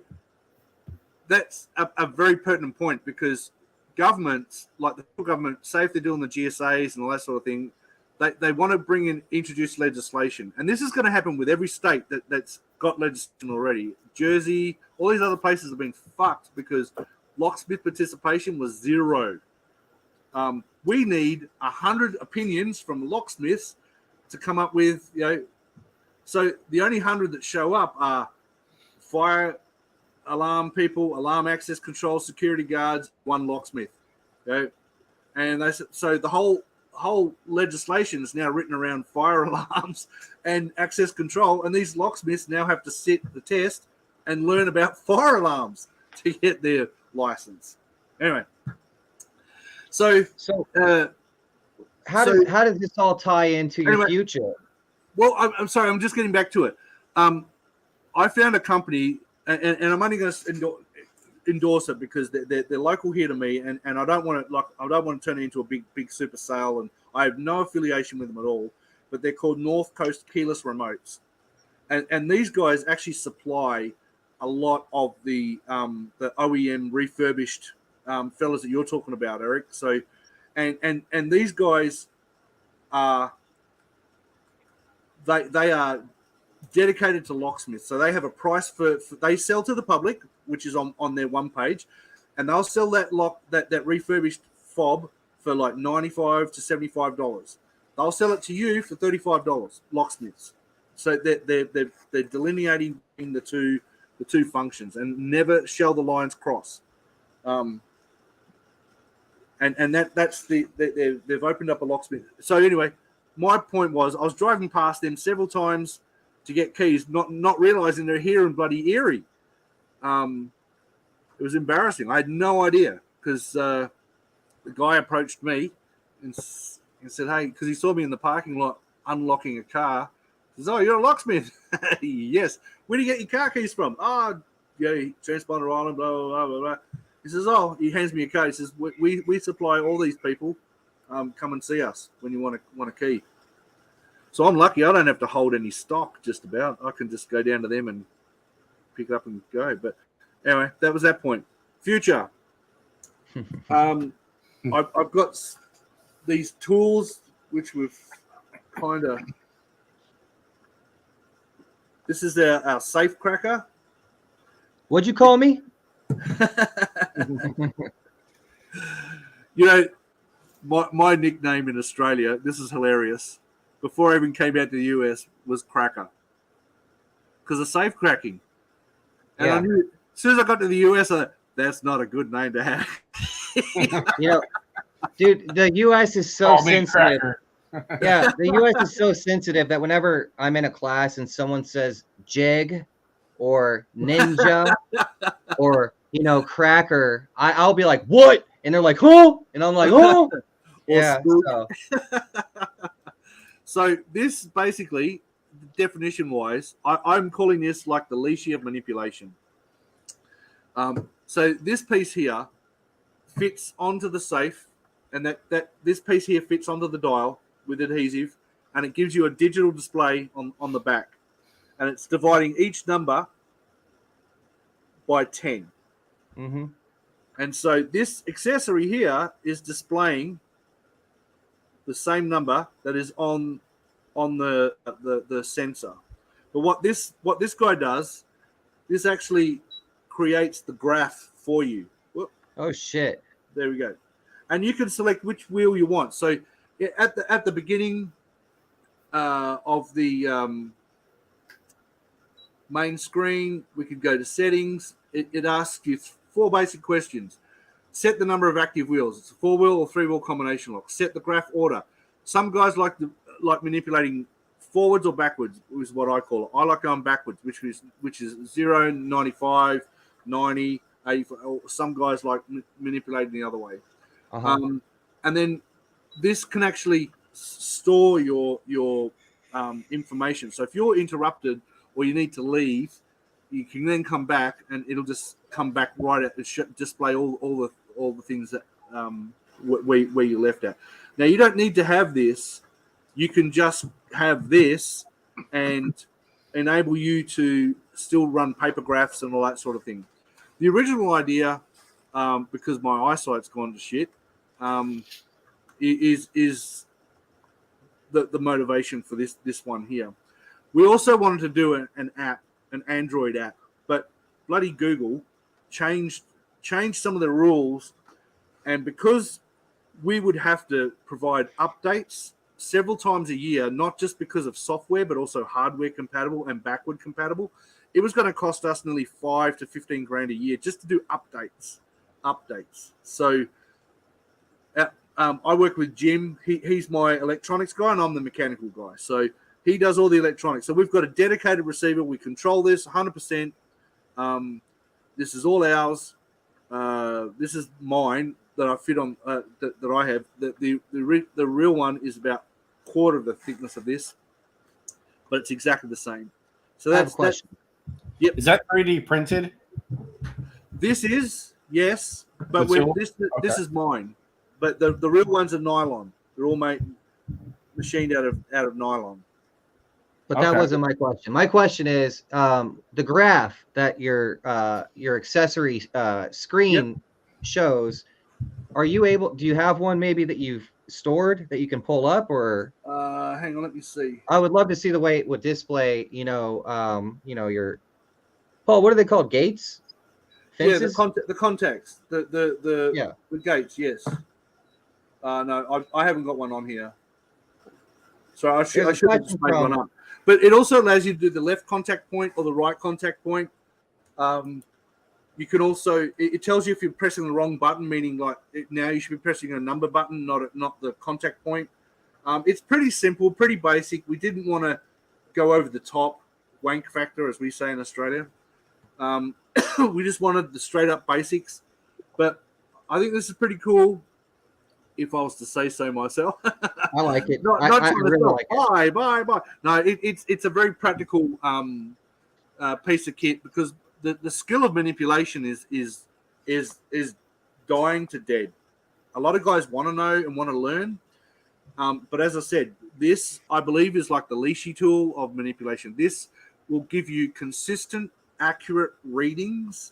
that's a very pertinent point because governments, like the federal government, say if they're doing the GSAs and all that sort of thing, they want to introduce legislation, and this is going to happen with every state that's got legislation already. Jersey, all these other places have been fucked because locksmith participation was zero. We need 100 opinions from locksmiths to come up with, so the only 100 that show up are fire alarm people, alarm access control, security guards, one locksmith. And so the whole legislation is now written around fire alarms and access control, and these locksmiths now have to sit the test and learn about fire alarms to get their license. Anyway, so how does this all tie into your future? Well, I'm sorry, I'm just getting back to it. I found a company, and I'm only going to endorse it because they're local here to me, and I don't want to turn it into a big super sale, and I have no affiliation with them at all. But they're called North Coast Keyless Remotes, and these guys actually supply a lot of the OEM refurbished fellas that you're talking about, Eric. So, and these guys are they are dedicated to locksmiths. So they have a price for they sell to the public, which is on their one page, and they'll sell that refurbished fob for like $95 to $75. They'll sell it to you for $35, locksmiths. So they're delineating in the two functions and never shall the lines cross. And that's they've opened up a locksmith. So anyway, my point was I was driving past them several times to get keys, not realizing they're here in bloody Erie. It was embarrassing. I had no idea because the guy approached me and said, "Hey," because he saw me in the parking lot unlocking a car. He says, "Oh, you're a locksmith?" Yes. Where do you get your car keys from? Oh, Transponder Island, blah, blah, blah, blah, blah. He says, "Oh," he hands me a card. He says, we supply all these people. Come and see us when you want a key. So I'm lucky. I don't have to hold any stock. Just about. I can just go down to them and pick it up and go. But anyway, that was that point. Future. I've got these tools which we've kind of. This is our safe cracker. What'd you call me? My nickname in Australia, this is hilarious, before I even came out to the US, was Cracker. Because of safe cracking. And I knew, as soon as I got to the US, that's not a good name to have. Dude, the US is so sensitive. Yeah, the US is so sensitive that whenever I'm in a class and someone says jig or ninja or cracker, I'll be like, what? And they're like, huh? And I'm like, oh. Yeah. So this basically, definition wise, I'm calling this like the leashy of manipulation. So this piece here fits onto the safe, and that this piece here fits onto the dial with adhesive, and it gives you a digital display on the back, and it's dividing each number by 10. Mm-hmm. And so this accessory here is displaying the same number that is on the sensor. But what this guy does, this actually creates the graph for you. Whoop. Oh shit! There we go. And you can select which wheel you want. So at the beginning of the main screen, we could go to settings. It asks you 4 basic questions. Set the number of active wheels. It's a 4-wheel or 3-wheel combination lock. Set the graph order. Some guys like manipulating forwards or backwards, is what I call it. I like going backwards, which is 0, 95, 90, 85. Some guys like manipulating the other way. Uh-huh. And then this can actually store your information. So if you're interrupted or you need to leave, you can then come back, and it'll just come back right at display all the things that where you left at. Now you don't need to have this. You can just have this and enable you to still run paper graphs and all that sort of thing. The original idea, because my eyesight's gone to shit, is the motivation for this one here. We also wanted to do an app, an Android app, but bloody Google changed some of the rules, and because we would have to provide updates several times a year, not just because of software, but also hardware compatible and backward compatible, it was going to cost us nearly 5 to 15 grand a year just to do updates. So I work with Jim. He's my electronics guy, and I'm the mechanical guy. So he does all the electronics. So we've got a dedicated receiver. We control this 100%. This is all ours. This is mine that I fit on. That I have. The real one is about a quarter of the thickness of this, but it's exactly the same. So that's a question. Yep. Is that 3D printed? This is, yes, but this is mine. But the real ones are nylon. They're all machined out of nylon. But that wasn't my question. My question is the graph that your accessory screen shows. Do you have one maybe that you've stored that you can pull up, or? Hang on, let me see. I would love to see the way it would display. Your Paul. What are they called? Gates? Fences? Yeah, the contacts. The gates. Yes. No, I haven't got one on here. So I should have just made one up. But it also allows you to do the left contact point or the right contact point. You can also, it tells you if you're pressing the wrong button, meaning now you should be pressing a number button, not the contact point. It's pretty simple, pretty basic. We didn't want to go over the top, wank factor, as we say in Australia. We just wanted the straight up basics. But I think this is pretty cool, if I was to say so myself. I like it. I really like it. Bye. No, it's a very practical piece of kit, because the skill of manipulation is dying to dead. A lot of guys want to know and want to learn, but as I said, this I believe is like the Leashy tool of manipulation. This will give you consistent, accurate readings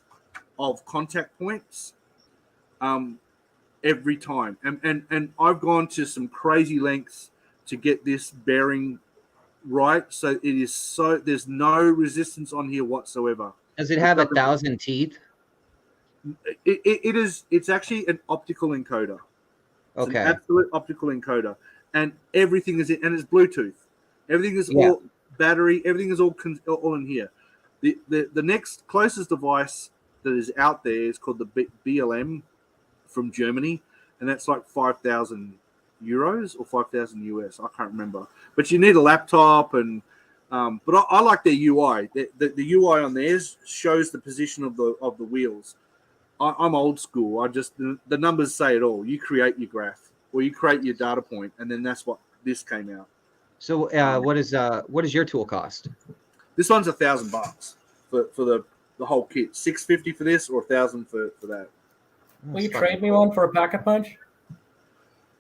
of contact points every time, and I've gone to some crazy lengths to get this bearing right, so there's no resistance on here whatsoever. Does it have 1,000 teeth? It's actually an optical encoder. It's okay, an absolute optical encoder, and everything is and it's Bluetooth. Everything is all battery. Everything is all in here. The next closest device that is out there is called the BLM from Germany, and that's like 5,000 euros or 5,000 US. I can't remember, but you need a laptop and. But I like their UI. The UI on theirs shows the position of the wheels. I'm old school. The numbers say it all. You create your graph or you create your data point, and then that's what this came out. So what does your tool cost? This one's $1,000 for the whole kit. $650 for this, or $1,000 for that. Will you trade me one for a pack a punch?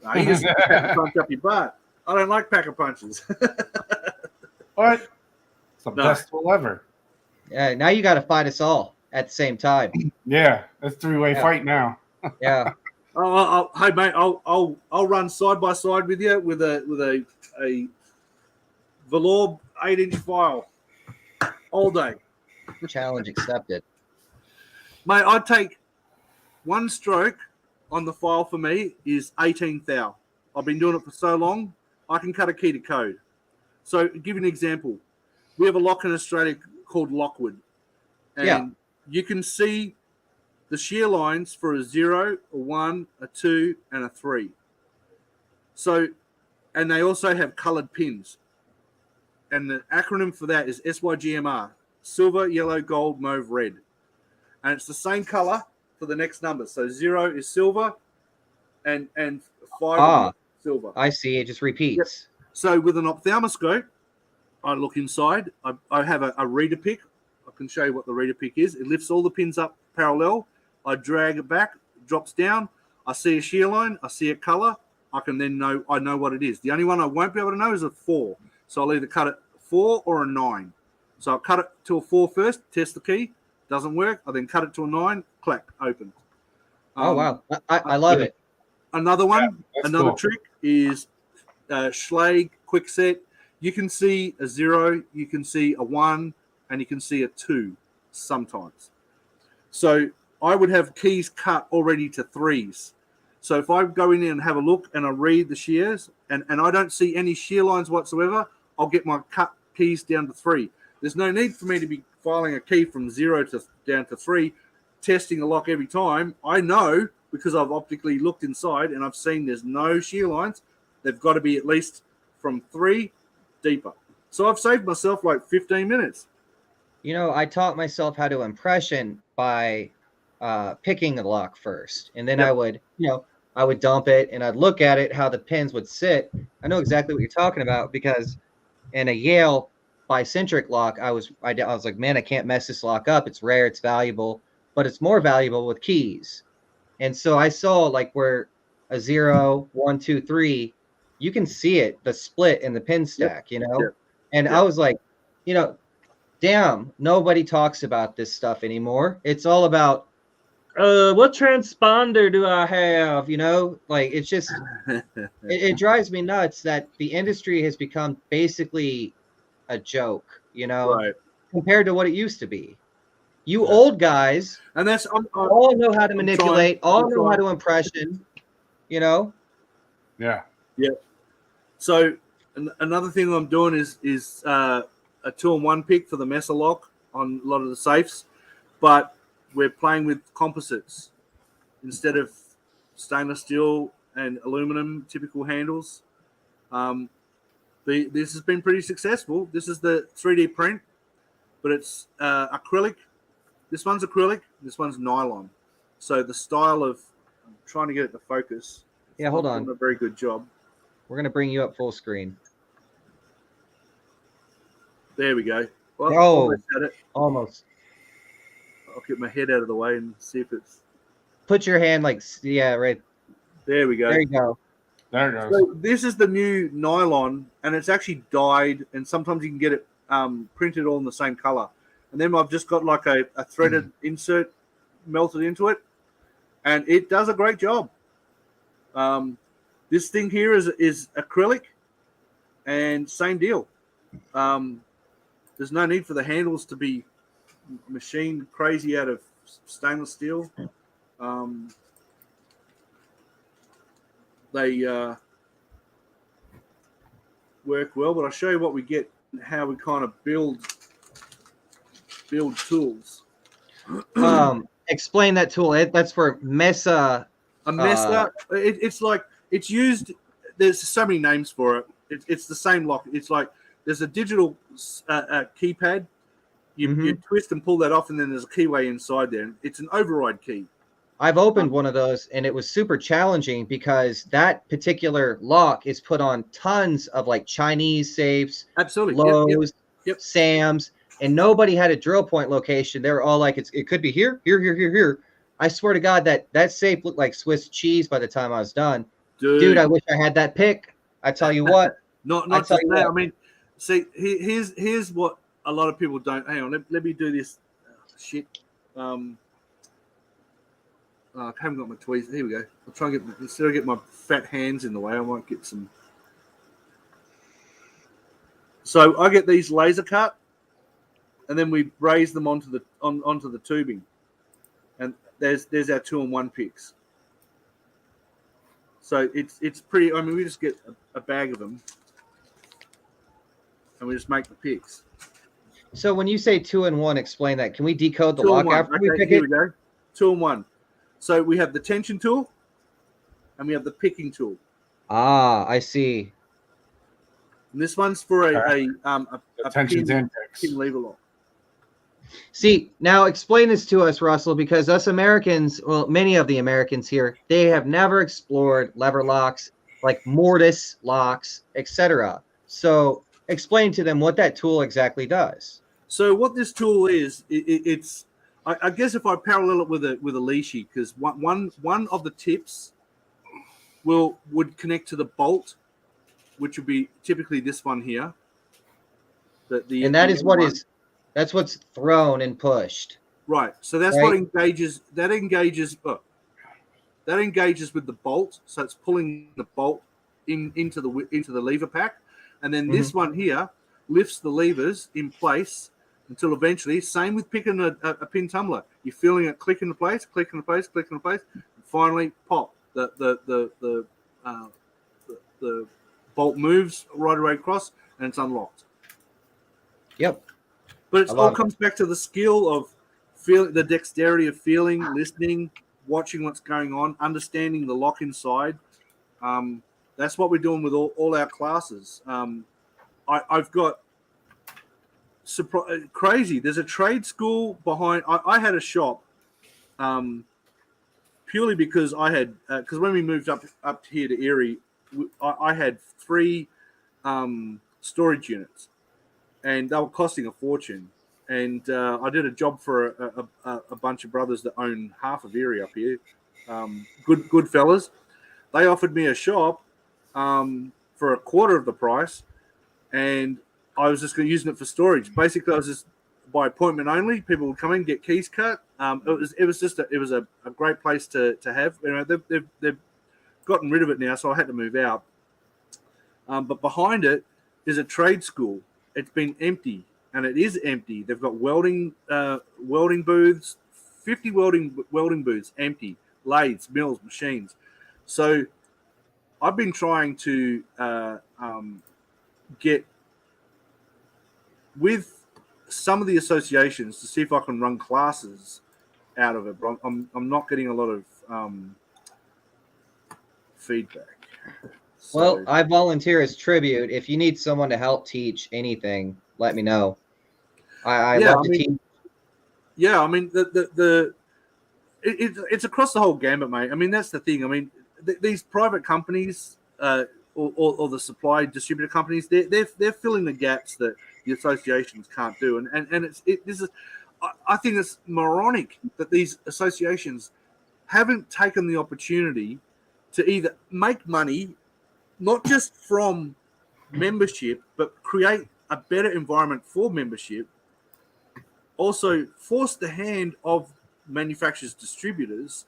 No, you just punch up your butt. I don't like pack a punches. What? It's the best tool ever. Yeah, now you got to fight us all at the same time. Yeah, that's three-way fight now. Yeah. Hey mate, I'll run side by side with you with a velour 8-inch file all day. Challenge accepted. Mate, I'd take one stroke on the file for me is 18 thou. I've been doing it for so long, I can cut a key to code. So, to give you an example, we have a lock in Australia called Lockwood. And you can see the shear lines for a 0, a 1, a 2, and a 3. So, and they also have colored pins. And the acronym for that is SYGMR, silver, yellow, gold, mauve, red. And it's the same color for the next number. So 0 is silver and 5 is silver. I see. It just repeats. Yep. So with an ophthalmoscope, I look inside. I have a reader pick. I can show you what the reader pick is. It lifts all the pins up parallel. I drag it back, drops down. I see a shear line. I see a color. I can then know what it is. The only one I won't be able to know is a 4. So I'll either cut it 4 or a 9. So I'll cut it to a 4 first, test the key. Doesn't work. I then cut it to a 9, clack, open. Oh, wow. I love it. Another one, cool. trick is Schlage quick set, you can see a 0, you can see a 1, and you can see a 2 sometimes. So I would have keys cut already to 3s. So if I go in and have a look and I read the shears and I don't see any shear lines whatsoever, I'll get my cut keys down to 3. There's no need for me to be filing a key from 0 to down to 3, testing the lock every time. I know because I've optically looked inside and I've seen there's no shear lines. They've got to be at least from 3 deeper. So I've saved myself like 15 minutes. You know, I taught myself how to impression by picking the lock first, and then Yep. I would, I would dump it and I'd look at it, how the pins would sit. I know exactly what you're talking about because in a Yale bicentric lock, I was like, man, I can't mess this lock up. It's rare, it's valuable, but it's more valuable with keys. And so I saw like where a 0, 1, 2, 3, you can see it, the split in the pin stack, Yep. And I was like, damn, nobody talks about this stuff anymore. It's all about, what transponder do I have? Like it's just, it drives me nuts that the industry has become basically a joke, Right. compared to what it used to be. You old guys, And that's all know how to manipulate, all know how to impression, Yeah. Yeah. So another thing I'm doing is a 2-in-1 pick for the Messer lock on a lot of the safes, but we're playing with composites instead of stainless steel and aluminum typical handles. This has been pretty successful. This is the 3D print, but it's acrylic. This one's acrylic. This one's nylon. So the style of, I'm trying to get it to focus. Yeah, hold Not on. doing a very good job. We're going to bring you up full screen. There we go. Well, Oh. almost had it. Almost. I'll get my head out of the way and see if it's. Put your hand right. There we go. There you go. There it goes. So this is the new nylon, and it's actually dyed, and sometimes you can get it printed all in the same color. And then I've just got like a threaded insert melted into it, and it does a great job. This thing here is acrylic, and same deal. There's no need for the handles to be machined crazy out of stainless steel. They work well, but I'll show you what we get and how we kind of build tools. Explain that tool. That's for Mesa. A Messer, it's like it's used. There's so many names for it. It's the same lock. It's like there's a digital keypad. You twist and pull that off, and then there's a keyway inside there. It's an override key. I've opened one of those, and it was super challenging because that particular lock is put on tons of like Chinese safes, Absolutely. Lowe's, Yep. Sam's, and nobody had a drill point location. They were all like, it could be here, here, here, here, here. I swear to God that safe looked like Swiss cheese by the time I was done. Dude, I wish I had that pick. I tell you what. Not just that. I mean, see, here's what a lot of people don't. Hang on, let me do this. Shit. I haven't got my tweezers. Here we go. I'll try and instead of get my fat hands in the way, I might get some. So I get these laser cut, and then we raise them onto the tubing, and there's our 2-in-1 picks. So it's pretty. I mean, we just get a bag of them, and we just make the picks. So when you say 2-in-1, explain that. Can we decode the lock 2-in-1. after we pick here it? we go. 2-in-1. So we have the tension tool, and we have the picking tool. Ah, I see. And this one's for a Tension's pin index. lever lock. See, now explain this to us, Russell, because us Americans, well, many of the Americans here, they have never explored lever locks like mortise locks, etc. So explain to them what that tool exactly does. So what this tool is, it's I guess if I parallel it with a leashy, because one of the tips would connect to the bolt, which would be typically this one here. And that is what is. That's what's thrown and pushed. Right. So that's what engages. That engages with the bolt. So it's pulling the bolt into the lever pack. and then this one here lifts the levers in place until eventually, same with picking a pin tumbler, you're feeling it click into place, click into place, click into place, and finally pop. The bolt moves right away across, and it's unlocked. Yep. But it all comes back to the skill of feeling, the dexterity of feeling, listening, watching what's going on, understanding the lock inside. That's what we're doing with all our classes. I've got crazy. There's a trade school behind. I had a shop purely because I had because when we moved up here to Erie, I had 3 storage units, and they were costing a fortune. And I did a job for a bunch of brothers that own half of Erie up here. Good fellas. They offered me a shop for a quarter of the price, and I was just going to use it for storage. Basically, I was just by appointment only. People would come in, get keys cut. It was a great place to have. You know, they've gotten rid of it now, so I had to move out. But behind it is a trade school. It's been empty, and it is empty. They've got welding booths, 50 welding booths empty, lathes, mills, machines. So I've been trying to get with some of the associations to see if I can run classes out of it, but I'm not getting a lot of feedback. So, Well, I volunteer as tribute. If you need someone to help teach anything, let me know. I love to teach. Yeah, I mean it's across the whole gambit, mate. I mean, that's the thing. I mean, these private companies or the supply distributor companies, they're filling the gaps that the associations can't do, I think it's moronic that these associations haven't taken the opportunity to either make money, not just from membership, but create a better environment for membership. Also, force the hand of manufacturers, distributors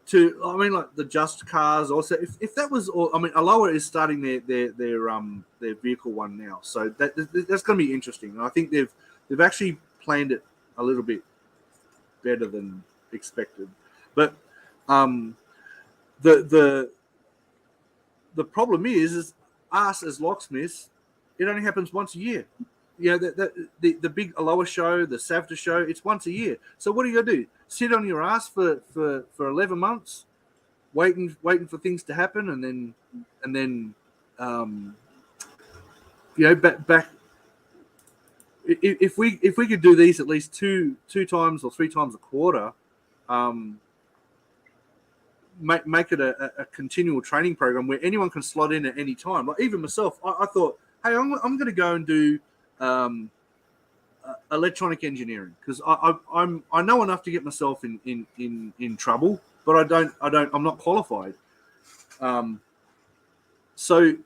to, I mean, like the Just Cars. Also, if that was all, I mean, Aloha is starting their vehicle one now, so that's going to be interesting. And I think they've actually planned it a little bit better than expected. But the problem is us as locksmiths, it only happens once a year. You know, the big Aloha show, the SAVTA show, it's once a year. So what are you gonna do? Sit on your ass for 11 months, waiting for things to happen, and then you know, back. If we could do these at least two times or 3 times a quarter, make it a continual training program where anyone can slot in at any time. Like even myself, I thought, hey, I'm going to go and do electronic engineering because I know enough to get myself in trouble, but I'm not qualified. So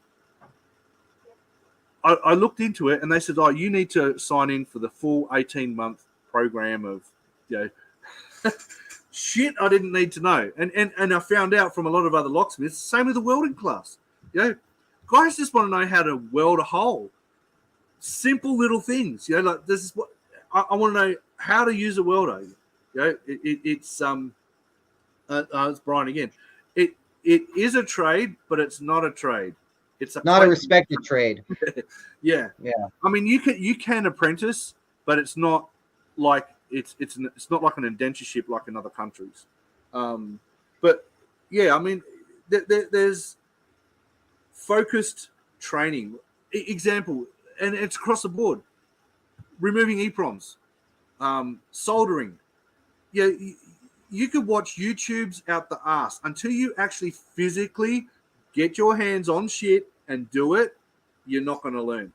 I looked into it, and they said, "Oh, you need to sign in for the full 18-month program of, you know." Shit, I didn't need to know, and I found out from a lot of other locksmiths. Same with the welding class. You know, guys just want to know how to weld a hole. Simple little things. You know, like this is what I want to know: how to use a welder. You know, it's Brian again. It is a trade, but it's not a trade. It's not a respected trade. Yeah. I mean, you can apprentice, but it's not like it's not like an indentureship like in other countries. But yeah, I mean, there's focused training. Example, and it's across the board. Removing EPROMs, soldering. Yeah, you could watch YouTubes out the ass until you actually physically get your hands on shit and do it. You're not going to learn.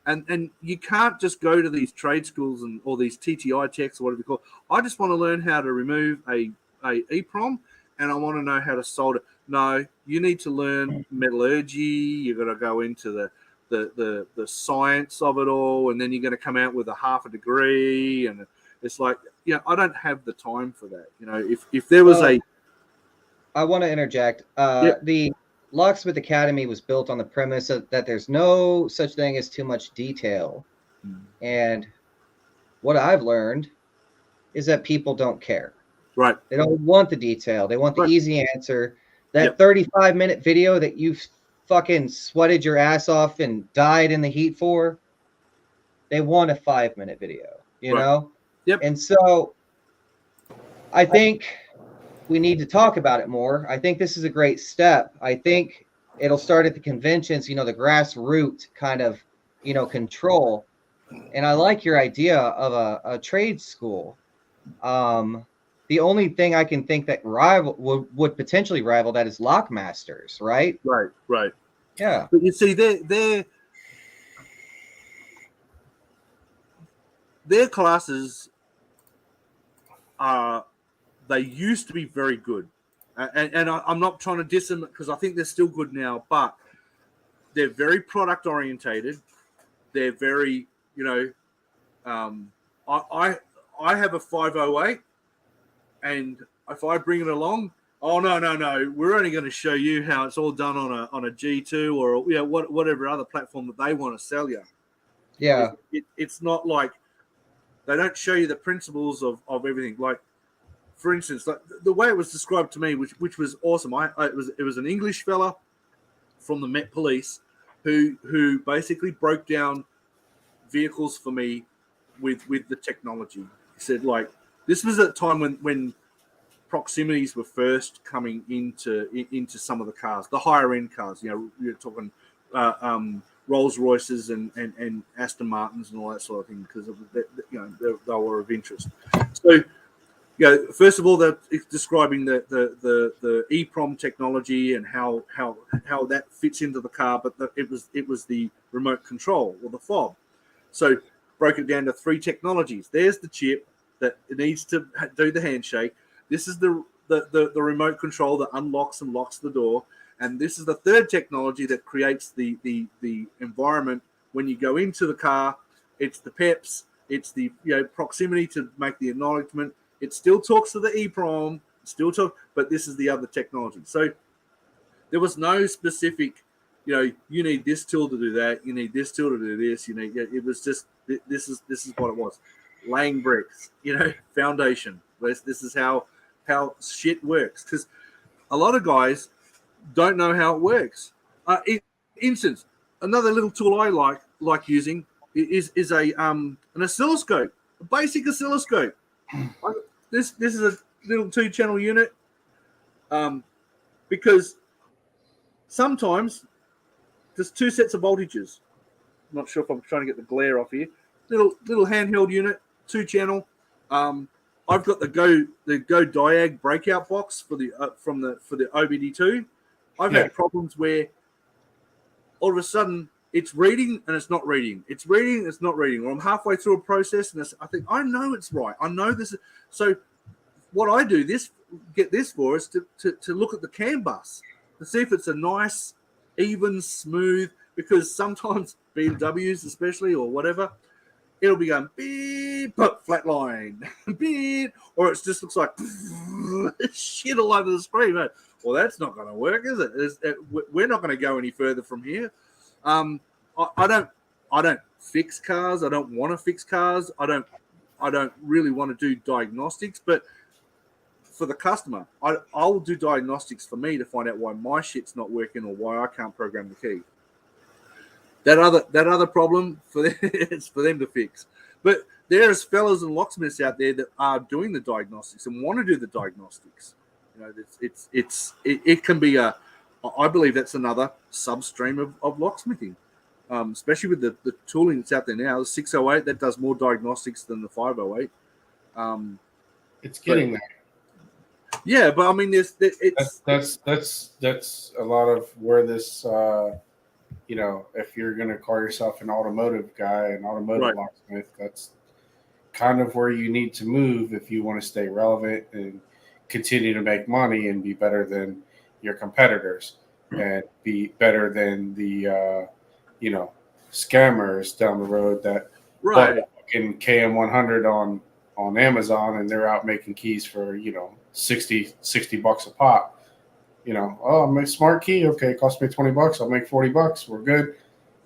And you can't just go to these trade schools or these TTI techs or whatever you call it. I just want to learn how to remove a EPROM, and I want to know how to solder. No, you need to learn metallurgy. You've got to go into the science of it all, and then you're going to come out with a half a degree. And it's like, you know, I don't have the time for that. You know, if there was I want to interject. Locksmith Academy was built on the premise that there's no such thing as too much detail. And what I've learned is that people don't care. Right. They don't want the detail. They want the Right. easy answer. That Yep. 35-minute video that you've fucking sweated your ass off and died in the heat for, they want a 5-minute video, you Right. know? Yep. And so I think we need to talk about it more. I think this is a great step. I think it'll start at the conventions, you know, the grassroots kind of, you know, control. And I like your idea of a trade school. The only thing I can think that would potentially rival that is Lockmasters, right? Right. Right. Yeah. But you see, their classes are, they used to be very good, and I'm not trying to diss them because I think they're still good now, but they're very product orientated. They're very, you know, I have a 508, and if I bring it along, oh no, we're only going to show you how it's all done on a G2 or whatever other platform that they want to sell you. Yeah. It's not like they don't show you the principles of everything. Like, for instance, like the way it was described to me, which was awesome. It was an English fella from the Met Police who basically broke down vehicles for me with the technology. He said, like, this was at a time when proximities were first coming into some of the cars, the higher end cars. You know, you're talking Rolls Royces and Aston Martins and all that sort of thing, because of they were of interest. So, first of all, they're describing the EEPROM technology and how that fits into the car, but it was the remote control or the fob. So broke it down to 3 technologies. There's the chip that it needs to do the handshake. This is the remote control that unlocks and locks the door. And this is the 3rd technology that creates the environment when you go into the car. It's the PEPs. It's the proximity to make the acknowledgement. It still talks to the EEPROM. But this is the other technology. So there was no specific, you need this tool to do that. You need this tool to do this. It was just this is what it was. Laying bricks. Foundation. This is how shit works, because a lot of guys don't know how it works. Instance, another little tool I like using is an oscilloscope, a basic oscilloscope. This is a little 2-channel unit, because sometimes there's 2 sets of voltages. I'm not sure if I'm trying to get the glare off here. Little handheld unit, 2-channel. I've got the Go Diag breakout box for the OBD2. I've had problems where all of a sudden it's reading and it's not reading. It's reading and it's not reading. Or I'm halfway through a process and I think, I know it's right. I know this. So what I do get this for is to look at the CAN bus to see if it's a nice, even, smooth, because sometimes BMWs especially or whatever, it'll be going beep, flat line, beep, or it just looks like shit all over the screen. Well, that's not going to work, is it? We're not going to go any further from here. I don't fix cars. I don't want to fix cars. I don't really want to do diagnostics, but for the customer, I'll do diagnostics for me to find out why my shit's not working or why I can't program the key. That other problem it's for them to fix. But there's fellas and locksmiths out there that are doing the diagnostics and want to do the diagnostics. It can be I believe that's another substream of locksmithing, especially with the tooling that's out there now. The 608 that does more diagnostics than the 508. It's getting there. Yeah, but I mean, that's a lot of where this. If you're going to call yourself an automotive guy, an automotive locksmith, that's kind of where you need to move if you want to stay relevant and continue to make money and be better than your competitors and be better than the, scammers down the road that bought fucking KM100 on Amazon and they're out making keys for, $60 a pop. You know, oh, I'm a smart key. Okay, it cost me $20. I'll make $40. We're good.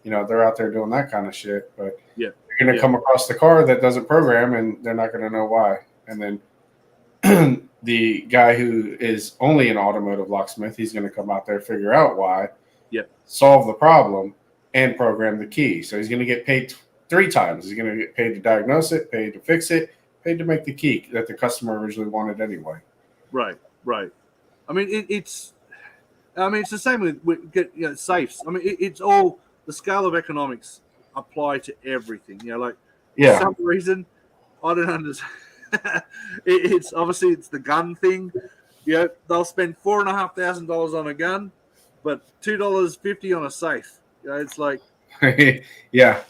You know, they're out there doing that kind of shit. But Yeah. you're going to come across the car that doesn't program, and they're not going to know why. And then the guy who is only an automotive locksmith, he's going to come out there, figure out why, solve the problem, and program the key. So he's going to get paid 3 times. He's going to get paid to diagnose it, paid to fix it, paid to make the key that the customer originally wanted anyway. Right. I mean, it's the same with safes. I mean, it's all the scale of economics apply to everything. You know, like for some reason, I don't understand. It's obviously it's the gun thing. You know, they'll spend $4,500 on a gun, but $2.50 on a safe. You know, it's like yeah.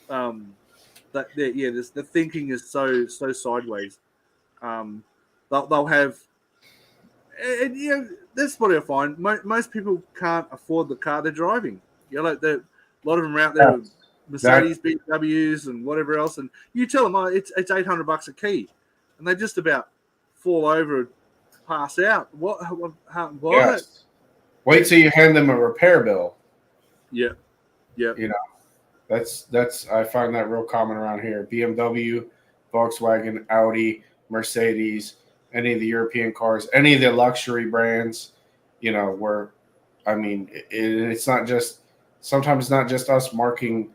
The thinking is so sideways. They'll have, and you know, that's what I find. Most people can't afford the car they're driving. You know, like a lot of them are out there with Mercedes, BMWs, and whatever else. And you tell them, it's $800 a key, and they just about fall over and pass out. What? Yes. Wait till you hand them a repair bill. Yeah. You know, that's I find that real common around here. BMW, Volkswagen, Audi, Mercedes, any of the European cars, any of the luxury brands, you know, where, I mean, it's not just, sometimes it's not just us marking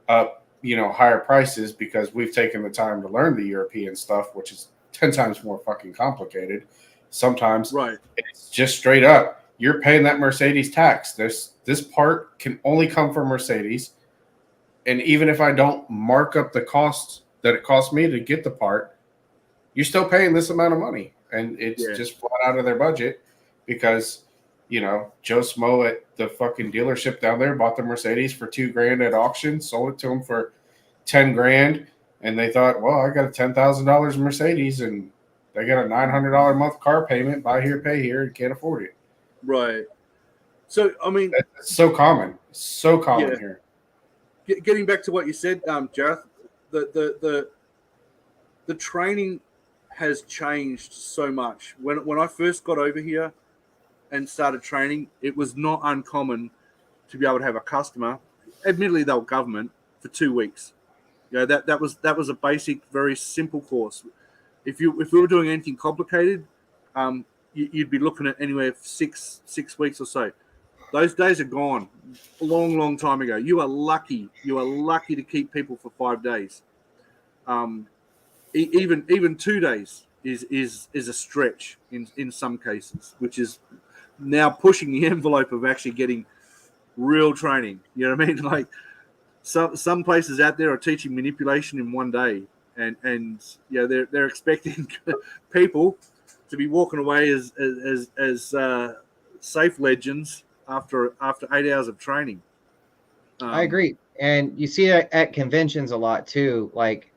up, you know, higher prices because we've taken the time to learn the European stuff, which is 10 times more fucking complicated. Sometimes it's just straight up, you're paying that Mercedes tax. This part can only come from Mercedes. And even if I don't mark up the cost that it cost me to get the part, you're still paying this amount of money. And it's just flat out of their budget because, you know, Joe Smo at the fucking dealership down there bought the Mercedes for $2,000 at auction, sold it to him for $10,000. And they thought, well, I got a $10,000 Mercedes and they got a $900 a month car payment, buy here, pay here, and can't afford it. Right. So, I mean, it's so common. So common here. Getting back to what you said, Jareth, the training has changed so much. When I first got over here and started training, it was not uncommon to be able to have a customer, admittedly they were government, for 2 weeks. You know, that was a basic, very simple course. If we were doing anything complicated, you'd be looking at anywhere 6 weeks or so. Those days are gone a long time ago. You are lucky to keep people for 5 days. Even 2 days is a stretch in some cases, which is now pushing the envelope of actually getting real training. You know what I mean? Like some places out there are teaching manipulation in 1 day, and you know they're expecting people to be walking away as safe legends after 8 hours of training. I agree, and you see it at conventions a lot too. Like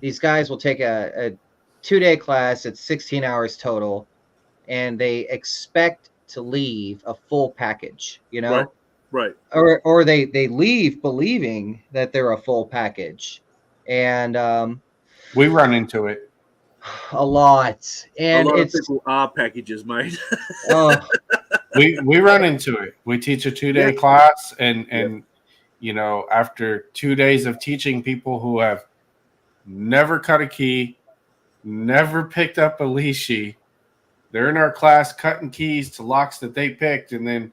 these guys will take a 2-day class. It's 16 hours total, and they expect to leave a full package. You know, right. Or they leave believing that they're a full package, and we run into it a lot. And a lot of people are packages, mate. we run into it. We teach a 2-day class, and you know, after 2 days of teaching people who have never cut a key, never picked up a leashy, they're in our class cutting keys to locks that they picked, and then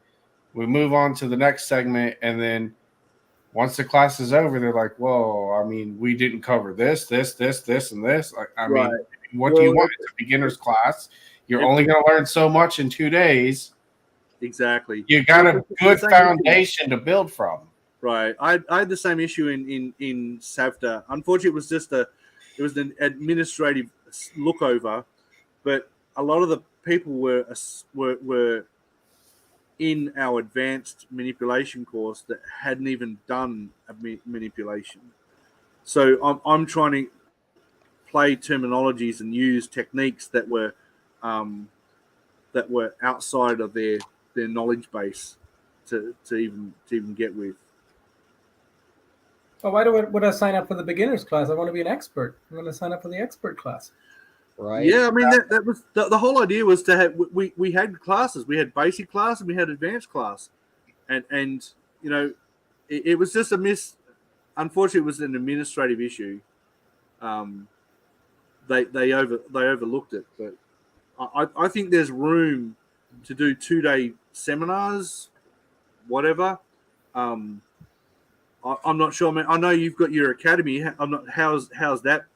we move on to the next segment, and then once the class is over, they're like, whoa, I mean, we didn't cover this, and this. Like, I mean, what do you want? It's a beginner's class. You're only going to learn so much in 2 days. Exactly. You got a good foundation to build from. Right. I had the same issue in SAVTA. Unfortunately, it was an administrative lookover, but a lot of the people were in our advanced manipulation course that hadn't even done a manipulation. So I'm trying to play terminologies and use techniques that were outside of their knowledge base to even get with. Oh, why would I sign up for the beginner's class? I want to be an expert. I'm going to sign up for the expert class. right? Yeah, I mean that was the whole idea was to have we had classes. We had basic class and we had advanced class, and you know it was just a miss. Unfortunately, it was an administrative issue. They overlooked it, but I think there's room to do 2-day seminars, whatever. I'm not sure. I mean, I know you've got your academy. I'm not. How's that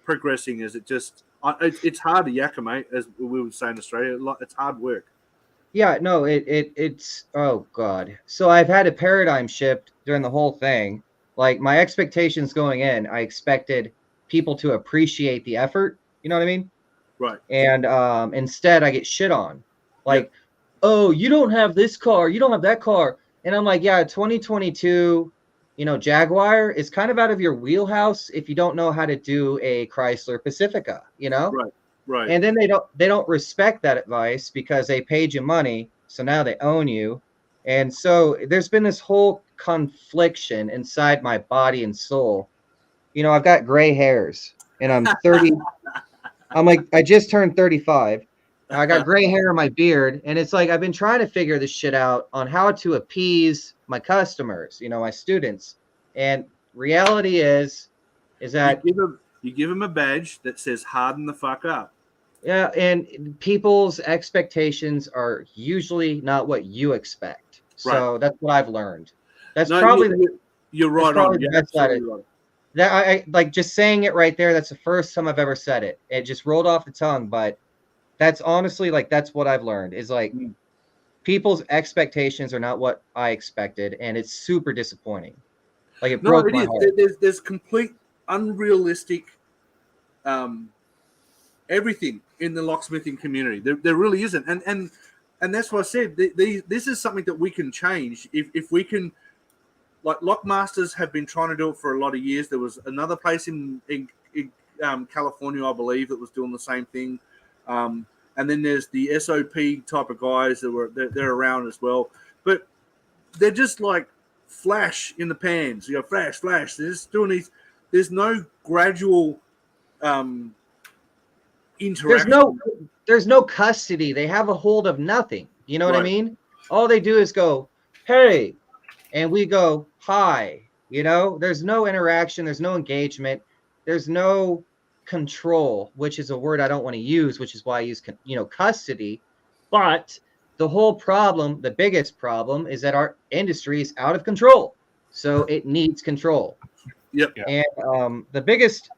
progressing? Is it just? It's hard to yakka, mate, as we would say in Australia. It's hard work. Yeah, no, it's oh god. So I've had a paradigm shift during the whole thing. Like my expectations going in, I expected people to appreciate the effort. You know what I mean? Right. And instead I get shit on. Yep. Like, oh, you don't have this car, you don't have that car. And I'm like, yeah, 2022, Jaguar is kind of out of your wheelhouse if you don't know how to do a Chrysler Pacifica, Right. Right. And then they don't respect that advice because they paid you money, so now they own you. And so there's been this whole confliction inside my body and soul. I've got gray hairs and I'm 30. I'm like, I just turned 35. I got gray hair in my beard, and it's like I've been trying to figure this shit out on how to appease my customers, my students. And reality is that you give them a badge that says "harden the fuck up." yeah, and people's expectations are usually not what you expect. So Right. that's what I've learned. That's No, probably you're right probably on. the You're best at it. absolutely right. That I like just saying it right there. That's the first time I've ever said it. It just rolled off the tongue, but that's honestly that's what I've learned is people's expectations are not what I expected, and it's super disappointing. Like it No, broke it my is. heart. There's complete unrealistic everything in the locksmithing community. There really isn't, and that's why I said this is something that we can change if we can. Like Lockmasters have been trying to do it for a lot of years. There was another place in California, I believe, that was doing the same thing. And then there's the SOP type of guys they're around as well. But they're just like flash in the pans. You go flash. They're just doing these. There's no gradual interaction. There's no custody. They have a hold of nothing. You know what I Right. mean? All they do is go, hey, and we go, hi. There's no interaction. There's no engagement. There's no control, which is a word I don't want to use, which is why I use, custody. But the whole problem, the biggest problem, is that our industry is out of control. So it needs control. Yep. Yeah. And the biggest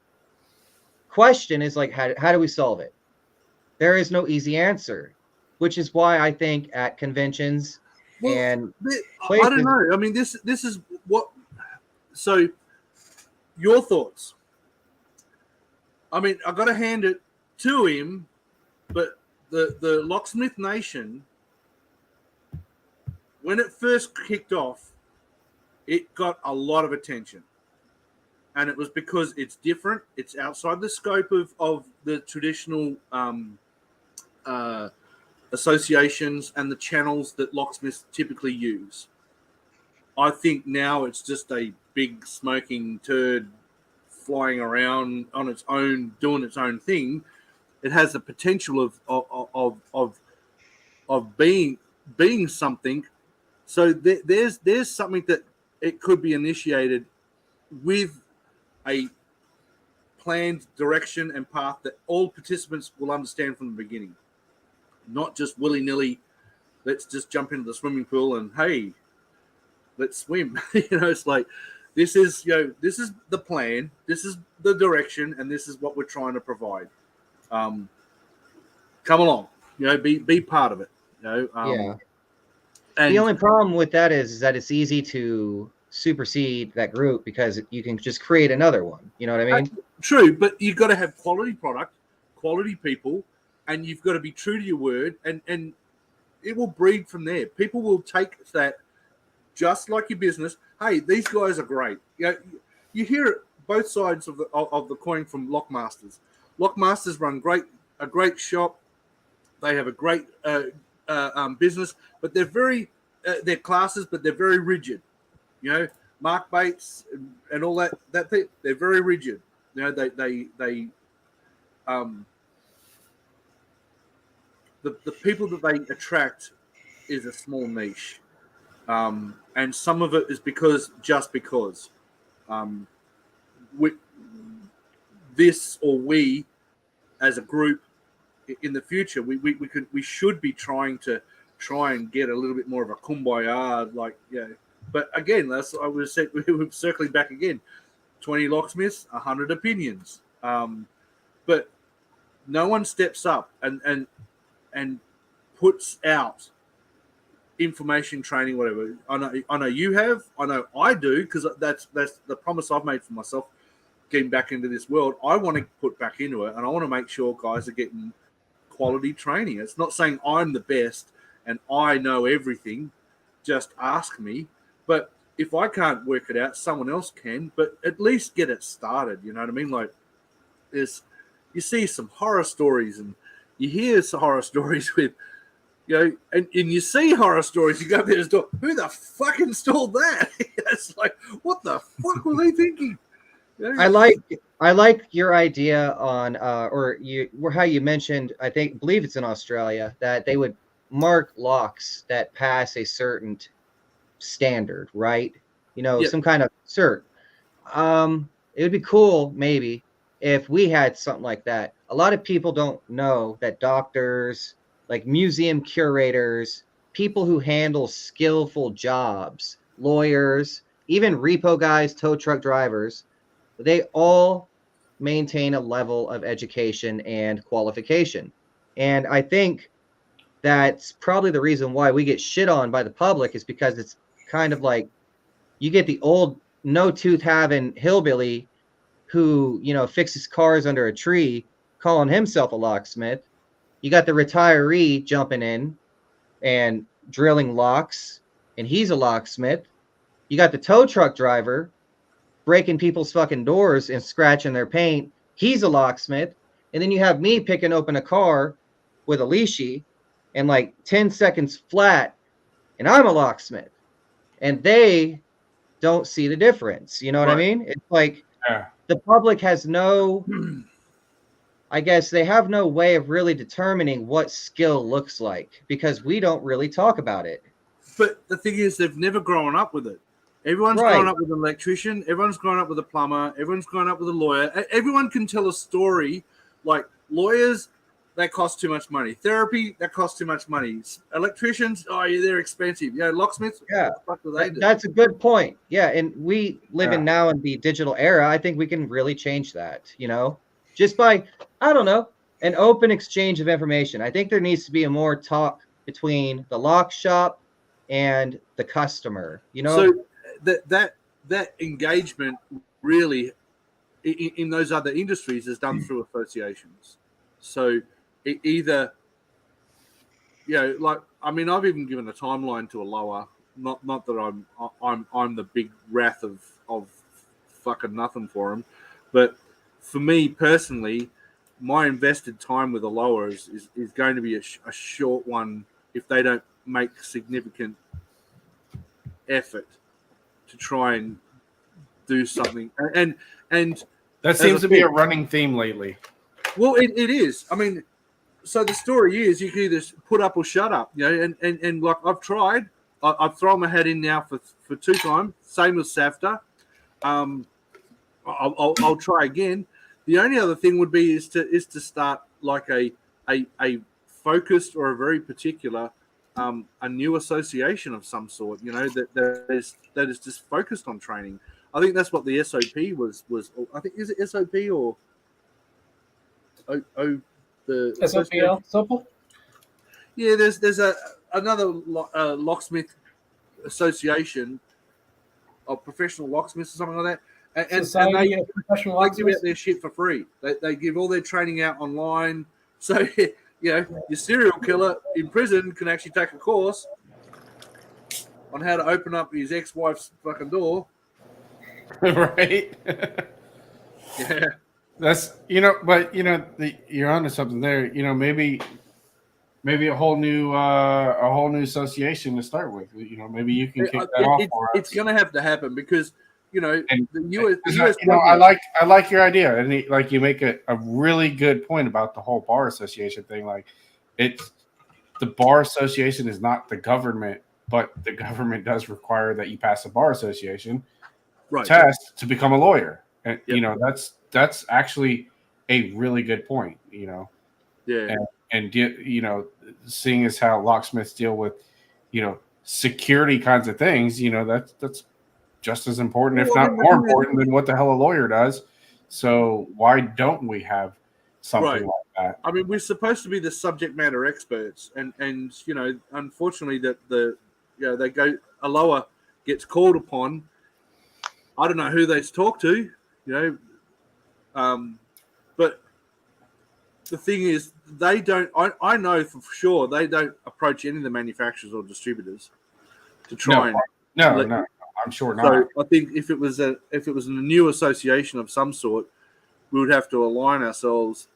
question is how do we solve it? There is no easy answer, which is why I think at conventions and I don't know. I mean, this is what. So, your thoughts? I mean, I got to hand it to him, but the Locksmith Nation, when it first kicked off, it got a lot of attention, and it was because it's different. It's outside the scope of the traditional associations and the channels that locksmiths typically use. I think now it's just a big smoking turd flying around on its own, doing its own thing. It has the potential of being something. So there's something that it could be initiated with a planned direction and path that all participants will understand from the beginning. Not just willy-nilly, let's just jump into the swimming pool and, hey, let's swim. It's like, this is the plan, this is the direction, and this is what we're trying to provide. Come along, be part of it. Yeah. And the only problem with that is that it's easy to supersede that group because you can just create another one. You know what I mean? True, but you've got to have quality product, quality people, and you've got to be true to your word, and it will breed from there. People will take that just like your business. Hey, these guys are great. You hear it both sides of the coin from Lockmasters. Lockmasters run a great shop. They have a great business, but they're classes, but they're very rigid. Mark Bates and all that thing, they're very rigid. They the people that they attract is a small niche, and some of it is because we, we as a group in the future we should be trying and get a little bit more of a kumbaya, like, yeah. But again, that's I was said we were circling back again. 20 locksmiths, 100 opinions. But no one steps up and puts out information, training, whatever. I know you have. I know I do, because that's the promise I've made for myself. Getting back into this world, I want to put back into it, and I want to make sure guys are getting quality training. It's not saying I'm the best and I know everything. Just ask me. But if I can't work it out, someone else can. But at least get it started. You know what I mean? Like, you see some horror stories and you hear some horror stories with, you know, and you see horror stories. You go up there and store, who the fuck installed that? It's like, what the fuck were they thinking? You know? I like your idea on how you mentioned, believe it's in Australia, that they would mark locks that pass a certain standard, right? You know, Yeah. some kind of cert. It would be cool maybe if we had something like that. A lot of people don't know that doctors, like museum curators, people who handle skillful jobs, lawyers, even repo guys, tow truck drivers, they all maintain a level of education and qualification. And I think that's probably the reason why we get shit on by the public, is because it's kind of like you get the old no tooth having hillbilly who, you know, fixes cars under a tree, calling himself a locksmith. You got the retiree jumping in and drilling locks, and he's a locksmith. You got the tow truck driver breaking people's fucking doors and scratching their paint. He's a locksmith. And then you have me picking open a car with a leashy and like 10 seconds flat, and I'm a locksmith. And they don't see the difference. You know what I mean? It's like the public has no, I guess they have no way of really determining what skill looks like, because we don't really talk about it. But the thing is, they've never grown up with it. Everyone's grown up with an electrician. Everyone's grown up with a plumber. Everyone's grown up with a lawyer. Everyone can tell a story. Like, lawyers, that cost too much money. Therapy, that costs too much money. Electricians, oh yeah, they're expensive. Yeah, locksmiths, yeah, what the fuck do they do? That's a good point. Yeah, and we live in now in the digital era. I think we can really change that, you know, just by, I don't know, an open exchange of information. I think there needs to be a more talk between the lock shop and the customer, you know. So that engagement really in those other industries is done through associations. So either, you know, like, I mean, I've even given a timeline to a lower, not that I'm the big wrath of fucking nothing for him, but for me personally, my invested time with a lower is going to be a short one if they don't make significant effort to try and do something. And that seems to be a running theme lately. Well, it is. I mean, so the story is you can either put up or shut up, you know, and like I've tried. I've thrown my head in now for 2 times. Same with SAFTA. I'll try again. The only other thing would be is to start like a focused or a very particular a new association of some sort, you know, that is just focused on training. I think that's what the SOP was. I think, is it SOP or the SOPL? SOPL? Yeah, there's another locksmith association of professional locksmiths or something like that, and they give out their shit for free. They give all their training out online. So, you know, your serial killer in prison can actually take a course on how to open up his ex-wife's fucking door. Right? Yeah. That's, you know, but, you know, you're onto something there. You know, maybe a whole new association to start with. You know, maybe you can kick that off for us. It's going to have to happen because, you know, the US. You know, I like your idea, and like you make a really good point about the whole bar association thing. Like, it's the bar association is not the government, but the government does require that you pass a bar association test to become a lawyer. And that's actually a really good point. And seeing as how locksmiths deal with security kinds of things, that's just as important, if not more important, than what the hell a lawyer does. So why don't we have something like that? I mean, we're supposed to be the subject matter experts, and unfortunately, they go a lower gets called upon. I don't know who they talk to, but the thing is, they don't. I know for sure they don't approach any of the manufacturers or distributors to try No, I'm sure not. So I think if it was a new association of some sort, we would have to align ourselves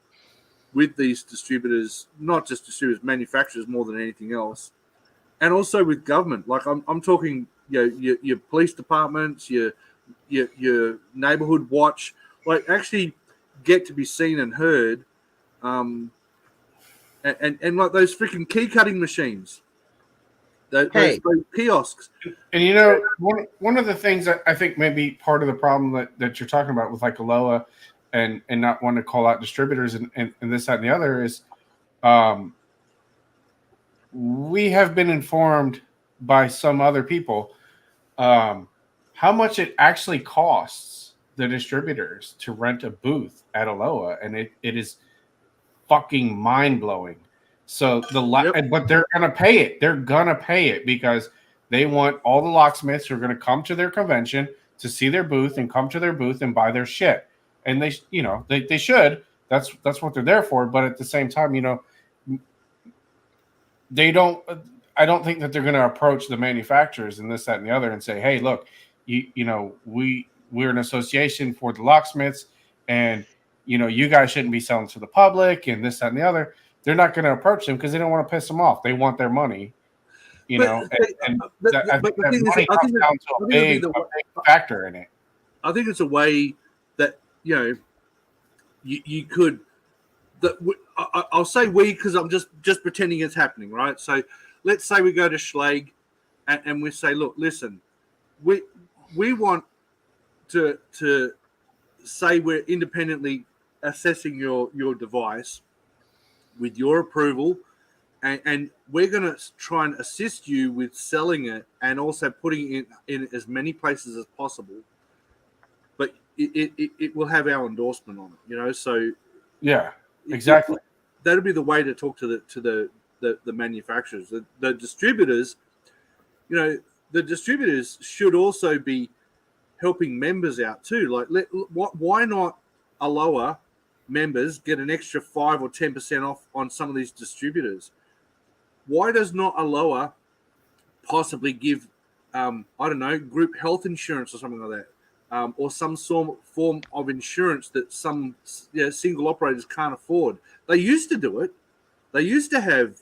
with these distributors, not just distributors, manufacturers more than anything else, and also with government. Like I'm talking, your police departments, your neighborhood watch, like actually get to be seen and heard, and like those freaking key cutting machines. Those kiosks. And one of the things that I think may be part of the problem that you're talking about with like Aloha and not wanting to call out distributors and this, that, and the other is we have been informed by some other people how much it actually costs the distributors to rent a booth at Aloha, and it is fucking mind-blowing. So but they're gonna pay it. They're gonna pay it because they want all the locksmiths who are gonna come to their convention to see their booth and come to their booth and buy their shit. And they should. That's what they're there for. But at the same time, they don't. I don't think that they're gonna approach the manufacturers and this, that, and the other and say, "Hey, look, we're an association for the locksmiths, and you guys shouldn't be selling to the public and this, that, and the other." They're not going to approach them because they don't want to piss them off. They want their money, I think that money comes down to a big factor in it. I think it's a way that you could. I'll say we because I'm just pretending it's happening, right? So let's say we go to Schlag and we say, look, listen, we want to say we're independently assessing your device with your approval, and we're going to try and assist you with selling it and also putting it in as many places as possible. But it will have our endorsement on it, So yeah, exactly. That'll be the way to talk to the manufacturers, the distributors. The distributors should also be helping members out too. Like, why not Aloha members get an extra 5 or 10% off on some of these distributors? Why does not Aloha possibly give, group health insurance or something like that, or some form of insurance that some single operators can't afford? They used to do it. They used to have,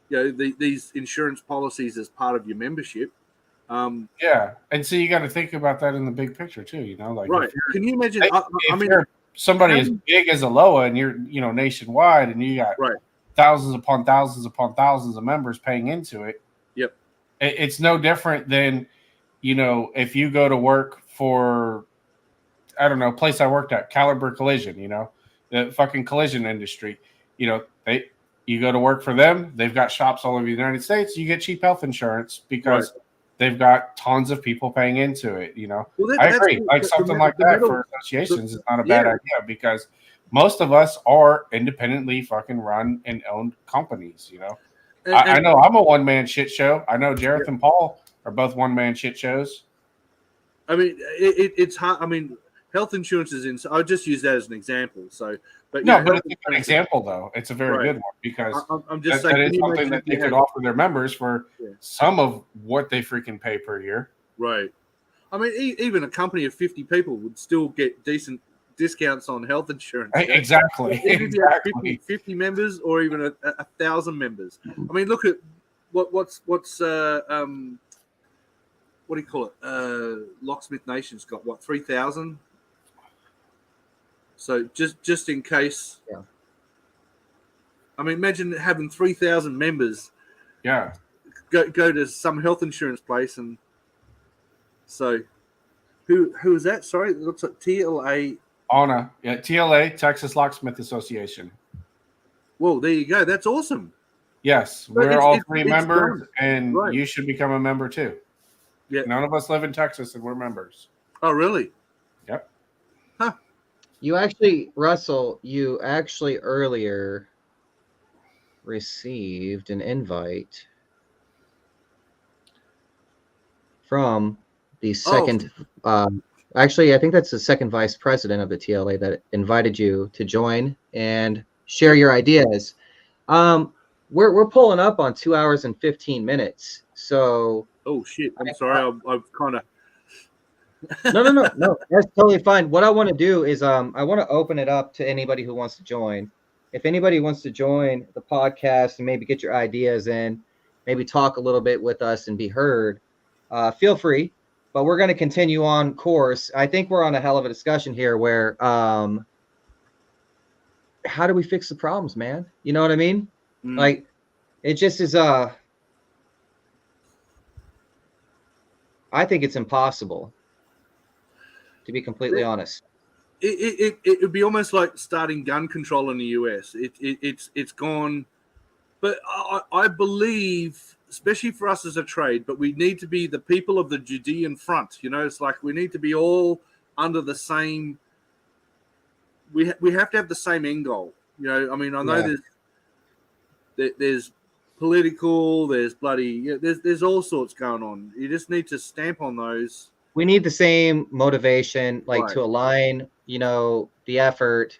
these insurance policies as part of your membership. And so you got to think about that in the big picture too. Right? Can you imagine? If somebody as big as Aloha and you're nationwide and you got thousands upon thousands upon thousands of members paying into it. Yep. It's no different than if you go to work for a place I worked at, Caliber Collision, the fucking collision industry. You go to work for them, they've got shops all over the United States, you get cheap health insurance because they've got tons of people paying into it. I agree. Like something like that for associations is not a bad idea because most of us are independently fucking run and owned companies. I know I'm a one-man shit show. I know Jareth and Paul are both one-man shit shows. I mean, it's hard. I mean, health insurance is I'll just use that as an example. So, but it's a good example though. It's a very good one because I'm just saying that is something that they could offer their members for some of what they freaking pay per year. Right. I mean, even a company of 50 people would still get decent discounts on health insurance. Exactly. Even if you have 50 members or even 1,000 members. I mean, look at what's what do you call it? Locksmith Nation's got 3,000. So just in case. Yeah. I mean, imagine having 3,000 members Yeah. Go to some health insurance place, and so who is that? Sorry, it looks like TLA. Anna, yeah, TLA, Texas Locksmith Association. Well, there you go. That's awesome. Yes, So we're all three it's members, done. and Right. you should become a member too. Yeah. None of us live in Texas, and we're members. Oh, really? Yep. Huh. Russell, you actually earlier received an invite from the second. Actually, I think that's the second vice president of the TLA that invited you to join and share your ideas. We're pulling up on 2 hours and 15 minutes. So. Oh shit! I'm sorry. I've kind of. No. That's totally fine. What I want to do is I want to open it up to anybody who wants to join. If anybody wants to join the podcast and maybe get your ideas in, maybe talk a little bit with us and be heard, feel free. But we're going to continue on course. I think we're on a hell of a discussion here where how do we fix the problems, man? You know what I mean? Like it just is I think it's impossible, to be completely honest. It would be almost like starting gun control in the US. It's gone, but I believe, especially for us as a trade, but we need to be the people of the Judean front. You know, it's like we need to be all under the same. We have to have the same end goal. You know, I mean, I know there's political, there's bloody, there's all sorts going on. You just need to stamp on those. We need the same motivation, like Right. to align, the effort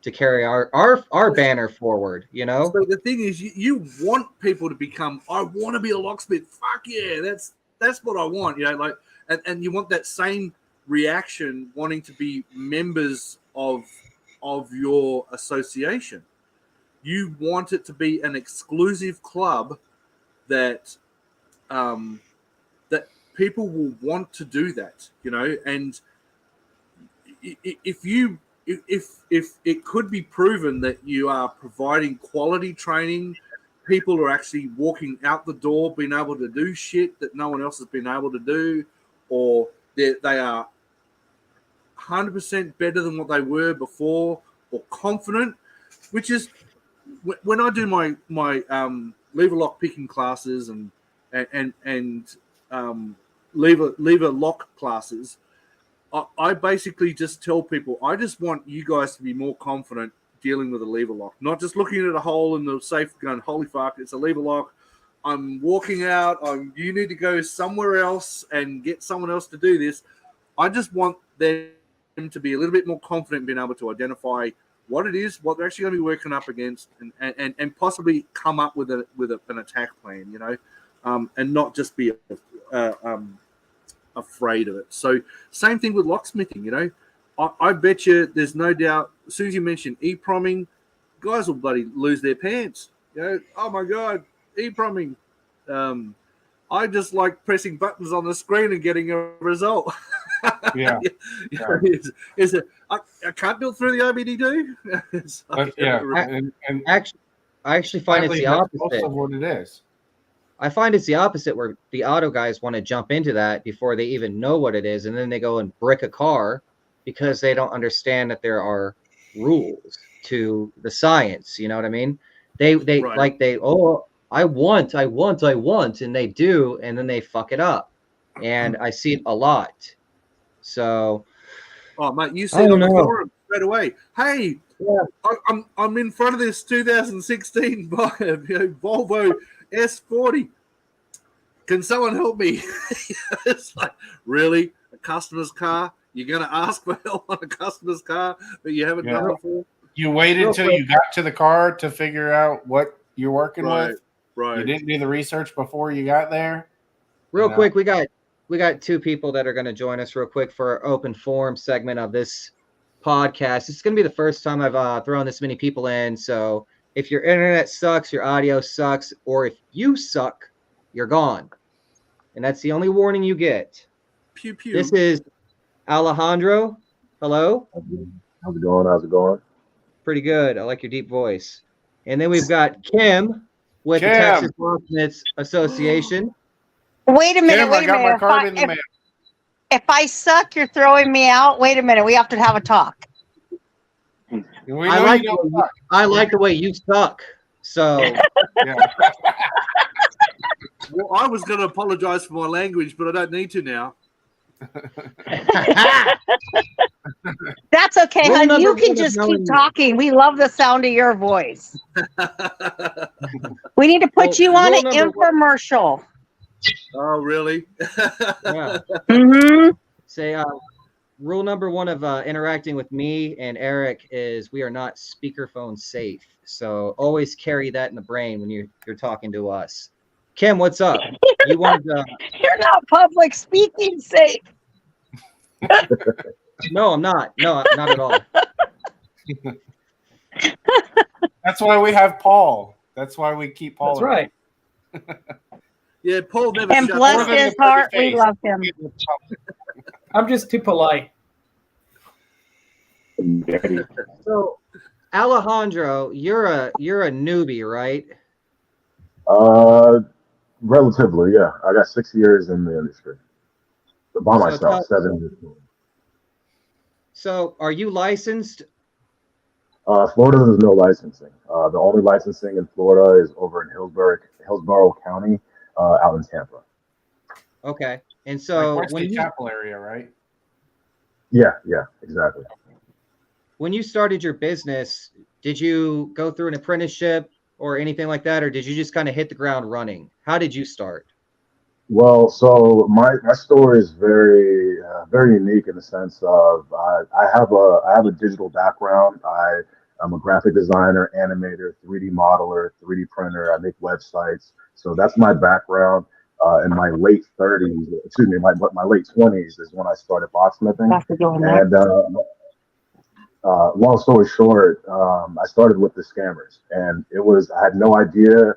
to carry our banner forward, So the thing is, you want people to become, I want to be a locksmith. Fuck yeah, that's what I want. You know, like, and you want that same reaction, wanting to be members of your association. You want it to be an exclusive club that that people will want to do that, and if it could be proven that you are providing quality training, people are actually walking out the door being able to do shit that no one else has been able to do, or they are 100% better than what they were before, or confident, which is when I do my lever lock picking classes and lever lock classes, I basically just tell people, I just want you guys to be more confident dealing with a lever lock, not just looking at a hole in the safe going, holy fuck, it's a lever lock. I'm walking out. You need to go somewhere else and get someone else to do this. I just want them to be a little bit more confident in being able to identify what it is, what they're actually going to be working up against, and possibly come up with an attack plan, and not just be afraid of it. So same thing with locksmithing, I bet you there's no doubt, as soon as you mention e-promming, guys will bloody lose their pants. Oh my God, e-promming. I just like pressing buttons on the screen and getting a result. Yeah. I can't build through the OBD2. I actually find it's the opposite. Most of what it is. I find it's the opposite, where the auto guys want to jump into that before they even know what it is, and then they go and brick a car because they don't understand that there are rules to the science. You know what I mean? They right. I want, and they do, and then they fuck it up, and I see it a lot. So, mate, you said on the forum straight away, hey, yeah. I'm in front of this 2016 Volvo S40. Can someone help me? It's like, really? A customer's car? You're going to ask for help on a customer's car that you haven't done before? You waited until you got to the car to figure out what you're working with? Right. You didn't do the research before you got there? Real quick, we got two people that are going to join us real quick for our open forum segment of this podcast. It's going to be the first time I've thrown this many people in. So if your internet sucks, your audio sucks, or if you suck, you're gone. And that's the only warning you get. Pew, pew. This is Alejandro. Hello. How's it going? Pretty good. I like your deep voice. And then we've got Kim. with the Jim. Texas Locksmiths Association. Wait a minute. Jim, Wait I a got my minute. card in the mail. If I suck, you're throwing me out. Wait a minute. We have to have a talk. We I know like you don't the way I like the way you suck. So Yeah. Well, I was going to apologize for my language, but I don't need to now. That's okay, Rule hon. number You can one of just knowing keep you. talking. We love the sound of your voice. We need to put Well, you on rule an number one- infomercial. Oh, really? yeah. Mm-hmm. Say rule number one of interacting with me and Eric is we are not speakerphone safe. So always carry that in the brain when you're talking to us. Kim, what's up? You wanted to You're not public speaking safe. No, I'm not. No, not at all. That's why we have Paul. That's why we keep Paul. That's right. Yeah, Paul never And shut bless up. his heart, we love him. I'm just too polite. So Alejandro, you're a newbie, right? Relatively, yeah. I got 6 years in the industry. But by So myself, 7 years. So are you licensed? Florida, there's no licensing. The only licensing in Florida is over in Hillsborough County, out in Tampa. Okay. And so Like when Wesley you Chapel area, right? Yeah, exactly. when you started your business, did you go through an apprenticeship or anything like that, or did you just kind of hit the ground running? How did you start? Well, so my story is very very unique in the sense of I have a digital background. I'm a graphic designer, animator, 3D modeler, 3D printer. I make websites. So that's my background. In my late 30s, excuse me, my late 20s is when I started locksmithing. And long story short, I started with the scammers, and I had no idea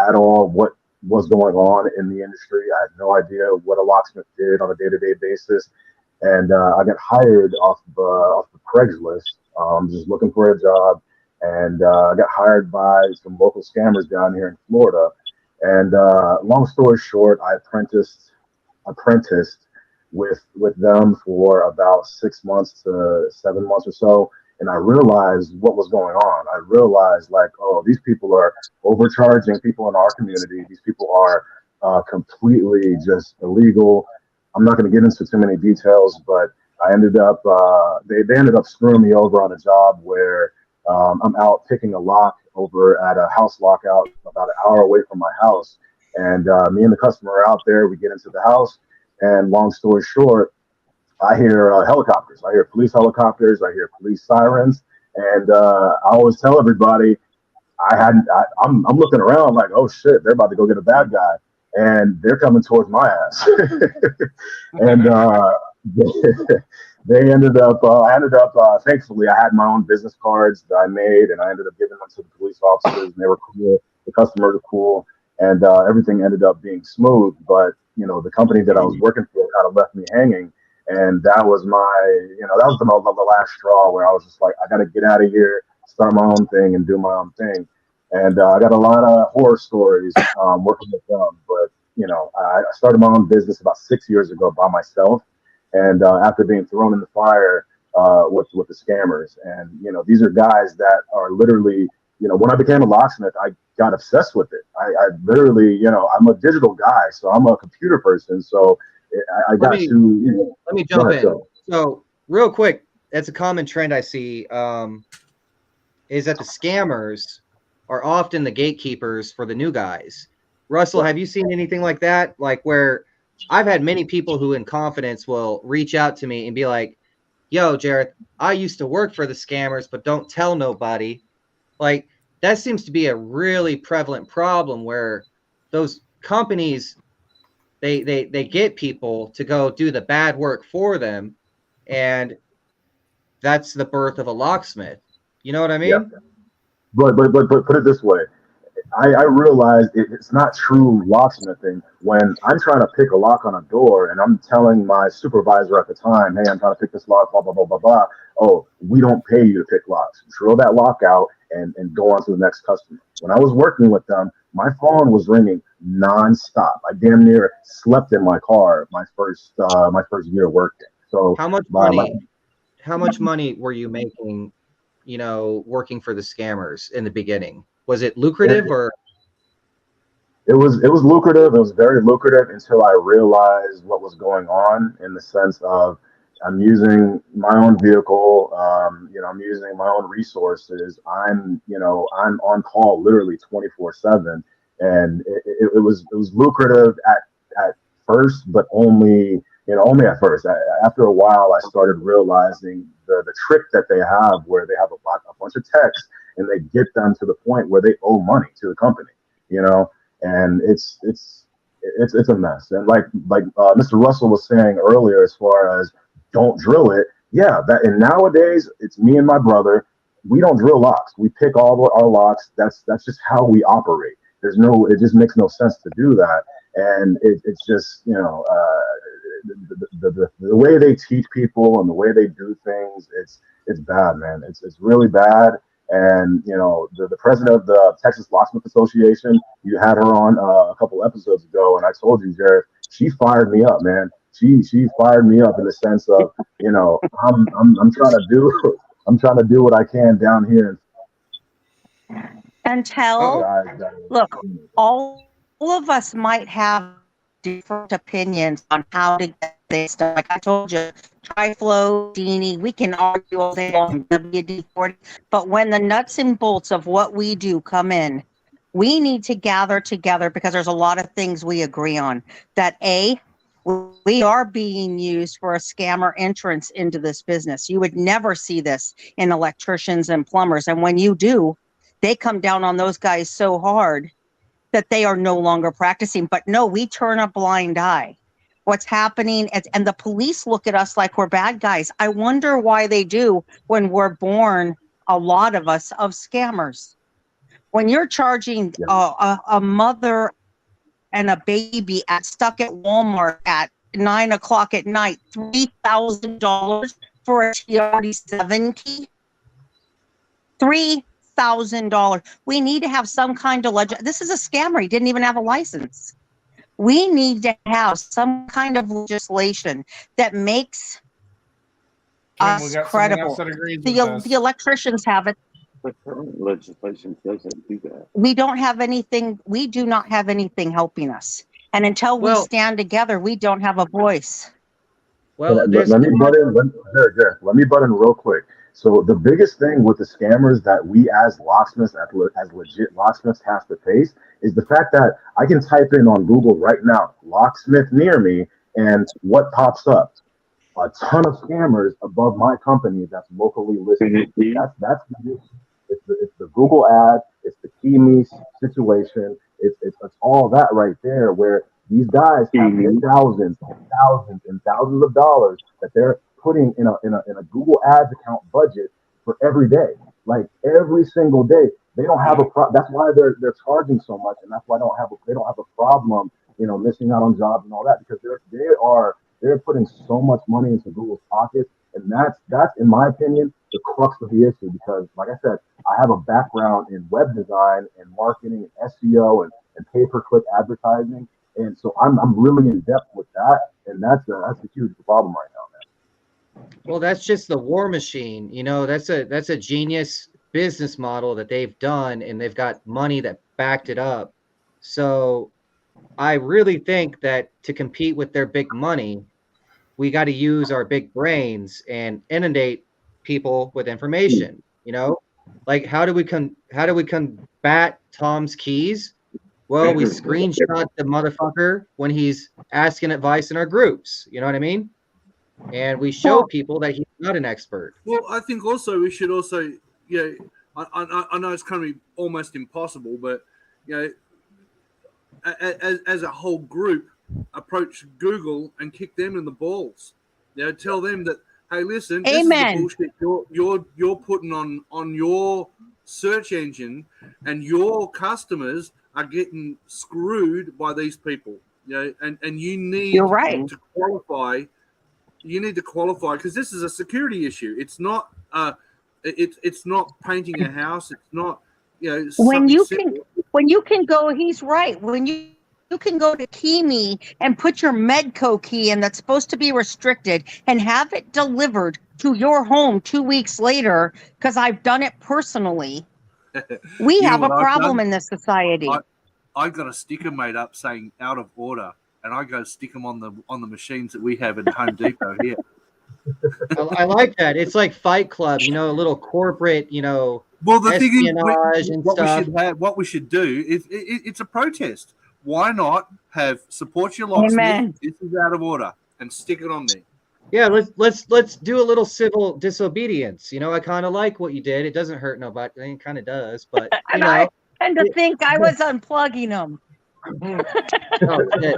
at all what was going on in the industry. I had no idea what a locksmith did on a day-to-day basis, and I got hired off the Craigslist, just looking for a job, and I got hired by some local scammers down here in Florida. And long story short, I apprenticed with them for about 6 months to 7 months or so. And I realized what was going on. I realized, like, oh, these people are overcharging people in our community. These people are completely just illegal. I'm not going to get into too many details, but I ended up, they ended up screwing me over on a job where I'm out picking a lock over at a house lockout about an hour away from my house. And me and the customer are out there. We get into the house, and long story short, I hear helicopters. I hear police helicopters. I hear police sirens. And I always tell everybody, I'm looking around like, oh shit, they're about to go get a bad guy, and they're coming towards my ass. And they ended up. Thankfully, I had my own business cards that I made, and I ended up giving them to the police officers. And they were cool. The customers were cool, and everything ended up being smooth. But the company that I was working for kind of left me hanging. And that was the last straw where I was just like, I got to get out of here, start my own thing, and do my own thing. And I got a lot of horror stories working with them. But I started my own business about 6 years ago by myself, and after being thrown in the fire with the scammers. And these are guys that are literally, when I became a locksmith, I got obsessed with it. I literally, I'm a digital guy, so I'm a computer person. So I got Let me jump in. So real quick, that's a common trend I see, is that the scammers are often the gatekeepers for the new guys. Russell, have you seen anything like that? Like where I've had many people who in confidence will reach out to me and be like, yo, Jareth, I used to work for the scammers, but don't tell nobody. Like that seems to be a really prevalent problem where those companies, they get people to go do the bad work for them, and that's the birth of a locksmith. You know what I mean? Yeah. But put it this way. I realized it's not true locksmithing when I'm trying to pick a lock on a door and I'm telling my supervisor at the time, hey, I'm trying to pick this lock, blah, blah, blah, blah, blah. Oh, we don't pay you to pick locks. Throw that lock out and go on to the next customer. When I was working with them, My phone was ringing nonstop. I damn near slept in my car my first year working. So How much by like money? How much money were you making? Working for the scammers in the beginning. Was it lucrative or? it was lucrative. It was very lucrative until I realized what was going on in the sense of I'm using my own vehicle. I'm using my own resources. I'm on call literally 24/7, and it was lucrative at first, but only at first. After a while, I started realizing the trick that they have, where they have a bunch of texts, and they get them to the point where they owe money to the company. You know, and it's a mess. And like Mr. Russell was saying earlier, as far as don't drill it, yeah. And nowadays it's me and my brother. We don't drill locks. We pick all our locks. That's just how we operate. It just makes no sense to do that. And it's just the way they teach people and the way they do things, it's bad, man. It's really bad. And the president of the Texas Locksmith Association, you had her on a couple episodes ago, and I told you, Jared, she fired me up, man. She fired me up in the sense of, I'm trying to do I'm trying to do what I can down here. Until, Guys, look, all of us might have different opinions on how to get this done. Like I told you, TriFlow, Dini, we can argue all day long WD-40, but when the nuts and bolts of what we do come in, we need to gather together because there's a lot of things we agree on. That we are being used for a scammer entrance into this business. You would never see this in electricians and plumbers. And when you do, they come down on those guys so hard that they are no longer practicing. But no, we turn a blind eye. What's happening, and the police look at us like we're bad guys. I wonder why they do when we're born, a lot of us, of scammers. When you're charging a mother and a baby stuck at Walmart at 9 o'clock at night, $3,000 for a TRD7 key, $3,000. We need to have some kind of this is a scammer. He didn't even have a license. We need to have some kind of legislation that makes us credible. The electricians have it. The current legislation doesn't do that. We don't have anything. We do not have anything helping us. And until we stand together, we don't have a voice. Well, let me butt in. Let me butt in real quick. So the biggest thing with the scammers that we as locksmiths, as legit locksmiths, have to face is the fact that I can type in on Google right now, locksmith near me, and what pops up? A ton of scammers above my company that's locally listed. That's it's the Google ad, it's the key me situation, it's all that right there, where these guys have thousands and thousands of dollars that they're putting in a Google Ads account budget for every day, like every single day. They don't have that's why they're charging so much, and that's why they don't have a problem, missing out on jobs and all that, because they're putting so much money into Google's pockets, and that's in my opinion the crux of the issue. Because, like I said, I have a background in web design and marketing and SEO and pay-per-click advertising, and so I'm really in depth with that, and that's a huge problem right now, man. Well, that's just the war machine. That's a genius business model that they've done, and they've got money that backed it up. So I really think that to compete with their big money, we got to use our big brains and inundate people with information. Like how do we combat Tom's keys? Well, we screenshot the motherfucker when he's asking advice in our groups. You know what I mean? And we show people that he's not an expert. Well, I think also we should also, I know it's going to be almost impossible, but as a whole group, approach Google and kick them in the balls. Tell them that, hey, listen, this is the bullshit you're putting on your search engine, and your customers are getting screwed by these people. And you need to qualify. You need to qualify, because this is a security issue. It's not it's not painting a house. It's not when you can when you can go, he's right. When you can go to KeyMe and put your Medco key in that's supposed to be restricted and have it delivered to your home 2 weeks later, because I've done it personally. We You know have a what I've problem done? in this society. I got a sticker made up saying out of order, and I go stick them on the machines that we have at Home Depot here. I like that. It's like Fight Club, a little corporate, Well, the thing is, espionage and stuff. what we should do is it's a protest. Why not have support your locksmith? Amen. This is out of order, and stick it on there. Yeah, let's do a little civil disobedience. I kind of like what you did. It doesn't hurt nobody. It kind of does, but And I tend to think I was unplugging them. Oh, shit.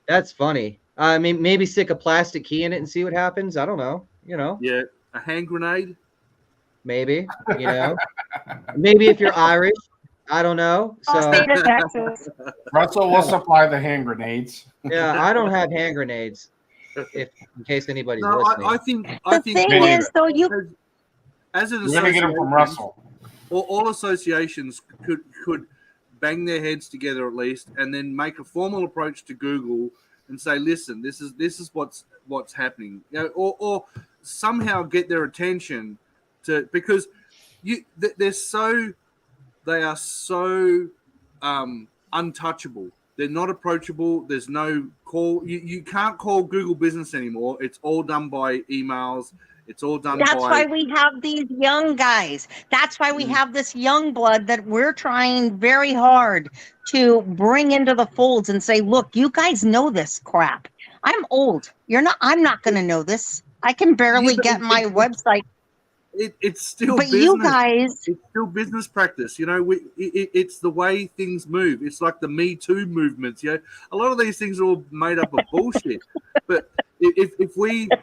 That's funny. I mean, maybe stick a plastic key in it and see what happens. I don't know. Yeah, a hand grenade. Maybe. Maybe if you're Irish, I don't know. So State of Texas. Russell will supply the hand grenades. yeah, I don't have hand grenades. In case anybody's No, listening. I think The thing is, though, you as an We're gonna get them from association, Russell. all associations could bang their heads together at least, and then make a formal approach to Google and say, listen, this is what's happening, or somehow get their attention to, because they are so untouchable. They're not approachable. There's no call. You can't call Google Business anymore. It's all done by emails. It's all done That's by. why we have these young guys. That's why we have this young blood that we're trying very hard to bring into the folds and say, look, you guys know this crap. I'm old. I'm not going to know this. I can barely get my website. It's still But business. you guys, It's still business practice. It's the way things move. It's like the Me Too movements. A lot of these things are all made up of bullshit. But if we do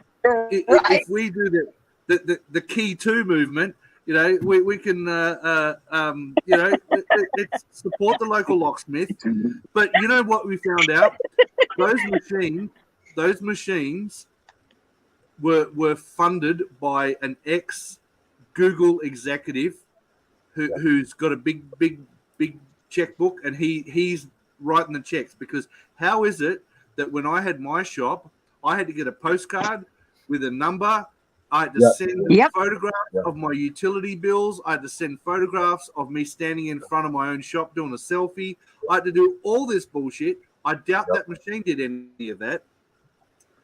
the Key 2 movement, we can it's support the local locksmith. But you know what we found out? Those machines were funded by an ex-Google executive who's got a big checkbook, and he's writing the checks. Because how is it that when I had my shop, I had to get a postcard with a number, I had to send photographs of my utility bills, I had to send photographs of me standing in front of my own shop doing a selfie, I had to do all this bullshit. I doubt that machine did any of that.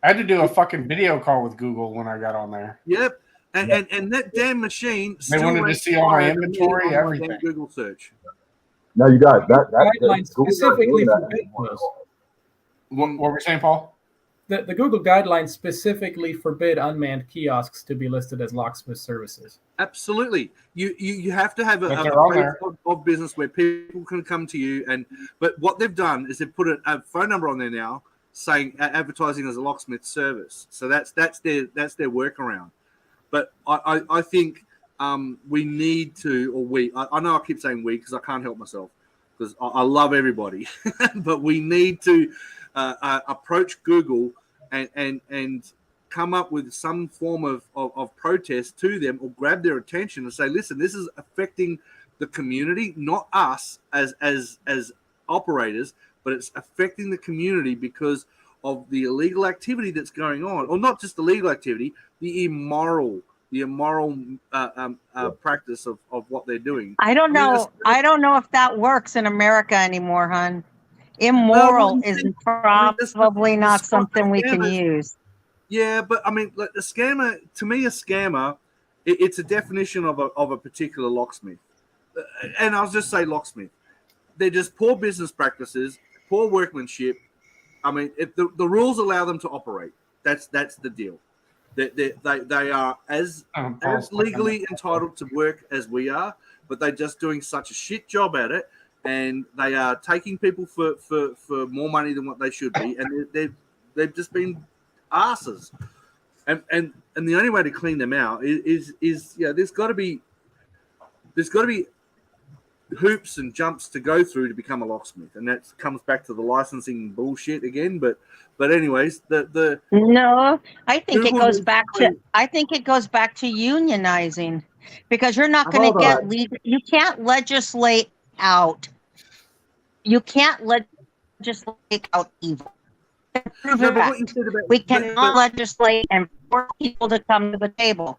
I had to do a fucking video call with Google when I got on there. Yep. And that damn machine. They wanted to see all my inventory, everything. Google search. No, you guys, that Guidelines specifically that- forbid those. What were we saying, Paul? The Google guidelines specifically forbid unmanned kiosks to be listed as locksmith services. Absolutely. You have to have a But they're on place there. of business where people can come to you. But what they've done is they've put a phone number on there now, saying advertising as a locksmith service. So that's their workaround. But I think we need to, I know I keep saying we because I can't help myself, because I love everybody, but we need to approach Google and come up with some form of protest to them, or grab their attention and say, listen, this is affecting the community, not us as operators, but it's affecting the community because of the illegal activity that's going on, or not just the legal activity, the immoral practice of what they're doing. I don't know if that works in America anymore, hon. Immoral is probably not something we can use. Yeah, but I mean, like, a scammer, to me, it's a definition of a particular locksmith. And I'll just say locksmith. They're just poor business practices, poor workmanship. I mean, if the rules allow them to operate, that's the deal. They are as legally entitled to work as we are, but they're just doing such a shit job at it, and they are taking people for more money than what they should be, and they've just been asses. And the only way to clean them out is there's got to be hoops and jumps to go through to become a locksmith, and that comes back to the licensing bullshit again. But anyways, No, I think it Google goes is back to clean. unionizing. because you're not going Hold to get on. legal. You can't legislate out. You can't legislate out evil. Prove No, it but what you back. said about We cannot but legislate and force people to come to the table.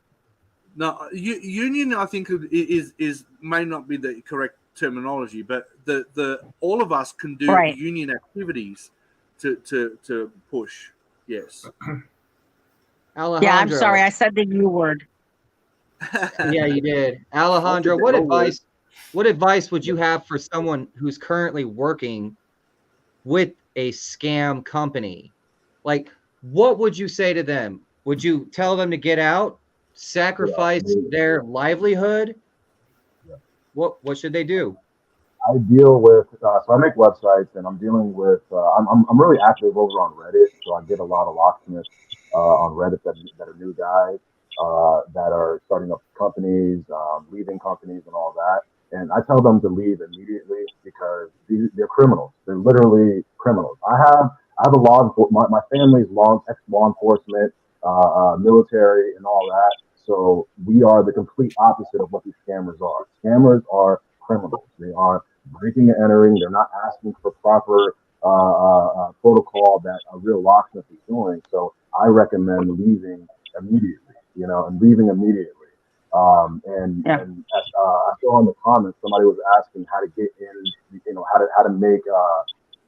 no, union, I think is may not be the correct terminology, but the all of us can do Right. union activities to push. Yes. Alejandro. Yeah, I'm sorry. I said the U word. Yeah, you did. Alejandro, what advice would you have for someone who's currently working with a scam company? Like, what would you say to them? Would you tell them to get out, sacrifice their livelihood? What should they do? I deal with, so I make websites and I'm dealing with, I'm really active over on Reddit. So I get a lot of locksmiths on Reddit that are new guys that are starting up companies, leaving companies and all that. And I tell them to leave immediately because they're criminals. They're literally criminals. I have a my family's ex-law enforcement, military and all that. So we are the complete opposite of what these scammers are. Scammers are criminals. They are breaking and entering. They're not asking for proper protocol that a real locksmith is doing. So I recommend leaving immediately, and leaving immediately. And as, I saw in the comments, somebody was asking how to get in, how to make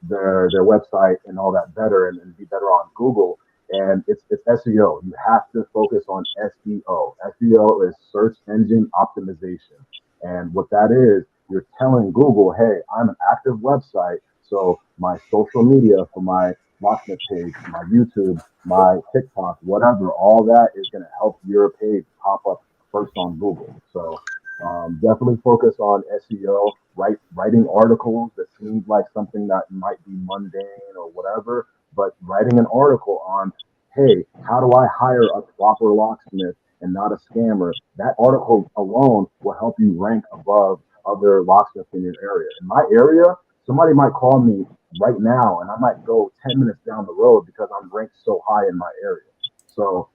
their website and all that better and be better on Google. And it's SEO. You have to focus on SEO. SEO is search engine optimization. And what that is, you're telling Google, hey, I'm an active website. So my social media for my locksmith page, my YouTube, my TikTok, whatever, all that is going to help your page pop up first on Google. So definitely focus on SEO, writing articles that seems like something that might be mundane or whatever, but writing an article on, hey, how do I hire a proper locksmith and not a scammer? That article alone will help you rank above other locksmiths in your area. In my area, somebody might call me right now and I might go 10 minutes down the road because I'm ranked so high in my area. So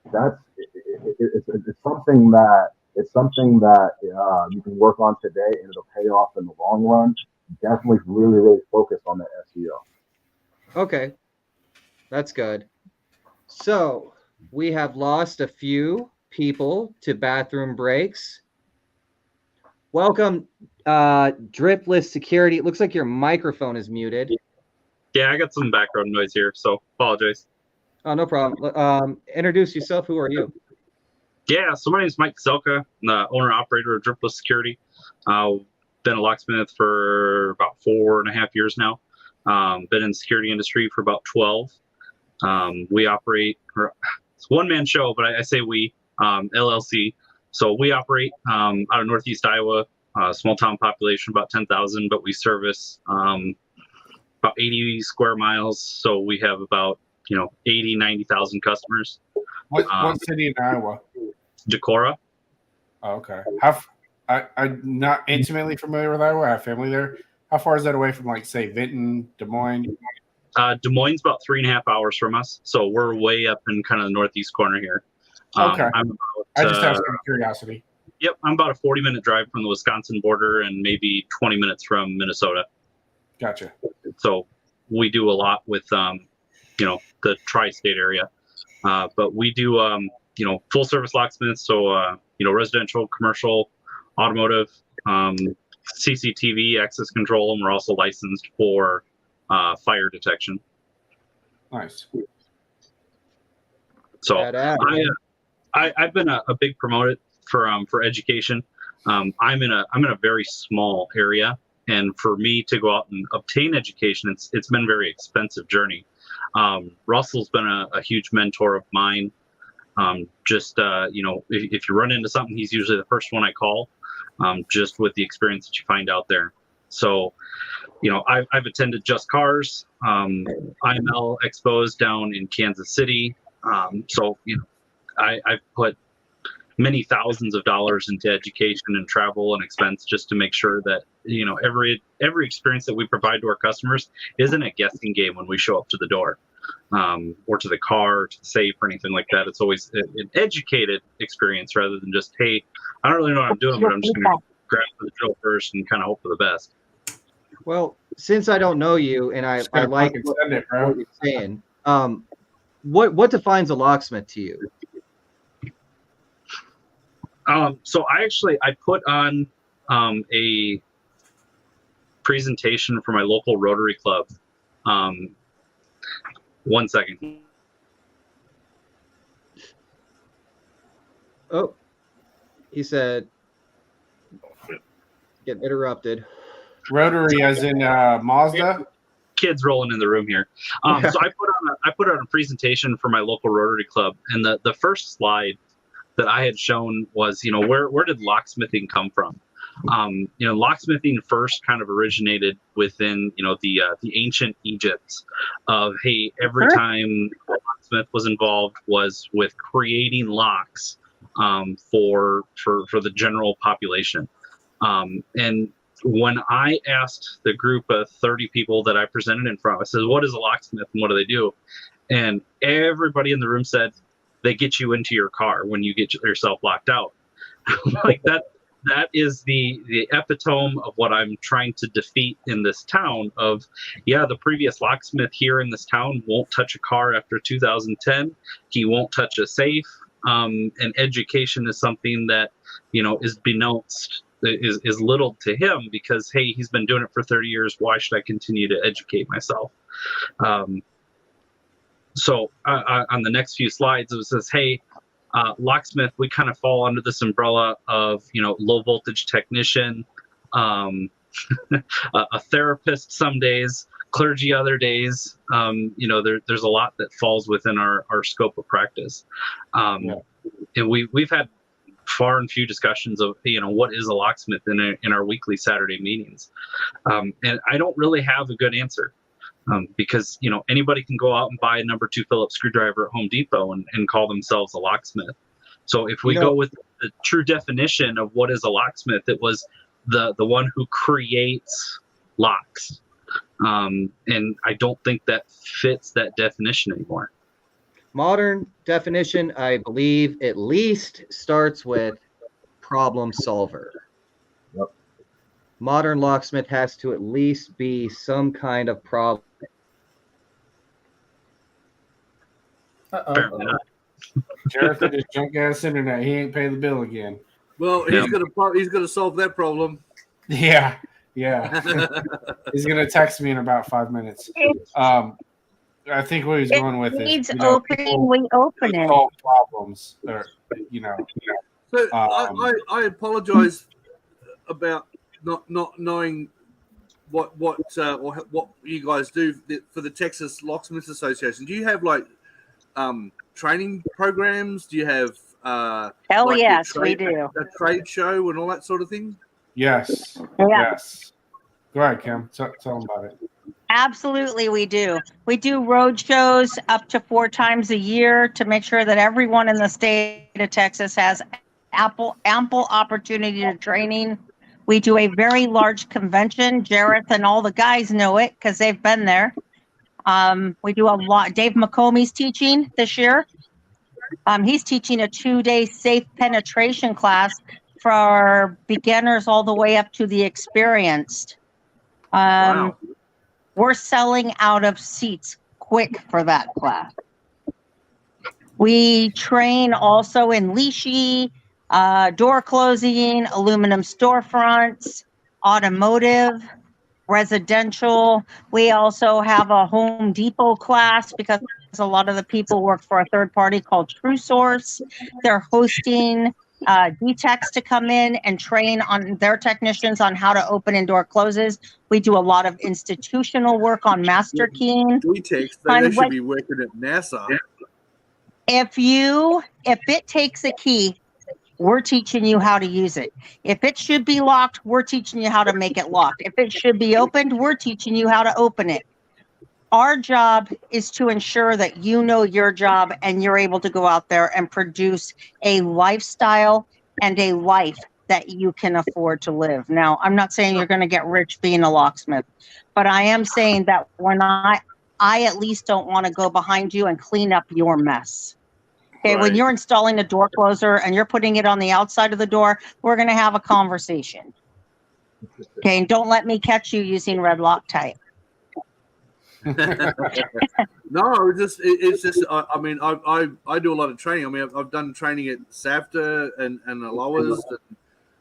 it's something that you can work on today and it'll pay off in the long run. Definitely really, really focus on the SEO. Okay, that's good. So we have lost a few people to bathroom breaks. Welcome, dripless security. It looks like your microphone is muted. Yeah, I got some background noise here, so apologize. Oh, no problem. Introduce yourself. Who are you? Yeah, so my name is Mike Zelka. I'm the owner-operator of Dripless Security. Been a locksmith for about 4.5 years now. Been in the security industry for about 12. We operate, it's a one-man show, but I say we, LLC. So we operate out of Northeast Iowa, small town population, about 10,000, but we service about 80 square miles. So we have about 80, 90,000 customers. What city in Iowa? Decorah. Oh, okay. I'm not intimately familiar with Iowa. I have family there. How far is that away from, like, say, Vinton, Des Moines? Des Moines about 3.5 hours from us, so we're way up in kind of the northeast corner here. Okay. I just have uh, some curiosity. Yep, I'm about a 40-minute drive from the Wisconsin border and maybe 20 minutes from Minnesota. Gotcha. So we do a lot with the tri-state area, but we do full service locksmiths. So residential, commercial, automotive, CCTV, access control, and we're also licensed for fire detection. Nice. So I've been a big promoter for education. I'm in a very small area, and for me to go out and obtain education, it's been a very expensive journey. Russell's been a huge mentor of mine. If you run into something, he's usually the first one I call, just with the experience that you find out there. So, I've attended Just Cars, IML Expos down in Kansas City. I've put many thousands of dollars into education and travel and expense just to make sure that, every experience that we provide to our customers isn't a guessing game when we show up to the door. or to the car, or to the safe, or anything like that. It's always an educated experience rather than just, hey, I don't really know what I'm doing, but I'm just going to grab the drill first and kind of hope for the best. Well, since I don't know you and I like what you're saying, what defines a locksmith to you? So I put on a presentation for my local Rotary Club. 1 second. Oh, he said, get interrupted. Rotary, as in Mazda. Kids rolling in the room here. So I put on a presentation for my local Rotary Club, and the first slide that I had shown was, where did locksmithing come from? Locksmithing first kind of originated within, the ancient Egypt of, hey, every time a locksmith was involved was with creating locks for the general population. And when I asked the group of 30 people that I presented in front of, I said, what is a locksmith and what do they do? And everybody in the room said, they get you into your car when you get yourself locked out. Like that is the epitome of what I'm trying to defeat in this town of, the previous locksmith here in this town won't touch a car after 2010. He won't touch a safe. And education is something that, is denounced, is little to him because, hey, he's been doing it for 30 years. Why should I continue to educate myself? So on the next few slides, it says, hey, locksmith, we kind of fall under this umbrella of, low voltage technician, a therapist some days, clergy other days. There's a lot that falls within our scope of practice. And we've had far and few discussions of, what is a locksmith in our weekly Saturday meetings. And I don't really have a good answer. Because anybody can go out and buy a number 2 Phillips screwdriver at Home Depot and call themselves a locksmith. So if we go with the true definition of what is a locksmith, it was the one who creates locks, and I don't think that fits that definition anymore. Modern definition, I believe, at least starts with problem solver. Yep. Modern locksmith has to at least be some kind of problem. Jared said his junk ass internet. He ain't pay the bill again. Well, he's gonna solve that problem. Yeah. He's gonna text me in about 5 minutes. I think what he's going with needs is opening. We open it. solve problems, or So I apologize about not knowing what you guys do for the Texas Locksmiths Association. Do you have training programs? Do you have Yes, we do. A trade show and all that sort of thing? Yes. Yeah. Yes. Go ahead, Kim. Tell them about it. Absolutely, we do. We do road shows up to 4 times a year to make sure that everyone in the state of Texas has ample opportunity to training. We do a very large convention. Jareth and all the guys know it because they've been there. We do a lot. Dave McComie's teaching this year. He's teaching a 2-day safe penetration class for beginners all the way up to the experienced. Wow. We're selling out of seats quick for that class. We train also in leashy, door closing, aluminum storefronts, automotive, residential. We also have a Home Depot class because a lot of the people work for a third party called True Source. They're hosting DTechs to come in and train on their technicians on how to open and door closes. We do a lot of institutional work on master keying. DTechs, they should be working at NASA. If it takes a key, we're teaching you how to use it. If it should be locked, we're teaching you how to make it locked. If it should be opened, we're teaching you how to open it. Our job is to ensure that you know your job and you're able to go out there and produce a lifestyle and a life that you can afford to live. Now, I'm not saying you're going to get rich being a locksmith, but I am saying that we're not I at least don't want to go behind you and clean up your mess. Okay, when Right. you're installing a door closer and you're putting it on the outside of the door, we're going to have a conversation. Okay, and don't let me catch you using red Loctite. No, it's just. I mean, I do a lot of training. I mean, I've done training at SAVTA and Aloas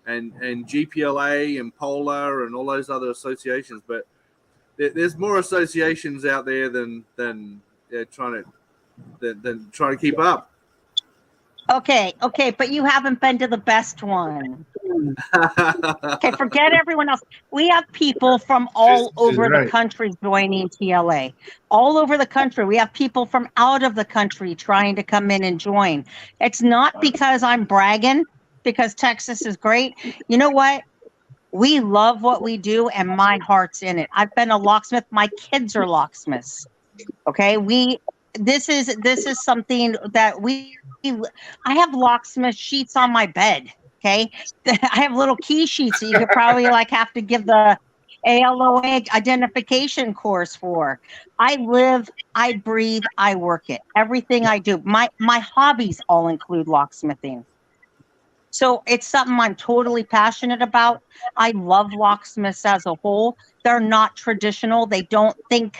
and GPLA and Polar and all those other associations. But there's more associations out there than trying to keep up. Okay, but you haven't been to the best one. Okay, forget everyone else. We have people from all She's over right. the country joining TLA. All over the country. We have people from out of the country trying to come in and join. It's not because I'm bragging, because Texas is great. You know what? We love what we do, and my heart's in it. I've been a locksmith. My kids are locksmiths. Okay, this is something that I have locksmith sheets on my bed. Okay, I have little key sheets that you could probably like have to give the ALOA identification course for. I live, I breathe, I work it. Everything I do, my hobbies all include locksmithing. So it's something I'm totally passionate about. I love locksmiths as a whole. They're not traditional. They don't think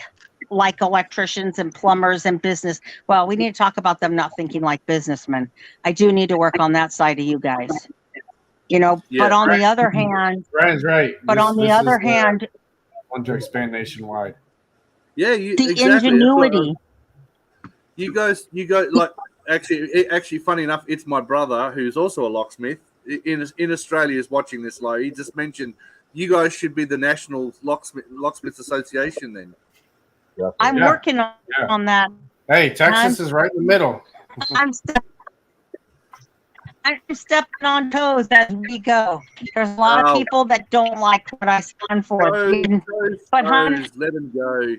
like electricians and plumbers and business. Well, we need to talk about them not thinking like businessmen. I do need to work on that side of you guys. You know, Yeah, but on right. the other hand, Ryan's right. but on the This other is the hand, one to expand nationwide. Yeah, the exactly. That's what ingenuity. you go like actually funny enough, it's my brother who's also a locksmith in Australia is watching this live. He just mentioned you guys should be the National Locksmith Association then. I'm Yeah, working yeah. on that. Hey, Texas is right in the middle. I'm stepping on toes as we go. There's a lot of Oh. people that don't like what I stand for. But hon, Let him go.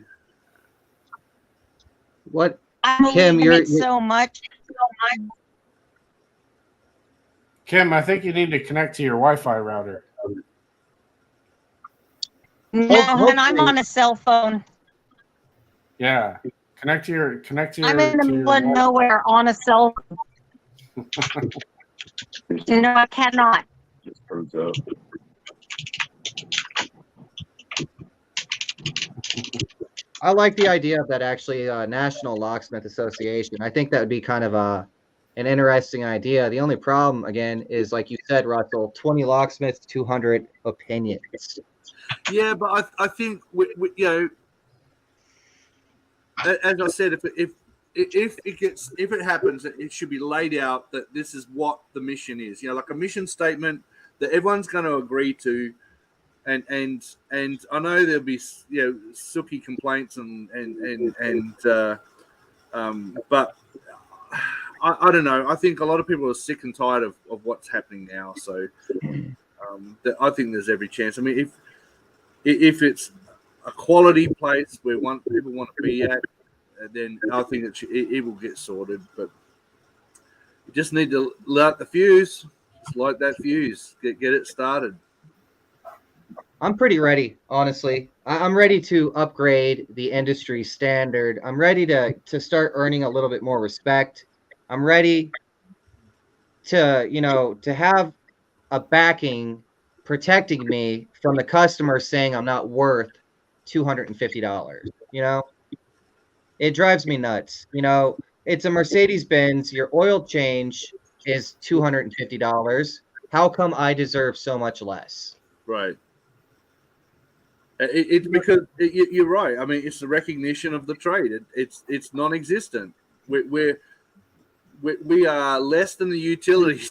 What? I believe Kim, in you're- it so much. Kim, I think you need to connect to your Wi-Fi router. No, and I'm on a cell phone. Yeah, connect to your. I'm in the to your middle of Wi- nowhere on a cell phone. No, I cannot. Just turns out. I like the idea of that actually National Locksmith Association. I think that would be kind of an interesting idea. The only problem, again, is like you said, Russell, 20 locksmiths, 200 opinions. Yeah, but I think we, you know, as I said, if it happens, it should be laid out that this is what the mission is. You know, like a mission statement that everyone's going to agree to, and I know there'll be silky complaints but I don't know. I think a lot of people are sick and tired of what's happening now. So I think there's every chance. I mean, if it's a quality place where people want to be at, then I think it will get sorted. But you just need to light the fuse. Just light that fuse. Get it started. I'm pretty ready, honestly. I'm ready to upgrade the industry standard. I'm ready to start earning a little bit more respect. I'm ready to have a backing protecting me from the customer saying I'm not worth $250. It drives me nuts. It's a Mercedes-Benz. Your oil change is $250. How come I deserve so much less? Right. It's because you're right. I mean, it's the recognition of the trade. It's non-existent. We are less than the utilities.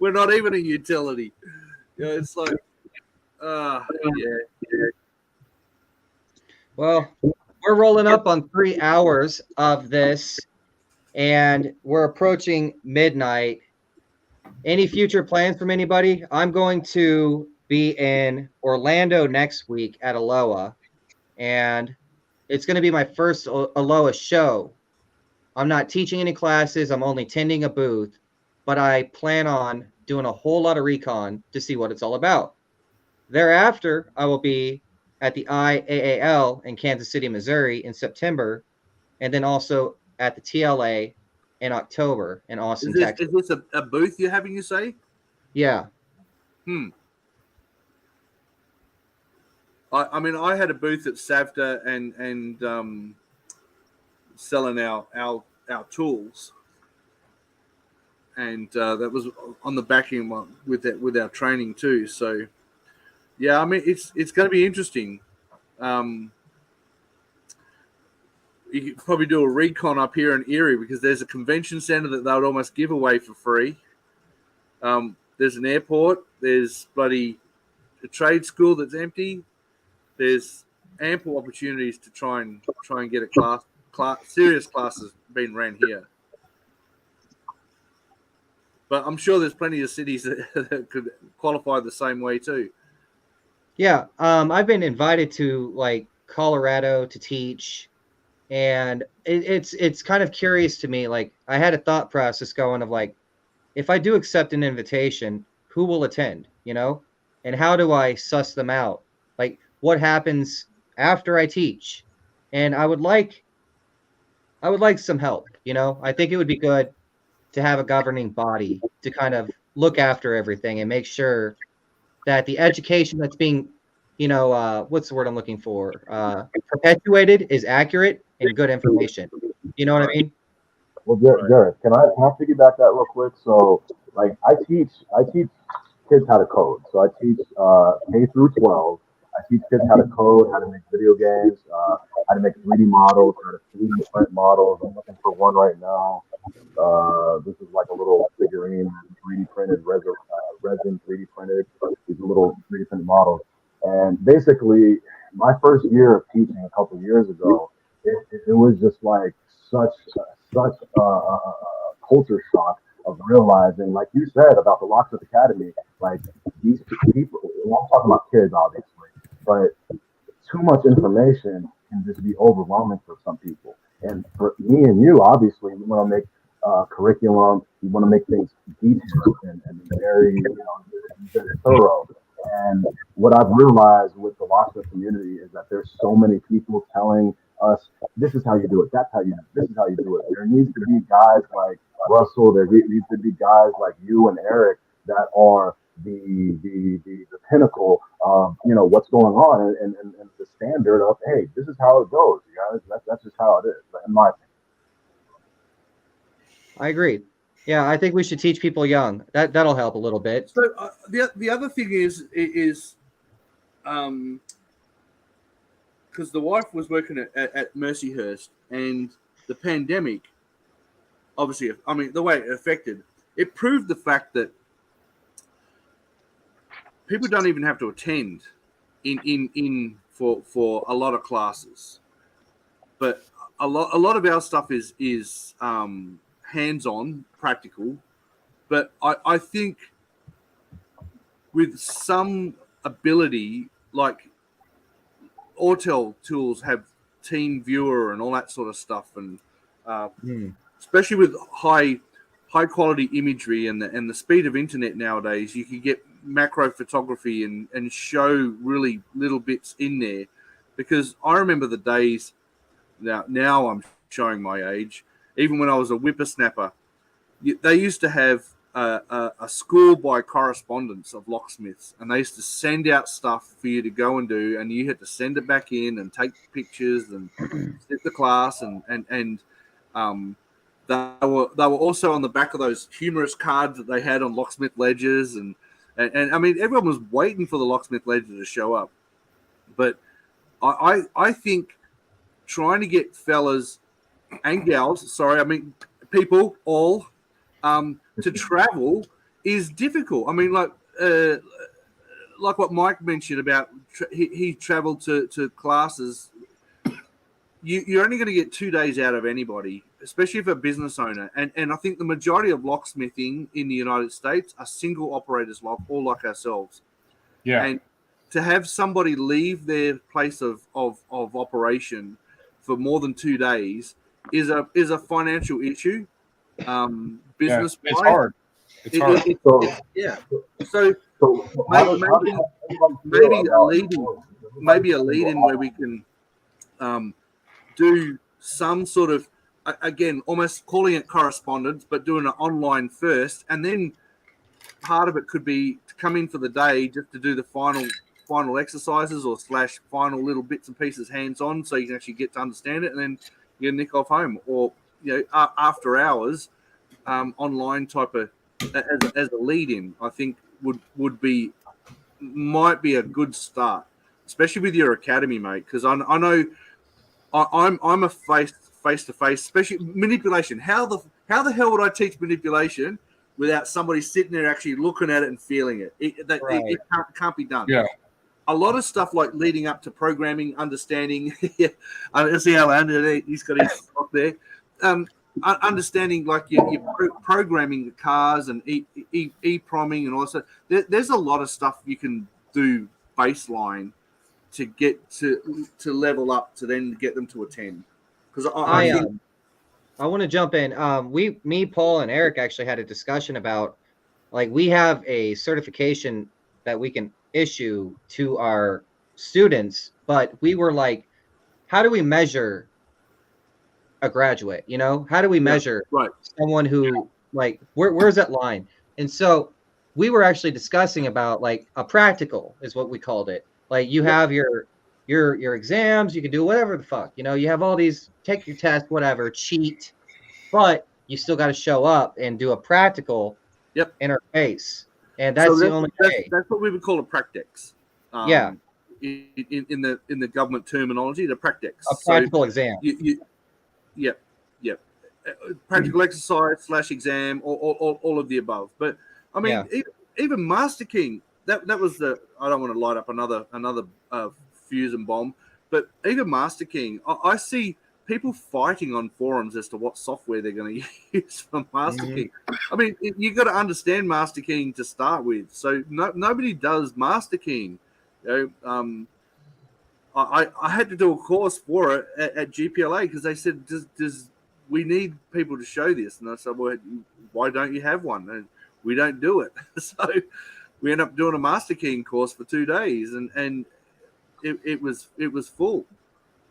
We're not even a utility. It's like, yeah. Well, we're rolling up on 3 hours of this, and we're approaching midnight. Any future plans from anybody? I'm going to be in Orlando next week at Aloha, and it's going to be my first Aloha show. I'm not teaching any classes. I'm only tending a booth, but I plan on doing a whole lot of recon to see what it's all about. Thereafter, I will be at the IAAL in Kansas City, Missouri in September, and then also at the TLA in October in Austin, Texas. Is this a booth you're having, you say? Yeah. I mean, I had a booth at SAVTA and selling our tools, and that was on the backing with our training too. So, yeah, I mean, it's going to be interesting. You could probably do a recon up here in Erie because there's a convention center that they would almost give away for free. There's an airport. There's bloody a trade school that's empty. There's ample opportunities to try and get a serious classes being ran here. But I'm sure there's plenty of cities that could qualify the same way too. Yeah, I've been invited to like Colorado to teach, and it's kind of curious to me. Like I had a thought process going of like, if I do accept an invitation, who will attend? You know, and how do I suss them out? Like what happens after I teach? And I would like some help. You know, I think it would be good to have a governing body to kind of look after everything and make sure that the education that's being, you know, what's the word I'm looking for? Perpetuated is accurate and good information. You know what I mean? Well, Garrett, can I piggyback that real quick? So, like, I teach kids how to code. So I teach K through 12. I teach kids how to code, how to make video games, how to make 3D models, how to 3D print models. I'm looking for one right now. This is like a little figurine, 3D printed, resin 3D printed. These little 3D printed models. And basically, my first year of teaching a couple of years ago, it was just like such a culture shock of realizing, like you said about the Locksmith Academy, like these people, I'm talking about kids obviously, but too much information can just be overwhelming for some people. And for me and you, obviously, we want to make curriculum, we want to make things detailed and very, very thorough. And what I've realized with the Locksmith community is that there's so many people telling us, this is how you do it, that's how you do it, this is how you do it. There needs to be guys like Russell, there needs to be guys like you and Eric that are the pinnacle of what's going on and the standard of, hey, this is how it goes, you guys. That's just how it is, in my opinion. I agree. Yeah, I think we should teach people young. That'll help a little bit. So the other thing is because the wife was working at Mercyhurst, and the pandemic, obviously, I mean, the way it affected, it proved the fact that people don't even have to attend in for a lot of classes, but a lot of our stuff is hands-on, practical. But I think with some ability, like Autel tools have Team Viewer and all that sort of stuff, and especially with high quality imagery and the speed of internet nowadays, you can get macro photography and show really little bits in there. Because I remember the days, now I'm showing my age, even when I was a whippersnapper, they used to have a school by correspondence of locksmiths, and they used to send out stuff for you to go and do, and you had to send it back in and take pictures and sit the class, and they were also on the back of those humorous cards that they had on Locksmith Ledgers, and I mean, everyone was waiting for the Locksmith Ledger to show up. But I think trying to get fellas and gals, sorry, I mean people all, to travel is difficult. I mean, like what Mike mentioned about he traveled to classes. You're only going to get 2 days out of anybody, especially if a business owner. And I think the majority of locksmithing in the United States are single operators, all like ourselves. Yeah. And to have somebody leave their place of operation for more than 2 days is a financial issue. Business, it's hard. It's hard. Yeah. So maybe leading. maybe a lead in where we can do some sort of, again, almost calling it correspondence, but doing it online first, and then part of it could be to come in for the day just to do the final exercises or / final little bits and pieces hands on, so you can actually get to understand it, and then you nick off home, or after hours, online type of as a lead in. I think might be a good start, especially with your academy, mate, because I know I'm a face to face, especially manipulation. How the hell would I teach manipulation without somebody sitting there actually looking at it and feeling it? It can't be done. Yeah. A lot of stuff like leading up to programming, understanding. I see how he's got his stuff there. Understanding like you're programming the cars and e-proming and all that stuff. There's a lot of stuff you can do baseline to get to level up to then get them to a 10. Because I want to jump in. Me, Paul, and Eric actually had a discussion about, like, we have a certification that we can issue to our students, but we were like, how do we measure a graduate? How do we measure someone who, like, where's that line? And so we were actually discussing about, like, a practical is what we called it. Like, you have your exams, you can do whatever the fuck, you have all these, take your test, whatever, cheat, but you still got to show up and do a practical interface. And that's the only way. That's what we would call a practice. In the government terminology, the practice. A practical exam. Yep. Practical exercise / exam, all of the above. But I mean, even Master King, that was the. I don't want to light up another fuse and bomb, but even Master King, I see people fighting on forums as to what software they're going to use for Master King. I mean, you got to understand Master King to start with. So nobody does Master King. I had to do a course for it at GPLA because they said, does we need people to show this? And I said, well, why don't you have one? And we don't do it. So we ended up doing a Master King course for 2 days, and it was full.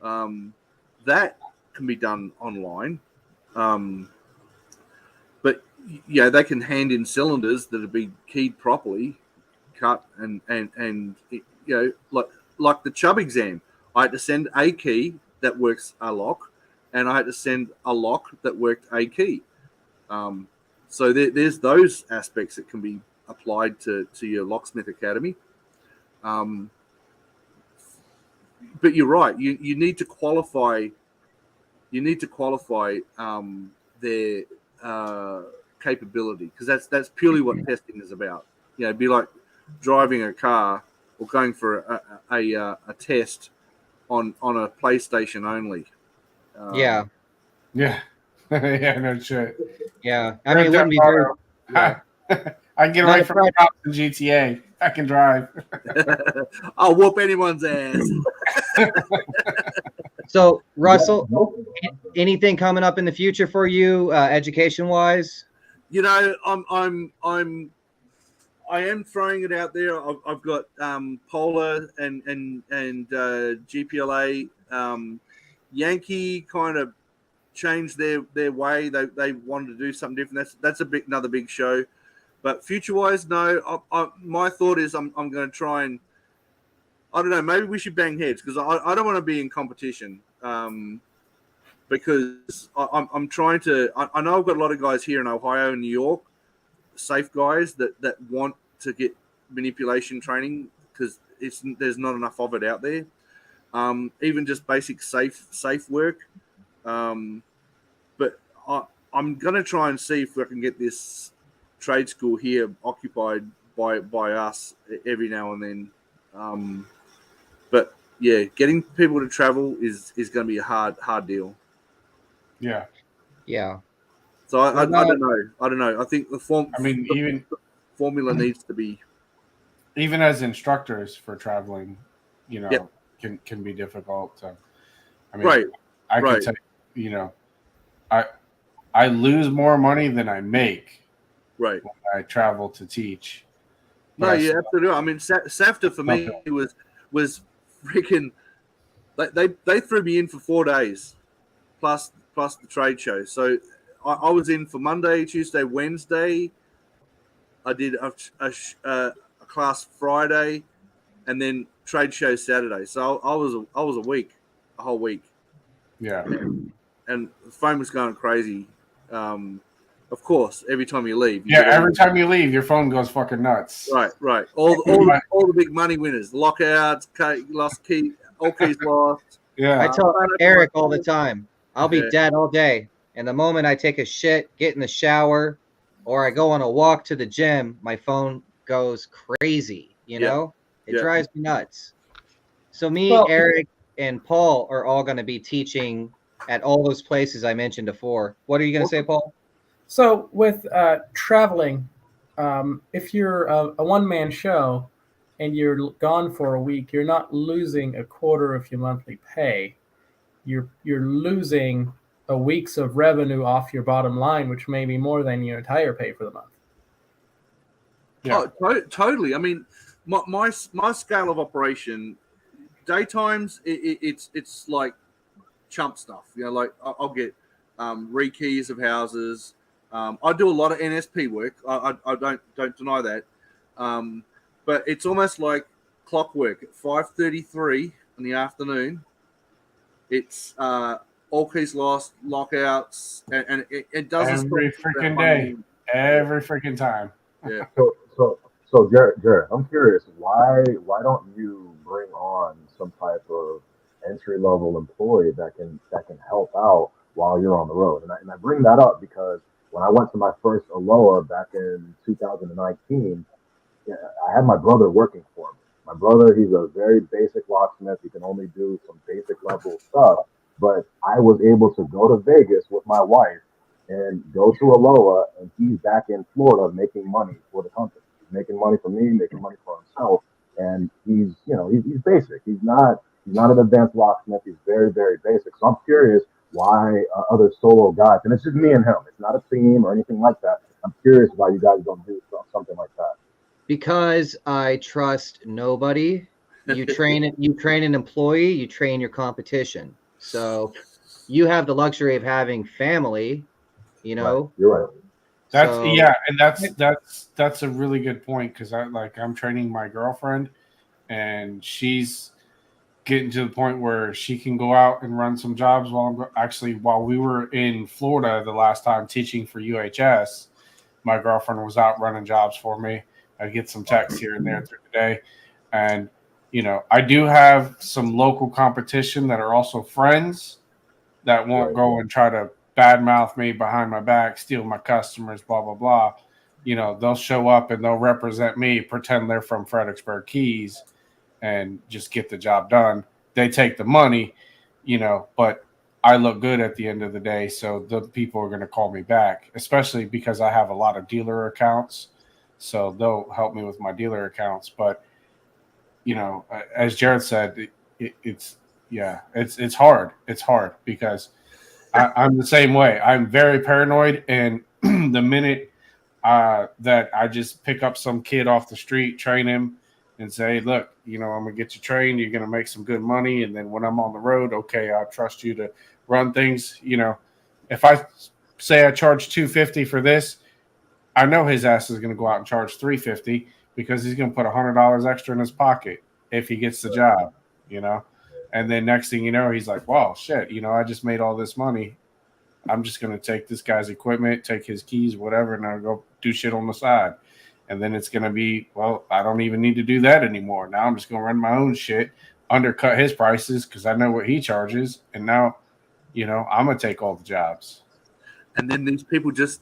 That can be done online. But they can hand in cylinders that have been keyed properly, cut and like the Chubb exam. I had to send a key that works a lock, and I had to send a lock that worked a key. So there's those aspects that can be applied to your Locksmith Academy. But you're right. You need to qualify. You need to qualify their capability, because that's purely what testing is about. It'd be like driving a car or going for a test on a PlayStation only. Yeah, no shit. Yeah, I mean, it wouldn't be very. I can get away from the cops in GTA. I can drive. I'll whoop anyone's ass. So, Russell, anything coming up in the future for you, education-wise? I am throwing it out there. I've got Polar and GPLA. Yankee kind of changed their way. They wanted to do something different. That's another big show. But future-wise, no. My thought is I'm going to try and, I don't know, maybe we should bang heads, because I don't want to be in competition. Because I'm trying to. I know I've got a lot of guys here in Ohio and New York, safe guys that want to get manipulation training, because there's not enough of it out there. Even just basic safe work. But I'm going to try and see if I can get this trade school here occupied by us every now and then. But yeah, getting people to travel is going to be a hard deal. Yeah. So I don't know. I think the formula needs to be, even as instructors for traveling, can be difficult. So, I mean, I can tell you, I lose more money than I make. Right. When I travel to teach. No, yeah, absolutely. I mean, SAFTA for me was freaking they threw me in for 4 days, plus the trade show. So I was in for Monday, Tuesday, Wednesday. I did a class Friday, and then trade show Saturday. So I was a whole week. Yeah. And the phone was going crazy. Of course, every time you leave. Yeah, every time you leave, your phone goes fucking nuts. Right. All the big money winners, lockouts, lost key, all keys lost. Yeah. I tell Eric all the time, I'll be Yeah. dead all day. And the moment I take a shit, get in the shower, or I go on a walk to the gym, my phone goes crazy. You Yeah. know, it Yeah. drives me nuts. So me, Well- Eric, and Paul are all going to be teaching at all those places I mentioned before. What are you going to say, Paul? So with traveling, if you're a one-man show and you're gone for a week, you're not losing a quarter of your monthly pay. You're losing a week's of revenue off your bottom line, which may be more than your entire pay for the month. Yeah. Oh, totally. I mean, my scale of operation, daytimes it's like chump stuff. You know, like I'll get rekeys of houses. I do a lot of NSP work. I don't deny that. But it's almost like clockwork. At 5:33 in the afternoon, it's all keys lost, lockouts, and it doesn't Every stop for freaking about day. 1 minute. Every freaking time. Yeah. So Jared, I'm curious, why don't you bring on some type of entry level employee that can help out while you're on the road? And I bring that up because when I went to my first Aloha back in 2019, yeah, I had my brother working for me. My brother, he's a very basic locksmith. He can only do some basic level stuff. But I was able to go to Vegas with my wife and go to Aloha, and he's back in Florida making money for the company. He's making money for me, making money for himself. And he's basic. He's not an advanced locksmith. He's very, very basic. So I'm curious why other solo guys, and it's just me and him. It's not a team or anything like that. I'm curious why you guys don't do something like that. Because I trust nobody. You train an employee, you train your competition. So you have the luxury of having family, you know. Right. You're right. That's a really good point because I'm training my girlfriend, and she's getting to the point where she can go out and run some jobs while we were in Florida the last time teaching for UHS. My girlfriend was out running jobs for me. I get some texts here and there through the day, and I do have some local competition that are also friends that won't go and try to badmouth me behind my back, steal my customers, blah, blah, blah. They'll show up and they'll represent me, pretend they're from Fredericksburg Keys, and just get the job done. They take the money, but I look good at the end of the day. So the people are going to call me back, especially because I have a lot of dealer accounts. So they'll help me with my dealer accounts. But, as Jared said, it's hard. It's hard because I'm the same way. I'm very paranoid. And the minute that I just pick up some kid off the street, train him, and say, look, I'm going to get you trained. You're going to make some good money. And then when I'm on the road, okay, I trust you to run things. If I say I charge $250 for this, I know his ass is going to go out and charge $350 because he's going to put $100 extra in his pocket if he gets the job, And then next thing you know, he's like, well, shit, I just made all this money. I'm just going to take this guy's equipment, take his keys, whatever, and I'll go do shit on the side. And then it's going to be, well, I don't even need to do that anymore. Now I'm just going to run my own shit, undercut his prices because I know what he charges. And now, I'm going to take all the jobs. And then these people just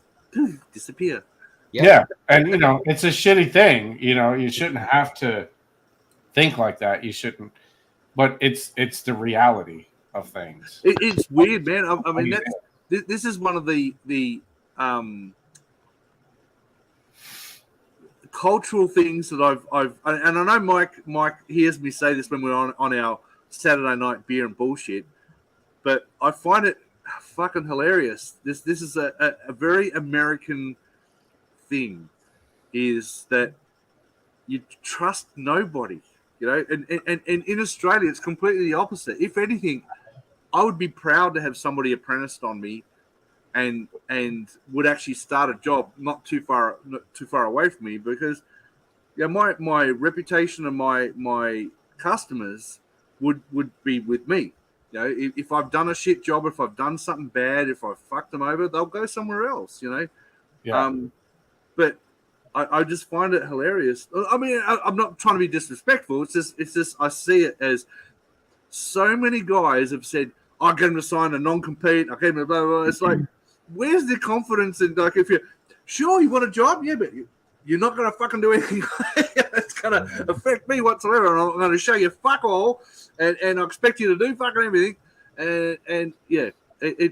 disappear. Yeah. And, it's a shitty thing. You shouldn't have to think like that. You shouldn't. But it's the reality of things. It's weird, man. I mean, this is one of the cultural things that I've and I know Mike hears me say this when we're on our Saturday night beer and bullshit, but I find it fucking hilarious. This is a very American thing, is that you trust nobody. You know, and in Australia, it's completely the opposite. If anything, I would be proud to have somebody apprenticed on me, and would actually start a job not too far away from me, because my reputation and my customers would be with me. You know, if I've done a shit job, if I've done something bad, if I've fucked them over, they'll go somewhere else. You know, but I just find it hilarious. I mean, I'm not trying to be disrespectful. It's just I see it as so many guys have said, I get him to sign a non-compete. I get him to blah, blah, blah. It's like, where's the confidence in, like, if you're sure you want a job, yeah, but you're not going to fucking do anything that's going to affect me whatsoever. And I'm going to show you fuck all, and I expect you to do fucking everything. And yeah,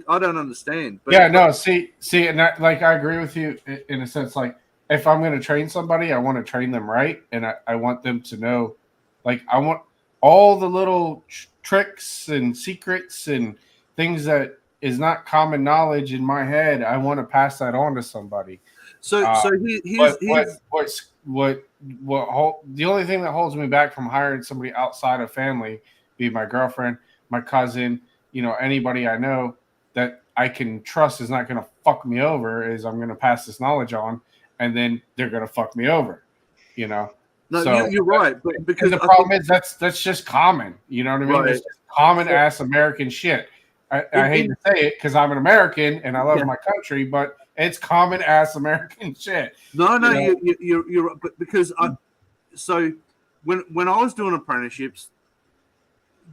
I don't understand. But, see, and that, like, I agree with you in a sense. Like, if I'm going to train somebody, I want to train them right, and I want them to know, like, I want all the little tricks and secrets and things that is not common knowledge in my head. I want to pass that on to somebody. So the only thing that holds me back from hiring somebody outside of family, be my girlfriend, my cousin, you know, anybody I know that I can trust is not going to fuck me over, is I'm going to pass this knowledge on, and then they're going to fuck me over, you know. No, so, you're right, but because the problem is that's just common, you know what I mean? Right. It's just common ass American shit. I hate to say it because I'm an American and I love my country, but it's common ass American shit. No, you're right, but because so when I was doing apprenticeships,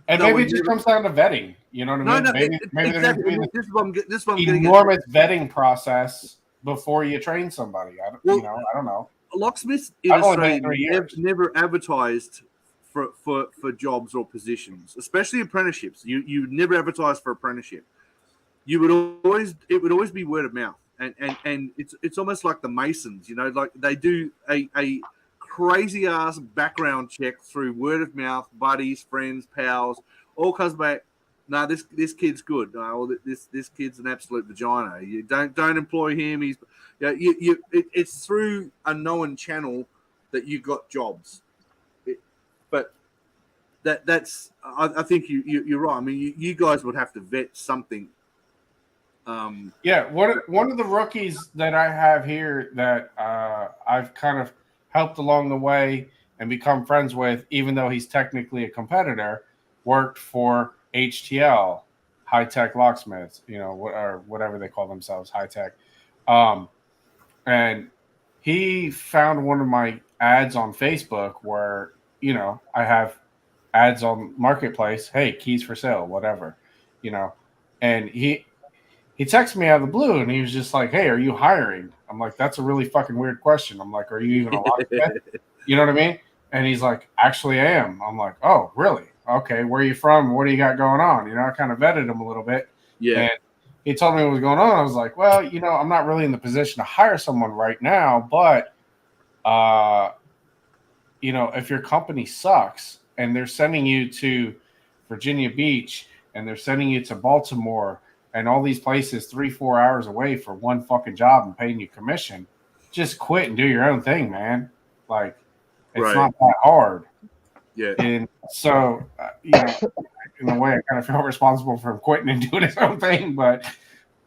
and maybe it just comes down to vetting, you know what I mean? Maybe exactly. This is what I'm enormous vetting process before you train somebody. I don't know. Locksmiths in Australia never advertised for jobs or positions, especially apprenticeships. You never advertised for apprenticeship. It would always be word of mouth, and it's almost like the Masons, you know, like they do a crazy ass background check through word of mouth, buddies, friends, pals, all comes back. No, this kid's good. No, this kid's an absolute vagina. You don't employ him. He's it's through a known channel that you got jobs. But that's I think you're right. I mean, you guys would have to vet something. One of the rookies that I have here that I've kind of helped along the way and become friends with, even though he's technically a competitor, worked for HTL, High Tech Locksmiths, you know, or whatever they call themselves, High Tech. And he found one of my ads on Facebook where, you know, I have ads on Marketplace, hey, keys for sale, whatever, you know, and he texted me out of the blue and he was just like, hey, are you hiring? I'm like, that's a really fucking weird question. I'm like, are you even a locksmith? You know what I mean? And he's like, actually I am. I'm like, oh, really? Okay, where are you from? What do you got going on? You know, I kind of vetted him a little bit. Yeah. And he told me what was going on. I was like, well, you know, I'm not really in the position to hire someone right now, but, you know, if your company sucks and they're sending you to Virginia Beach and they're sending you to Baltimore and all these places 3-4 hours away for one fucking job and paying you commission, just quit and do your own thing, man. Like, it's not that hard. Yeah. And so, you know, in a way, I kind of feel responsible for him quitting and doing his own thing. But,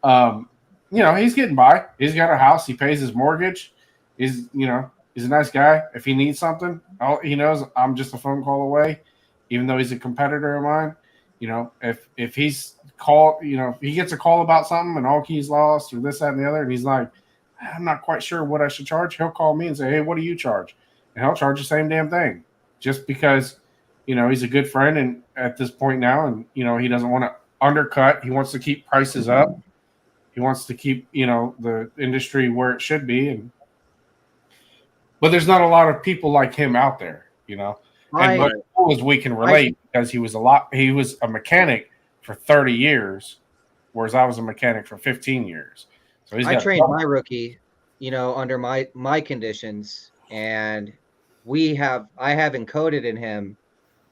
you know, he's getting by. He's got a house. He pays his mortgage. He's a nice guy. If he needs something, he knows I'm just a phone call away, even though he's a competitor of mine. You know, if he's if he gets a call about something and all keys lost or this, that, and the other, and he's like, I'm not quite sure what I should charge, he'll call me and say, hey, what do you charge? And he'll charge the same damn thing just because, you know, he's a good friend and at this point now, and, you know, he doesn't want to undercut. He wants to keep prices up. He wants to keep, you know, the industry where it should be. But there's not a lot of people like him out there, you know. And what cool is we can relate because he was a mechanic for 30 years, whereas I was a mechanic for 15 years. So I trained my rookie, you know, under my conditions, and I have encoded in him,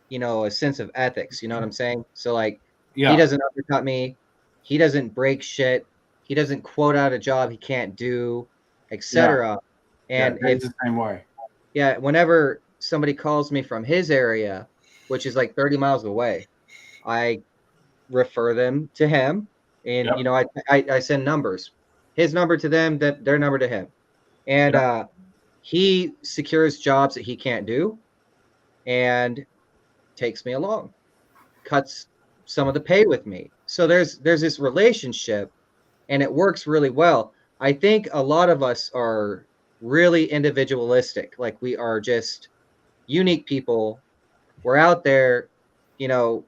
you know, a sense of ethics. You know what I'm saying? So like, he doesn't undercut me, he doesn't break shit, he doesn't quote out a job he can't do, etc. And it's the same way. Yeah, whenever somebody calls me from his area, which is like 30 miles away, I refer them to him, and Yep. I send numbers, his number to them, their number to him, and he secures jobs that he can't do, and takes me along, cuts some of the pay with me. So there's this relationship, and it works really well. I think a lot of us are really individualistic, like we are just unique people. We're out there, you know,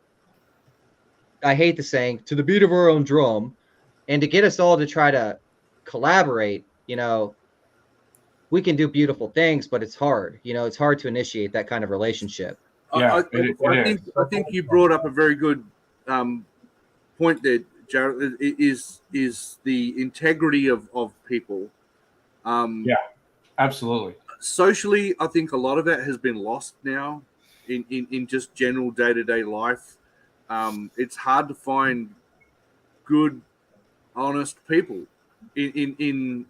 I hate the saying, to the beat of our own drum, and to get us all to try to collaborate, we can do beautiful things, but it's hard. It's hard to initiate that kind of relationship. Yeah, I think you brought up a very good point there, Jared. Is the integrity of people. Yeah, absolutely. Socially, I think a lot of that has been lost now in just general day-to-day life. It's hard to find good, honest people in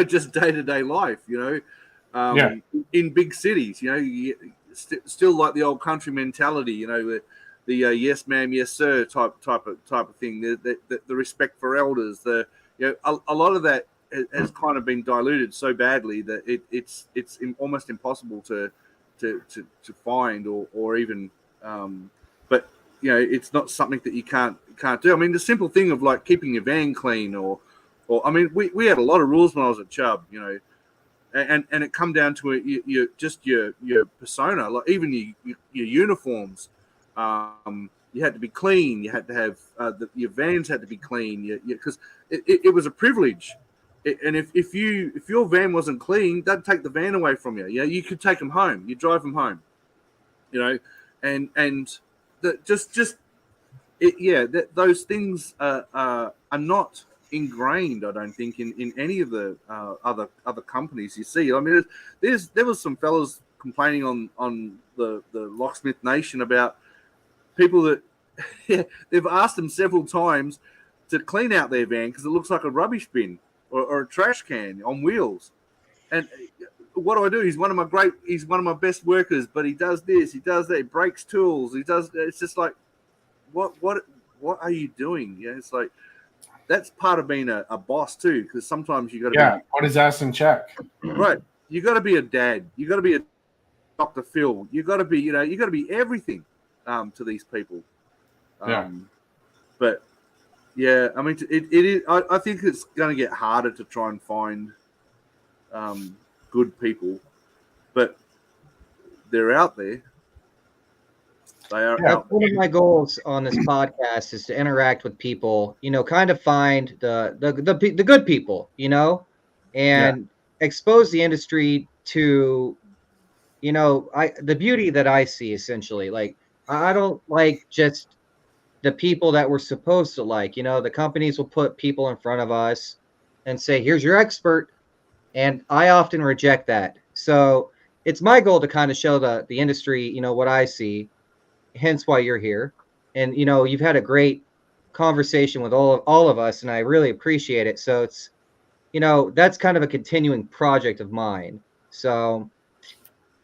just day-to-day life, in big cities, still like the old country mentality, the yes ma'am, yes sir type of thing, the respect for elders, a lot of that has kind of been diluted so badly that it's almost impossible to find or even but it's not something that you can't do. I mean, the simple thing of like keeping your van clean or I mean, we had a lot of rules when I was at Chubb, and it come down to your persona, like even your uniforms. You had to be clean. You had to have your vans had to be clean. Because it was a privilege. And if your van wasn't clean, they'd take the van away from you. You could take them home. You drive them home. And those things are not ingrained, I don't think, in any of the other companies you see. I mean, there was some fellas complaining on the Locksmith Nation about people that they've asked them several times to clean out their van because it looks like a rubbish bin or a trash can on wheels. And what do? He's one of my best workers, but he does this, he does that, he breaks tools, it's just like, what are you doing? It's like, that's part of being a boss too, because sometimes you got to put his ass in check. Right. You got to be a dad. You got to be a Dr. Phil. You got to be, you got to be everything to these people. But yeah, I mean, it is. I think it's going to get harder to try and find good people, but they're out there. They are out. One of my goals on this podcast is to interact with people, kind of find the good people, and expose the industry to, the beauty that I see essentially. Like, I don't like just the people that we're supposed to like. The companies will put people in front of us and say, here's your expert. And I often reject that. So it's my goal to kind of show the industry, what I see, hence why you're here. And, you've had a great conversation with all of us, and I really appreciate it. So it's, that's kind of a continuing project of mine. So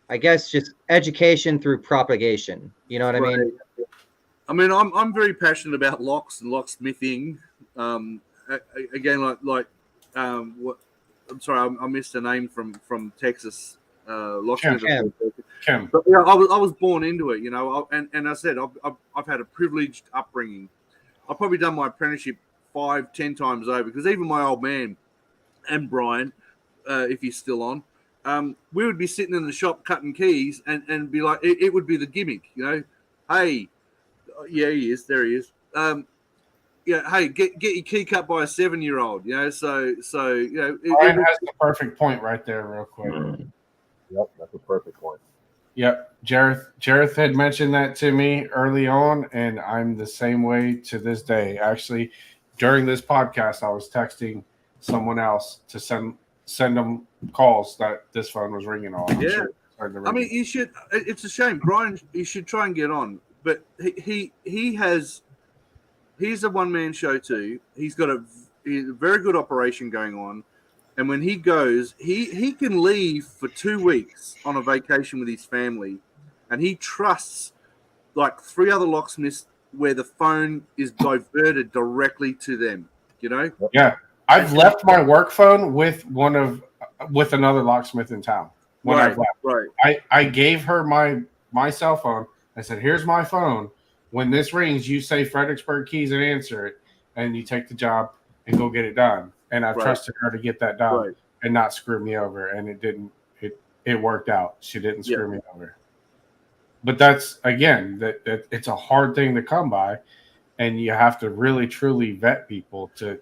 I guess just education through propagation. You know what I mean? I mean, I'm very passionate about locks and locksmithing. Again, like what? I'm sorry, I missed a name from Texas. Locksmith. Kim. But yeah, I was born into it, and I said I've had a privileged upbringing. I've probably done my apprenticeship 5-10 times over, because even my old man and Brian, if he's still on, we would be sitting in the shop cutting keys and be like, it would be the gimmick, hey, yeah, he is, there he is. Hey, get your key cut by a 7-year-old, so Brian has the perfect point right there, real quick. Yep, that's a perfect point. Yep, Jareth had mentioned that to me early on, and I'm the same way to this day. Actually, during this podcast, I was texting someone else to send them calls that this phone was ringing on. Yeah, I mean, you should. It's a shame, Brian. You should try and get on, but he's a one-man show too. He's got a very good operation going on. And when he goes, he can leave for 2 weeks on a vacation with his family, and he trusts like 3 other locksmiths where the phone is diverted directly to them. You know? Yeah, I've left my work phone with another locksmith in town. When I've left, I gave her my cell phone. I said, "Here's my phone. When this rings, you say Fredericksburg Keys and answer it, and you take the job and go get it done." And I've trusted her to get that done and not screw me over. And it didn't. It worked out. She didn't screw me over. But that's again that it's a hard thing to come by, and you have to really truly vet people to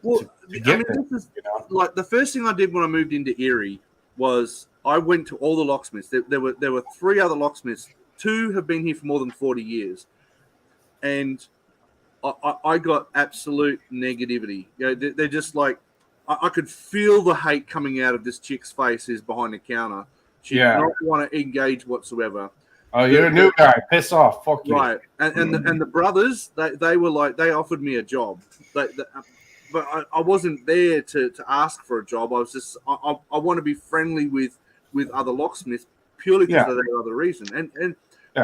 get there. This is, like the first thing I did when I moved into Erie was I went to all the locksmiths. There were 3 other locksmiths. 2 have been here for more than 40 years, and I got absolute negativity. You know, they're just like, I could feel the hate coming out of this chick's face who's behind the counter. She did not want to engage whatsoever. Oh, you're a new guy. Piss off. Fuck you. Right. And the brothers, they were like, they offered me a job. But I wasn't there to ask for a job. I was just, I want to be friendly with other locksmiths purely because of that other reason. And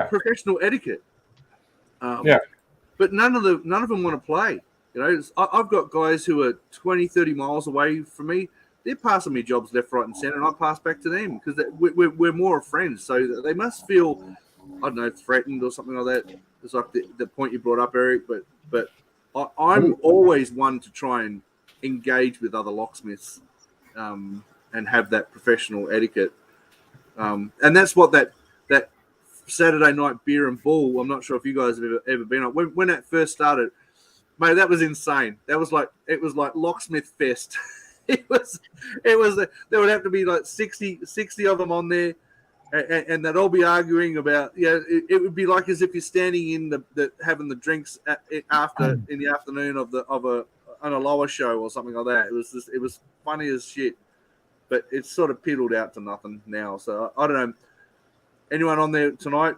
professional etiquette. But none of them want to play. You know, I've got guys who are 20, 30 miles away from me. They're passing me jobs left, right, and center, and I pass back to them because we're more friends. So they must feel, I don't know, threatened or something like that. It's like the point you brought up, Eric. But I'm always one to try and engage with other locksmiths and have that professional etiquette. And that's what that Saturday night beer and bull. I'm not sure if you guys have ever been on. When that first started, mate, that was insane. It was like Locksmith Fest. It was. There would have to be like 60 of them on there, and they'd all be arguing about. Yeah, it would be like as if you're standing in the having the drinks in the afternoon on a lower show or something like that. It was funny as shit, but it's sort of piddled out to nothing now. So I don't know. Anyone on there tonight,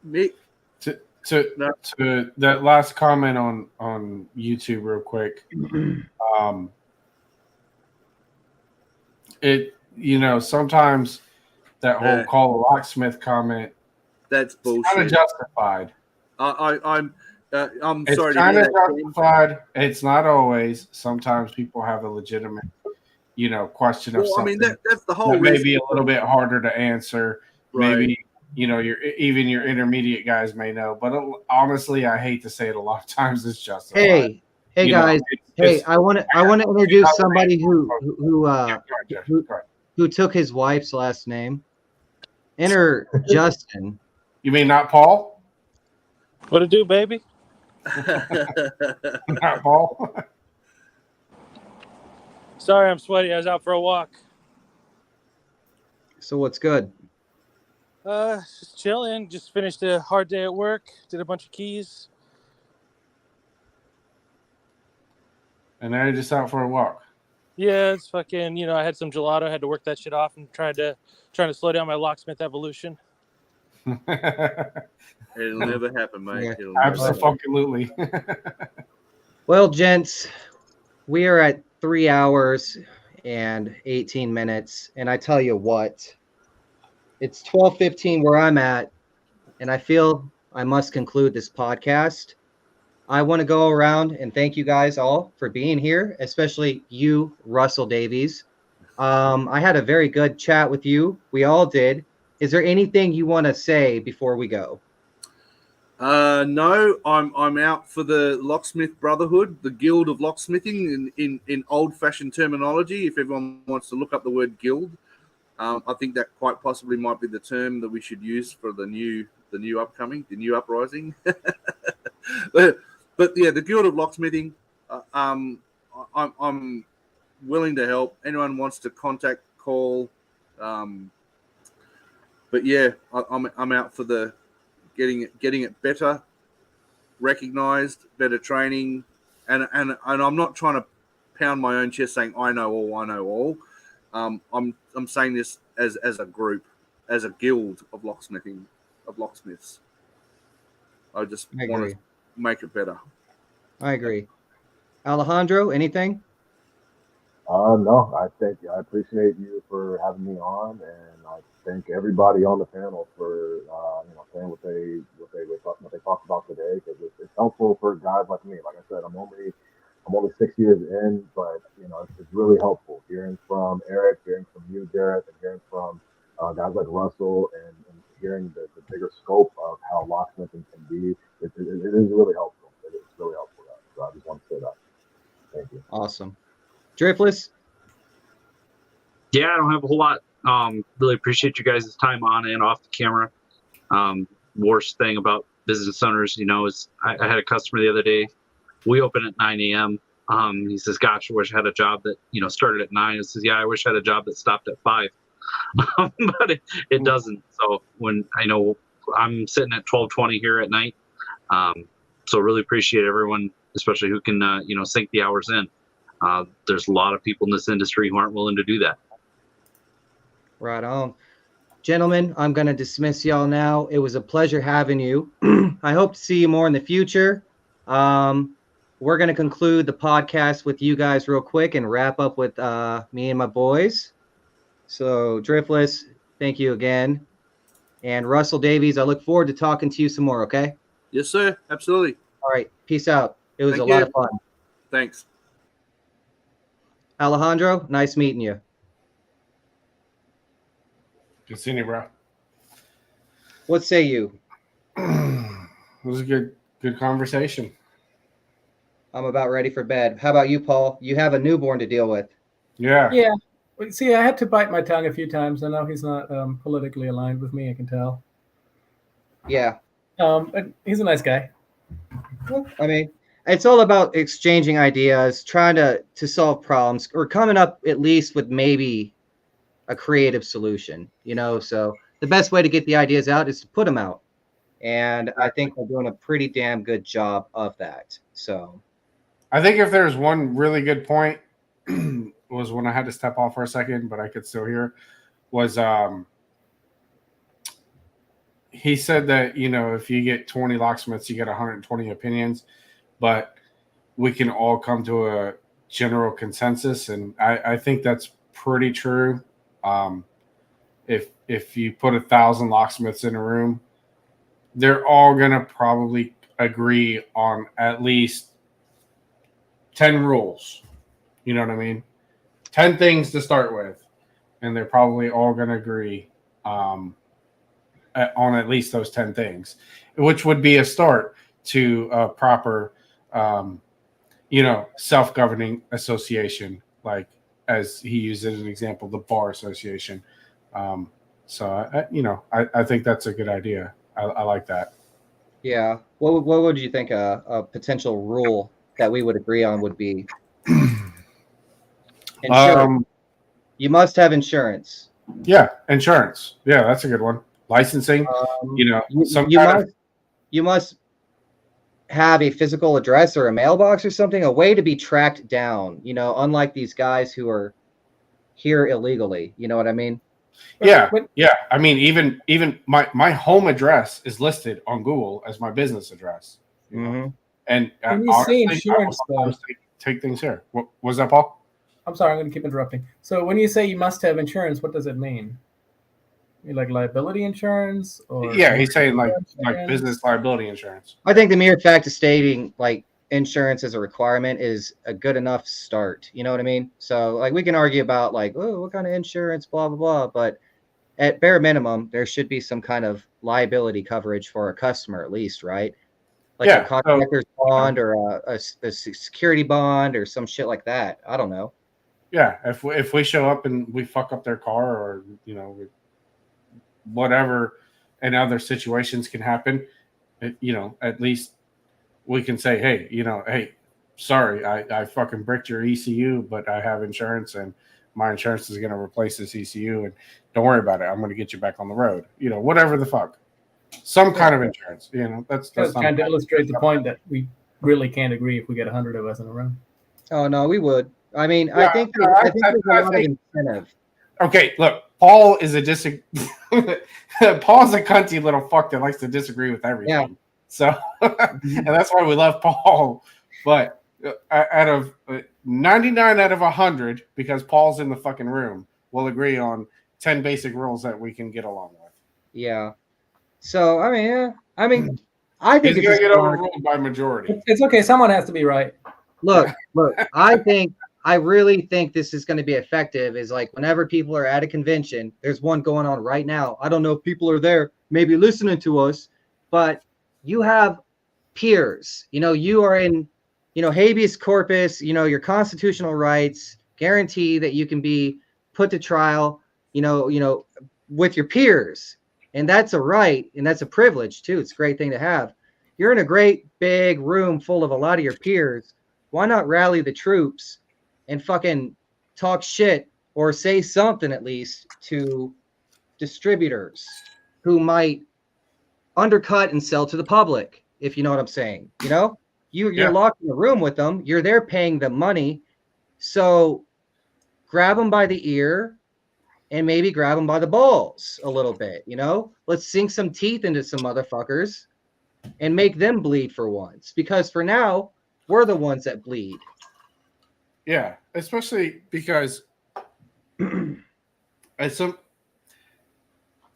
Mick? To that last comment on YouTube, real quick. Sometimes that whole call a locksmith comment, that's bullshit. Kind of justified. I'm it's sorry. It's kind of justified. It's not always. Sometimes people have a legitimate, question of something. I mean, that's the whole. That may be a little bit harder to answer. Right. Maybe your intermediate guys may know, but honestly, I hate to say it. A lot of times, it's justified. Hey guys. I want to introduce somebody who took his wife's last name. Enter Justin. You mean not Paul? What it do, baby? Not Paul. Sorry, I'm sweaty. I was out for a walk. So what's good? Just chilling. Just finished a hard day at work. Did a bunch of keys. And now you're just out for a walk. Yeah, it's fucking. I had some gelato. I had to work that shit off and trying to slow down my locksmith evolution. It'll never happen, mate. Yeah. Absolutely. Well, gents, we are at 3 hours and 18 minutes, and I tell you what. It's 12:15 where I'm at, and I feel I must conclude this podcast. I want to go around and thank you guys all for being here, especially you, Russell Davies. I had a very good chat with you. We all did. Is there anything you want to say before we go? No, I'm out for the Locksmith Brotherhood, the Guild of Locksmithing in old-fashioned terminology. If everyone wants to look up the word guild. I think that quite possibly might be the term that we should use for the new uprising. but yeah, the Guild of Locksmithing. I'm willing to help. Anyone wants to contact, call. But yeah, I'm out for the getting it better, recognized, better training, and I'm not trying to pound my own chest saying I know all. I'm saying this as a group, as a guild of locksmiths. I just want to make it better. I agree. Alejandro, anything? No, I appreciate you for having me on, and I thank everybody on the panel for saying what they talked about today, because it's helpful for guys like me. Like I said, I'm only 6 years in, but it's really helpful hearing from Eric, hearing from you, Gareth, and hearing from guys like Russell, and hearing the bigger scope of how locksmithing can be. It is really helpful. It's really helpful. So I just want to say that. Thank you. Awesome. Driftless. Yeah, I don't have a whole lot. Really appreciate you guys' time on and off the camera. Worst thing about business owners, is I had a customer the other day. We open at 9 a.m. He says, "Gosh, I wish I had a job that started at 9." I says, "Yeah, I wish I had a job that stopped at 5." But it doesn't. So when I know I'm sitting at 12:20 here at night, so really appreciate everyone, especially who can sink the hours in. There's a lot of people in this industry who aren't willing to do that. Right on. Gentlemen, I'm going to dismiss y'all now. It was a pleasure having you. I hope to see you more in the future. We're going to conclude the podcast with you guys real quick and wrap up with me and my boys. So, Driftless, thank you again. And Russell Davies, I look forward to talking to you some more, okay? Yes, sir. Absolutely. All right. Peace out. It was Thank a lot you. of fun. Thanks. Alejandro, nice meeting you. Good seeing you, bro. What say you? It was a good conversation. I'm about ready for bed. How about you, Paul? You have a newborn to deal with. Yeah. Yeah. See, I had to bite my tongue a few times. I know he's not politically aligned with me. I can tell. Yeah. But he's a nice guy. Well, I mean, it's all about exchanging ideas, trying to solve problems, or coming up at least with maybe a creative solution, so the best way to get the ideas out is to put them out. And I think we're doing a pretty damn good job of that. So I think if there's one really good point was when I had to step off for a second, but I could still hear, was he said that, if you get 20 locksmiths, you get 120 opinions, but we can all come to a general consensus. And I think that's pretty true. If you put 1,000 locksmiths in a room, they're all going to probably agree on at least 10 rules. You know what I mean? 10 things to start with. And they're probably all going to agree on at least those 10 things, which would be a start to a proper, self-governing association, like as he used as an example, the bar association. So I think that's a good idea. I like that. yeah, what would you think a potential rule that we would agree on would be? Insurance. You must have insurance. Yeah, insurance. Yeah, that's a good one. Licensing. You must have a physical address or a mailbox or something, a way to be tracked down. Unlike these guys who are here illegally. You know what I mean? Yeah. I mean, even my home address is listed on Google as my business address. Mm-hmm. And when you say insurance, take things here. What was that, Paul? I'm sorry, I'm going to keep interrupting. So when you say you must have insurance, what does it mean? Like liability insurance, or yeah, he's saying like business liability insurance. I think the mere fact of stating like insurance as a requirement is a good enough start. You know what I mean? So like we can argue about like, oh, what kind of insurance, blah blah blah, but at bare minimum, there should be some kind of liability coverage for a customer at least, right? Like a contractor's bond or a security bond or some shit like that. I don't know. Yeah, if we show up and we fuck up their car, or whatever, and other situations can happen, at least we can say, hey, sorry, I fucking bricked your ECU, but I have insurance and my insurance is going to replace this ECU, and don't worry about it. I'm going to get you back on the road. Whatever the fuck, some kind of insurance. That's kind of illustrate the point that we really can't agree if we get 100 of us in a room. Oh no, we would. I mean, yeah, I think there's a lot of incentive. Okay, look, Paul is Paul's a cunty little fuck that likes to disagree with everything. Yeah. So, and that's why we love Paul. But out of 99 out of 100, because Paul's in the fucking room, will agree on 10 basic rules that we can get along with. Yeah. So I mean, I think He's it's gonna just get fun. overruled by majority. It's okay. Someone has to be right. Look. I really think this is going to be effective. Is like whenever people are at a convention, there's one going on right now. I don't know if people are there, maybe listening to us, but you have peers. You are in, habeas corpus. Your constitutional rights guarantee that you can be put to trial. With your peers, and that's a right, and that's a privilege too. It's a great thing to have. You're in a great big room full of a lot of your peers. Why not rally the troops and fucking talk shit or say something at least to distributors who might undercut and sell to the public, if you know what I'm saying. You're locked in a room with them. You're there paying them money. So grab them by the ear and maybe grab them by the balls a little bit. Let's sink some teeth into some motherfuckers and make them bleed for once. Because for now, we're the ones that bleed. Yeah, especially because to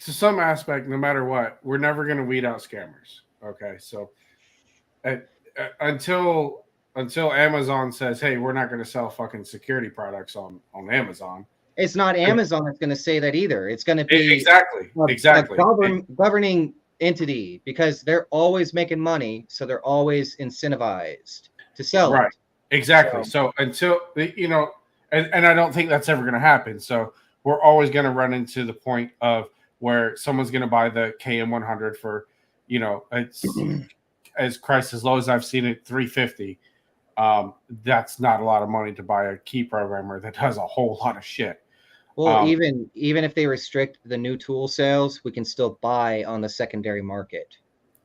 some aspect, no matter what, we're never going to weed out scammers. Okay, so until Amazon says, "Hey, we're not going to sell fucking security products on Amazon," it's not Amazon that's going to say that either. It's going to be exactly a governing entity, because they're always making money, so they're always incentivized to sell. Right. It. Exactly. So until and I don't think that's ever going to happen. So we're always going to run into the point of where someone's going to buy the KM100 for, it's as low as I've seen it, $350. That's not a lot of money to buy a key programmer that does a whole lot of shit. Well, even if they restrict the new tool sales, we can still buy on the secondary market.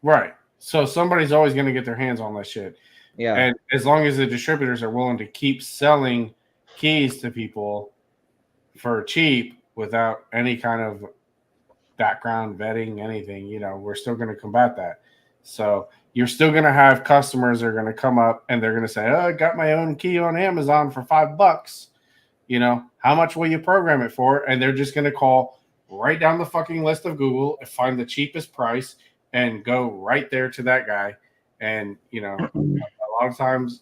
Right. So somebody's always going to get their hands on that shit. Yeah. And as long as the distributors are willing to keep selling keys to people for cheap without any kind of background vetting, anything, we're still going to combat that. So you're still going to have customers that are going to come up and they're going to say, "Oh, I got my own key on Amazon for $5. How much will you program it for?" And they're just going to call right down the fucking list of Google and find the cheapest price and go right there to that guy. And, a lot of times,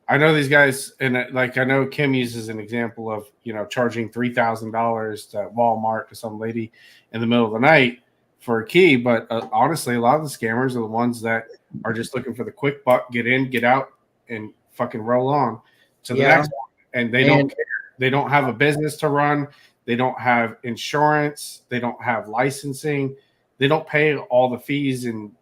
I know these guys, and I know Kim uses an example of, charging $3,000 to Walmart to some lady in the middle of the night for a key. But honestly, a lot of the scammers are the ones that are just looking for the quick buck, get in, get out, and fucking roll on to the next one. And they don't care. They don't have a business to run. They don't have insurance. They don't have licensing. They don't pay all the fees and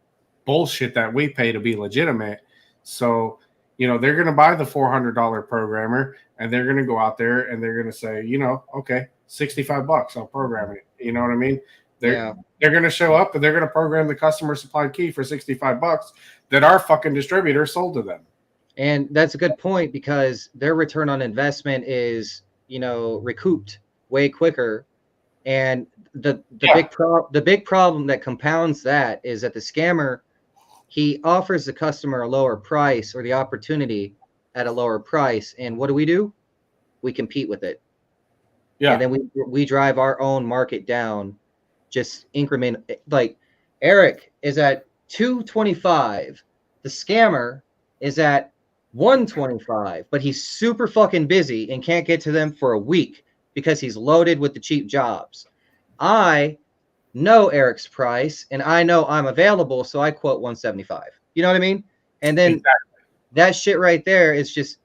bullshit that we pay to be legitimate. So, they're going to buy the $400 programmer and they're going to go out there and they're going to say, okay, $65, I'll program it. You know what I mean? They're going to show up and they're going to program the customer supplied key for $65 that our fucking distributor sold to them. And that's a good point, because their return on investment is, recouped way quicker. And the big problem that compounds that is that the scammer, he offers the customer a lower price, or the opportunity at a lower price. And what do? We compete with it. Yeah. And then we drive our own market down, just increment. Like Eric is at 225. The scammer is at 125, but he's super fucking busy and can't get to them for a week because he's loaded with the cheap jobs. I know Eric's price and I know I'm available, so I quote 175. You know what I mean? And then that shit right there is just,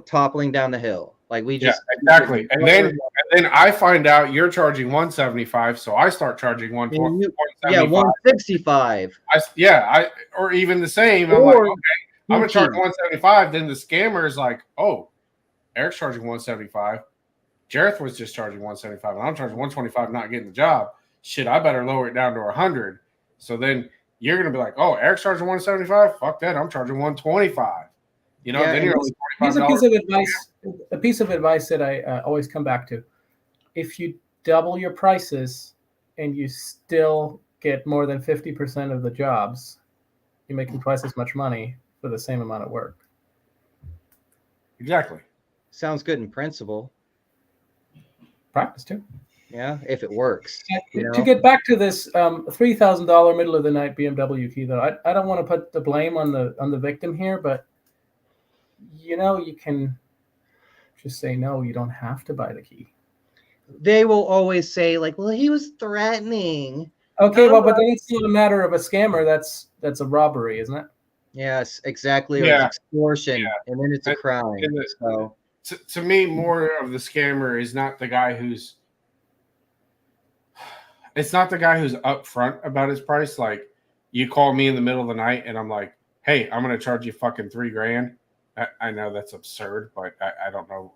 toppling down the hill. Like we just exactly. And then I find out you're charging 175, so I start charging 175. Yeah, 165. Or even the same. I'm like, okay, I'm gonna charge 175. Then the scammer is like, "Oh, Eric's charging 175. Jareth was just charging 175, and I'm charging 125, not getting the job. Shit, I better lower it down to 100." So then you're gonna be like, "Oh, Eric's charging 175. Fuck that, I'm charging 125." Then you're only here's a piece of advice that I always come back to. If you double your prices and you still get more than 50% of the jobs, you're making twice as much money. for the same amount of work. Exactly. Sounds good in principle. Practice too. Yeah, if it works. You To know? get back to this $3,000 middle of the night BMW key, though, I don't want to put the blame on the victim here, but you can just say no. You don't have to buy the key. They will always say like, "Well, he was threatening." Okay, well, but then it's not a matter of a scammer. That's a robbery, isn't it? Yes, exactly. Or Yeah. it's extortion, and then it's a crime. And the- So To me, more of the scammer is not the guy who's. It's not the guy who's upfront about his price. Like, you call me in the middle of the night, and I'm like, "Hey, I'm going to charge you fucking $3,000." I know that's absurd, but I don't know.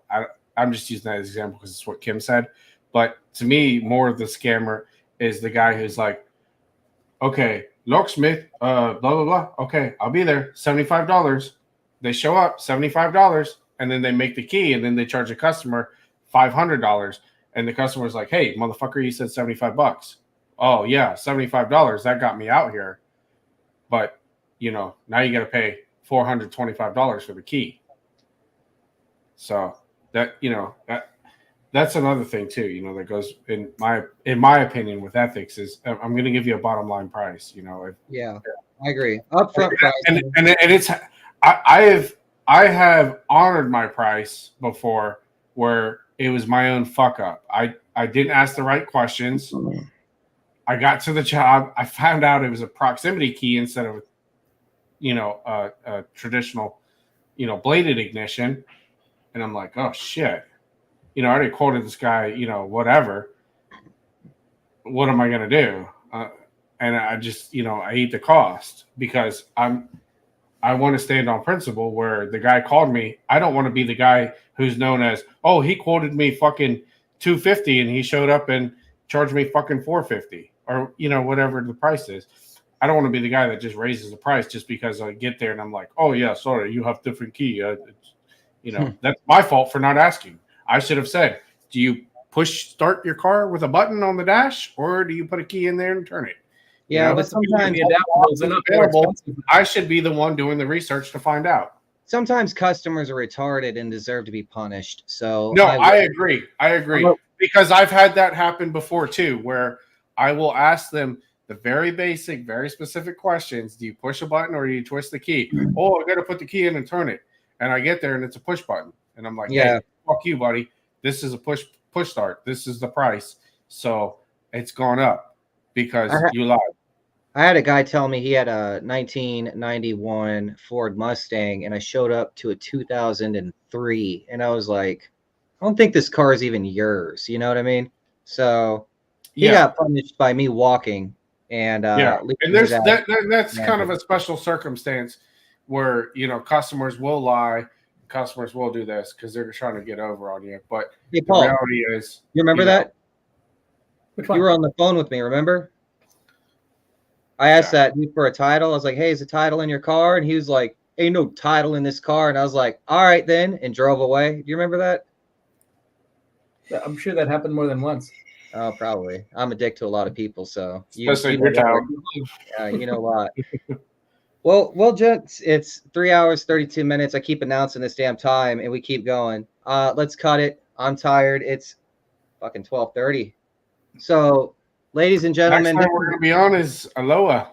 I'm just using that as an example because it's what Kim said. But to me, more of the scammer is the guy who's like, "Okay, Locksmith, blah blah blah. Okay, I'll be there. $75." They show up, $75, and then they make the key, and then they charge the customer $500, and the customer's like, "Hey, motherfucker, you said $75." Oh yeah, $75. That got me out here, but now you got to pay $425 for the key. So that's another thing too. That goes in my opinion with ethics is I'm going to give you a bottom line price. yeah, I agree. Upfront price. And it's I have honored my price before where it was my own fuck up. I didn't ask the right questions. I got to the job. I found out it was a proximity key instead of a traditional bladed ignition, and I'm like, oh shit. I already quoted this guy, whatever. What am I going to do? And I just, I eat the cost because I want to stand on principle where the guy called me. I don't want to be the guy who's known as, oh, he quoted me fucking $250 and he showed up and charged me fucking $450 or, whatever the price is. I don't want to be the guy that just raises the price just because I get there and I'm like, oh yeah, sorry, you have different key. That's my fault for not asking. I should have said, do you push start your car with a button on the dash or do you put a key in there and turn it? Yeah, but sometimes the adaptables are not available. I should be the one doing the research to find out. Sometimes customers are retarded and deserve to be punished. So no, I agree. Because I've had that happen before too, where I will ask them the very basic, very specific questions. Do you push a button or do you twist the key? Oh, I got to put the key in and turn it. And I get there and it's a push button. And I'm like, yeah, hey, fuck you, buddy. This is a push start. This is the price. So it's gone up because you lied. I had a guy tell me he had a 1991 Ford Mustang, and I showed up to a 2003, and I was like, I don't think this car is even yours. You know what I mean? So he got punished by me walking, and and there's that's kind of a special circumstance where customers will lie, customers will do this because they're trying to get over on you. But hey, Paul, the reality is, you remember that? Which one? You were on the phone with me, remember? I asked that dude for a title. I was like, hey, is a title in your car? And he was like, ain't no title in this car. And I was like, all right then, and drove away. Do you remember that? I'm sure that happened more than once. Oh, probably. I'm a dick to a lot of people, so especially in your town. Yeah, you know a lot. Well, gents, it's 3 hours, 32 minutes. I keep announcing this damn time, and we keep going. Let's cut it. I'm tired. It's fucking 12:30. So, ladies and gentlemen, next time we're going to be on is Aloha.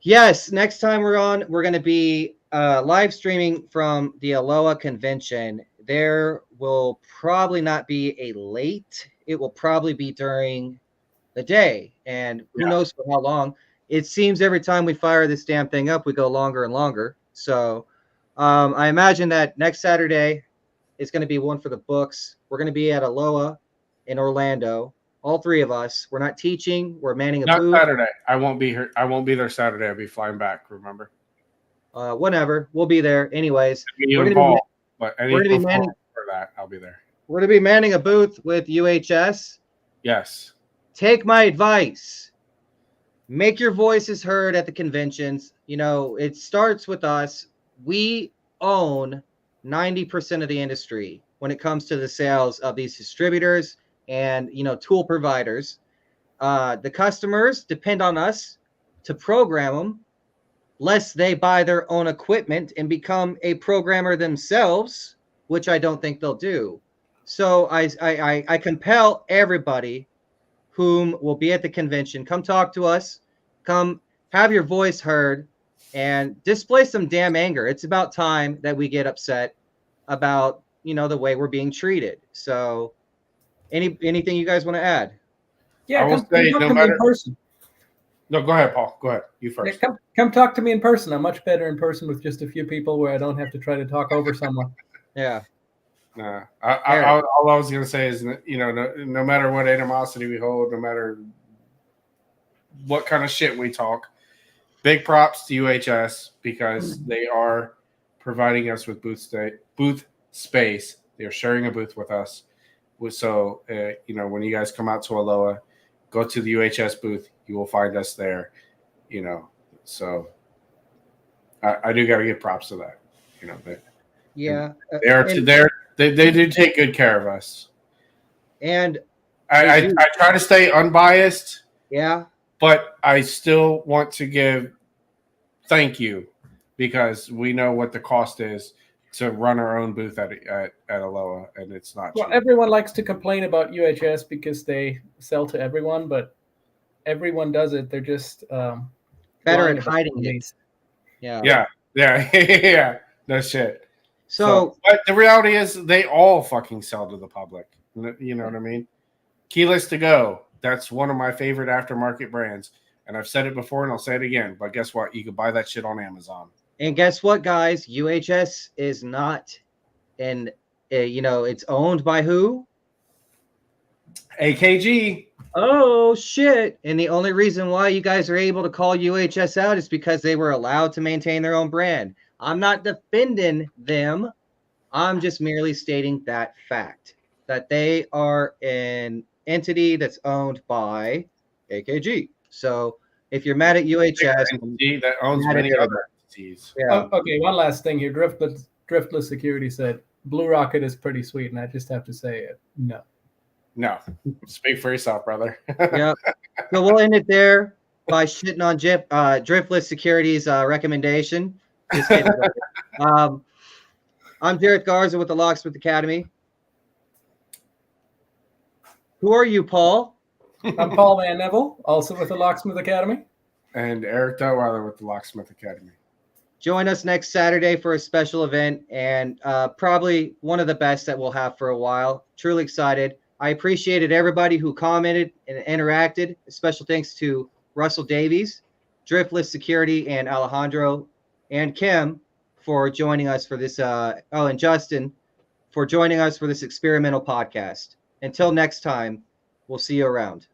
Yes, next time we're on, we're going to be live streaming from the Aloha convention. There will probably not be a late. It will probably be during the day, and who knows for how long. It seems every time we fire this damn thing up, we go longer and longer. So I imagine that next Saturday is going to be one for the books. We're going to be at Aloha in Orlando. All three of us. We're not teaching. We're manning a booth. Not Saturday. I won't be here. I won't be there Saturday. I'll be flying back. Remember? Whatever. We'll be there. Anyways, we're going to be manning for that. I'll be there. We're going to be manning a booth with UHS. Yes. Take my advice. Make your voices heard at the conventions. It starts with us. We own 90% of the industry when it comes to the sales of these distributors and tool providers. The customers depend on us to program them lest they buy their own equipment and become a programmer themselves, which I don't think they'll do. So I compel everybody whom will be at the convention, come talk to us, come have your voice heard, and display some damn anger. It's about time that we get upset about, you know, the way we're being treated. So anything you guys want to add? Yeah, I will come say, talk no to me in matter- person. No, go ahead, Paul. Go ahead. You Yeah, first. come talk to me in person. I'm much better in person with just a few people where I don't have to try to talk over someone. Yeah. Nah, Eric. all I was going to say is, you know, no matter what animosity we hold, no matter what kind of shit we talk, big props to UHS because they are providing us with booth space. They're sharing a booth with us. So, you know, when you guys come out to Aloha, go to the UHS booth. You will find us there, you know. So I do got to give props to that. You know, Yeah. they do take good care of us. And I try to stay unbiased. yeah. But I still want to give thank you because we know what the cost is to run our own booth at Aloha, and it's not Well, cheap. everyone likes to complain about UHS because they sell to everyone, but everyone does it. They're just Better lying at about hiding it. it. Yeah. Yeah. No shit. So but the reality is they all fucking sell to the public. You know what I mean? Keyless to Go. That's one of my favorite aftermarket brands. And I've said it before and I'll say it again. But guess what? You can buy that shit on Amazon. and guess what, guys? UHS is not you know, it's owned by who? AKG. Oh shit. And the only reason why you guys are able to call UHS out is because they were allowed to maintain their own brand. I'm not defending them. I'm just merely stating that fact that they are an entity that's owned by AKG. So if you're mad at UHS, Entity that owns Mad at many everybody. other entities. yeah. Oh, okay, one last thing here. Driftless Security said Blue Rocket is pretty sweet, and I just have to say it. No. No. Speak for yourself, brother. Yep. So we'll end it there by shitting on Driftless Security's recommendation. Just kidding. I'm Derek Garza with the Locksmith Academy. Who are you, Paul? I'm Paul Van Neville, also with the Locksmith Academy. And Eric Detweiler with the Locksmith Academy. Join us next Saturday for a special event and probably one of the best that we'll have for a while. Truly excited. I appreciated everybody who commented and interacted. Special thanks to Russell Davies, Driftless Security, and Alejandro and Kim for joining us for this. And Justin for joining us for this experimental podcast. Until next time, we'll see you around.